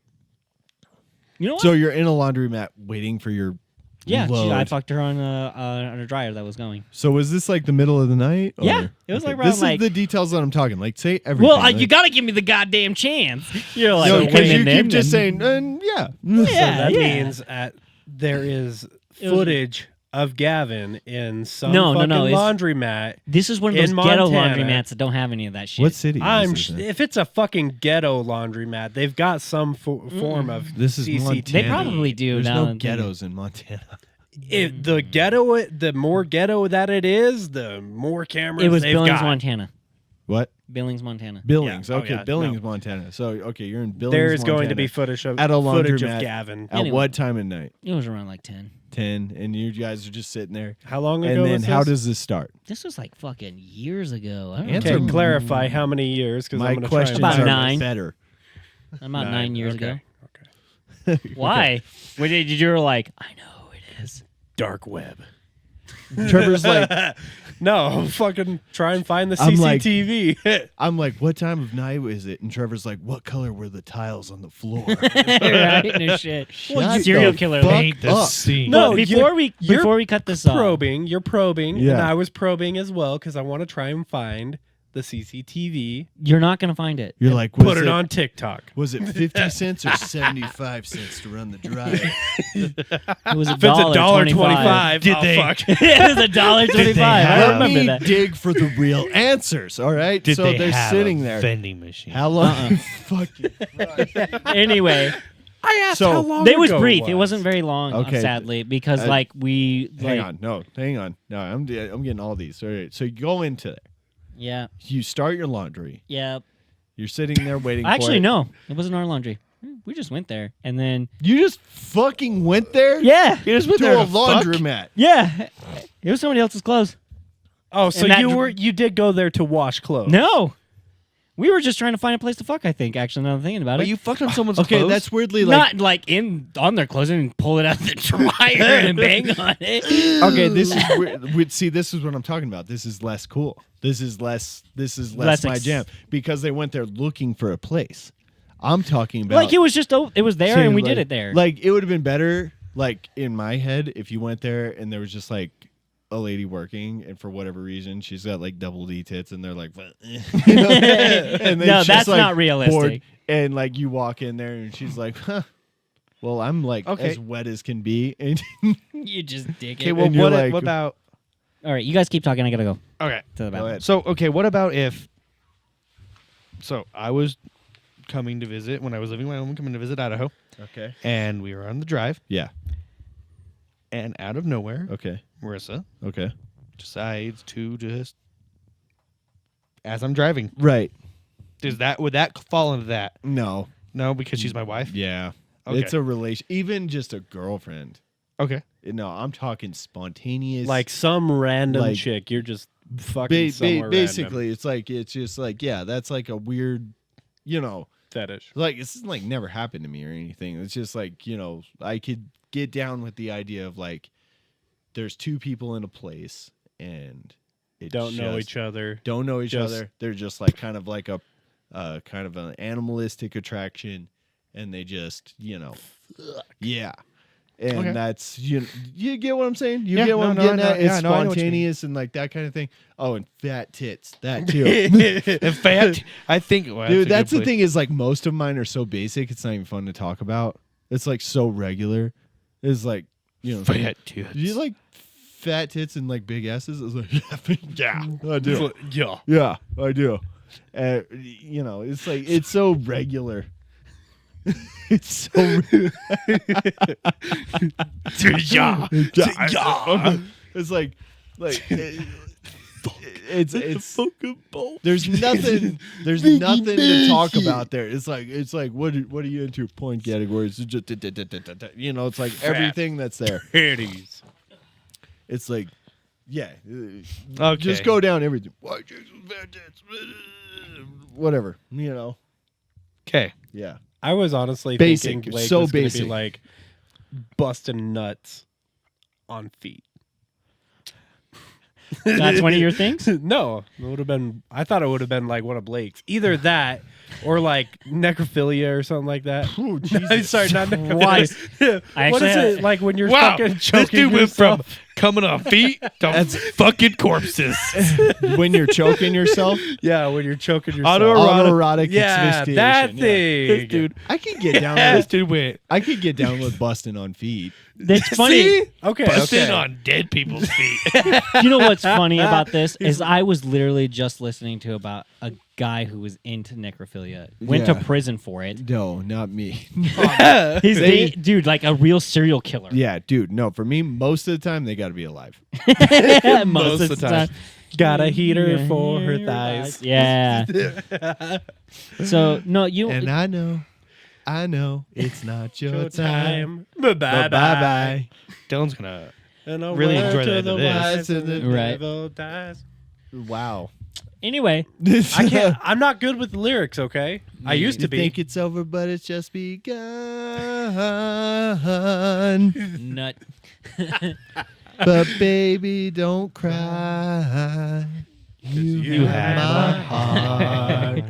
you know what? So you're in a laundromat waiting for your yeah, load. I fucked her on a dryer that was going. So was this like the middle of the night? Or? Yeah, it was like around, this is like- the details that I'm talking. Like say everything. Well, like, you got to give me the goddamn chance. You're like, no, okay, because you and then- keep just then- saying, yeah. So Yeah, that yeah. means there is It was- footage of Gavin in some No, fucking it's- laundromat. This is one of those in ghetto Montana. laundromats that don't have any of that shit. What city? is this in? If it's a fucking ghetto laundromat, they've got some form of This is CCTV. Montana. They probably do. There's now no that I'm thinking. ghettos in Montana. If the ghetto, the more ghetto that it is, the more cameras It was they've Billings, got. Montana. What? Billings, Montana. Billings. Yeah. Oh, Okay, yeah. Billings, No. Montana. So okay, you're in Billings. There's going to Montana. be footage of At a footage laundromat. of Gavin. At Anyway. what time of night? It was around like 10. 10, and you guys are just sitting there. How long ago And then was how this? does this start? This was like fucking years ago. I don't Answer Okay, know. clarify how many years, because My I'm going to questions About are 9. better. About 9 years ago. Okay. Why? When did you were like, I know who it is. Dark web. Trevor's like, No, fucking try and find the I'm like- CCTV. I'm like, what time of night is it? And Trevor's like, what color were the tiles on the floor? Right? No shit. Shut Serial the killer. fuck Paint the up. scene. No, But you're before we cut this off, Probing. You're probing. Yeah. And I was probing as well because I want to try and find the CCTV. you're not gonna find it. You're like, Put it on TikTok. Was it 50 cents or 75 cents to run the dryer? It was If it's $1.25, Did oh, they- fuck. it was $1.25. I have- Let remember me that. dig for the real answers, all right? Did so they they're have sitting a there. vending machine? How long? Fucking Anyway, I asked So, how long it was ago brief. It was. wasn't very long, Okay. sadly, because Uh, like we hang like on. No, hang on. No, I'm getting all these. All right. So you go into there. yeah, You start your laundry. yeah. You're sitting there waiting for Actually, it. no, it wasn't our laundry. We just went there, and then You just fucking went there? yeah, You just went To there a to fuck? laundromat. yeah, it was somebody else's clothes. Oh, so And that you did go there to wash clothes? No, we were just trying to find a place to fuck. I think actually, now that I'm thinking about But it, you fucked on someone's Okay, clothes? that's weirdly like. not like on their clothes and pull it out of the dryer and bang on it. Okay, this is weird. See, this is what I'm talking about. This is less cool. This is less Less my ex- jam because they went there looking for a place. I'm talking about Like it was just it was there, See, and we like- did it there. Like it would have been better, like in my head, if you went there and there was just like a lady working, and for whatever reason she's got like double D tits, and they're like, you know? And then No, she's, that's like, not realistic. bored, and like you walk in there and she's like, huh. Well, I'm like Okay. as wet as can be, and You just dig Okay, it. well, And you're what, like- what about... All right, you guys keep talking. I gotta go Okay. to the Go bathroom. ahead. So, okay, what about if... So, I was coming to visit, when I was living in Wyoming, coming to visit Idaho, okay, and we were on the drive, yeah, and out of nowhere, okay, Marissa okay, decides to just... As I'm driving, right. would that fall into that? No, No, because she's my wife? yeah, Okay. It's a relation, even just a girlfriend. Okay. No, I'm talking spontaneous. Like some random Like- chick, you're just fucking somewhere basically, it's just like, yeah, that's like a weird, random fetish. like it's like never happened to me or anything. It's just like, I could get down with the idea of like, there's two people in a place and Don't know each other. don't know each Just- other. They're just like kind of like a kind of an animalistic attraction, and they just yeah. And Okay. that's you get what I'm saying? You Yeah, get what no, I'm no, getting no, at? yeah, It's no, I know what you spontaneous and like that kind of thing. Oh, and fat tits. That too. In fact, I think well, Dude, a that's good the thing is like most of mine are so basic it's not even fun to talk about. It's like so regular. It's like, Fat tits. do you like fat tits and like big S's? It's like yeah, I do. Yeah. Yeah, I do. It's like it's so regular. It's so Yeah. It's like it's there's nothing to talk about there. It's like what are you into point categories? It's just it's like everything that's there. Titties. It's like yeah, Okay. just go down everything. White chicks with fat tits, whatever, Okay. yeah. I was honestly Basic. thinking Blake So was gonna basic. be like busting nuts on feet. That's one of your things? No, it would have been. I thought it would have been like one of Blake's. Either that or like necrophilia or something like that. Ooh, No, Jesus sorry, not Christ. necrophilia. I What actually is had- it like when you're Wow. fucking This choking dude went from yourself? coming on feet to fucking corpses. when you're choking yourself. Yeah, when you're choking yourself. Autoerotic yeah, asphyxiation. that yeah. thing. This dude. I could get down This with dude went busting on feet. That's funny. See? Okay, busting okay. on dead people's feet. You know what's funny about this is I was literally just listening to about a guy who was into necrophilia, went to Yeah. prison for it. No, not me. Dude, like a real serial killer. Yeah, dude. No, for me, most of the time they got to be alive. Most of the time. Got a heater Yeah, for her thighs. Yeah. So no, you. And I know, it's not your time. Bye Bye bye. Dylan's gonna And a Really word enjoy to the end of this. wise and the Right. devil dies. Wow. Anyway, I can't. I'm not good with lyrics. Okay, I used to You be. think it's over, but it's just begun. nut. But baby, don't cry. You have have my heart.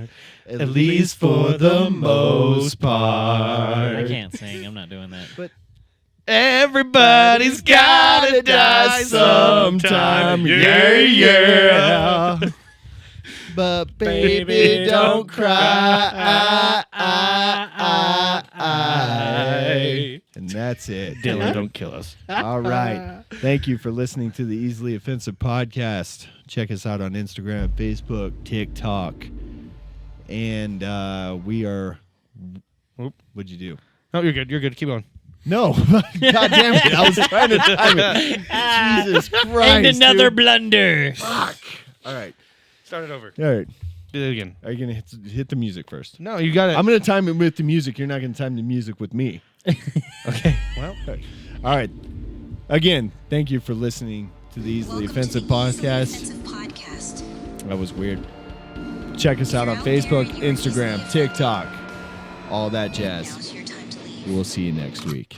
At least for the most part. I can't sing. I'm not doing that. everybody's gotta die sometime. Yeah, yeah. But baby, don't cry. And that's it. Dylan, don't kill us. All right. Thank you for listening to the Easily Offensive Podcast. Check us out on Instagram, Facebook, TikTok. And we are. Oop. What'd you do? No, you're good. You're good. Keep going. No. God damn it. I was trying to time it. Jesus Christ. And another dude. blunder. Fuck. All right. Start it over. All right. Do it again. Are you going to hit the music first? No, you got it. I'm going to time it with the music. You're not going to time the music with me. Okay. Well, All right. Again, thank you for listening to the Easily Welcome Offensive to the Easily Podcast. Offensive Podcast. That was weird. Check us out on Facebook, Instagram, TikTok, all that jazz. Now's your time to leave. We'll see you next week.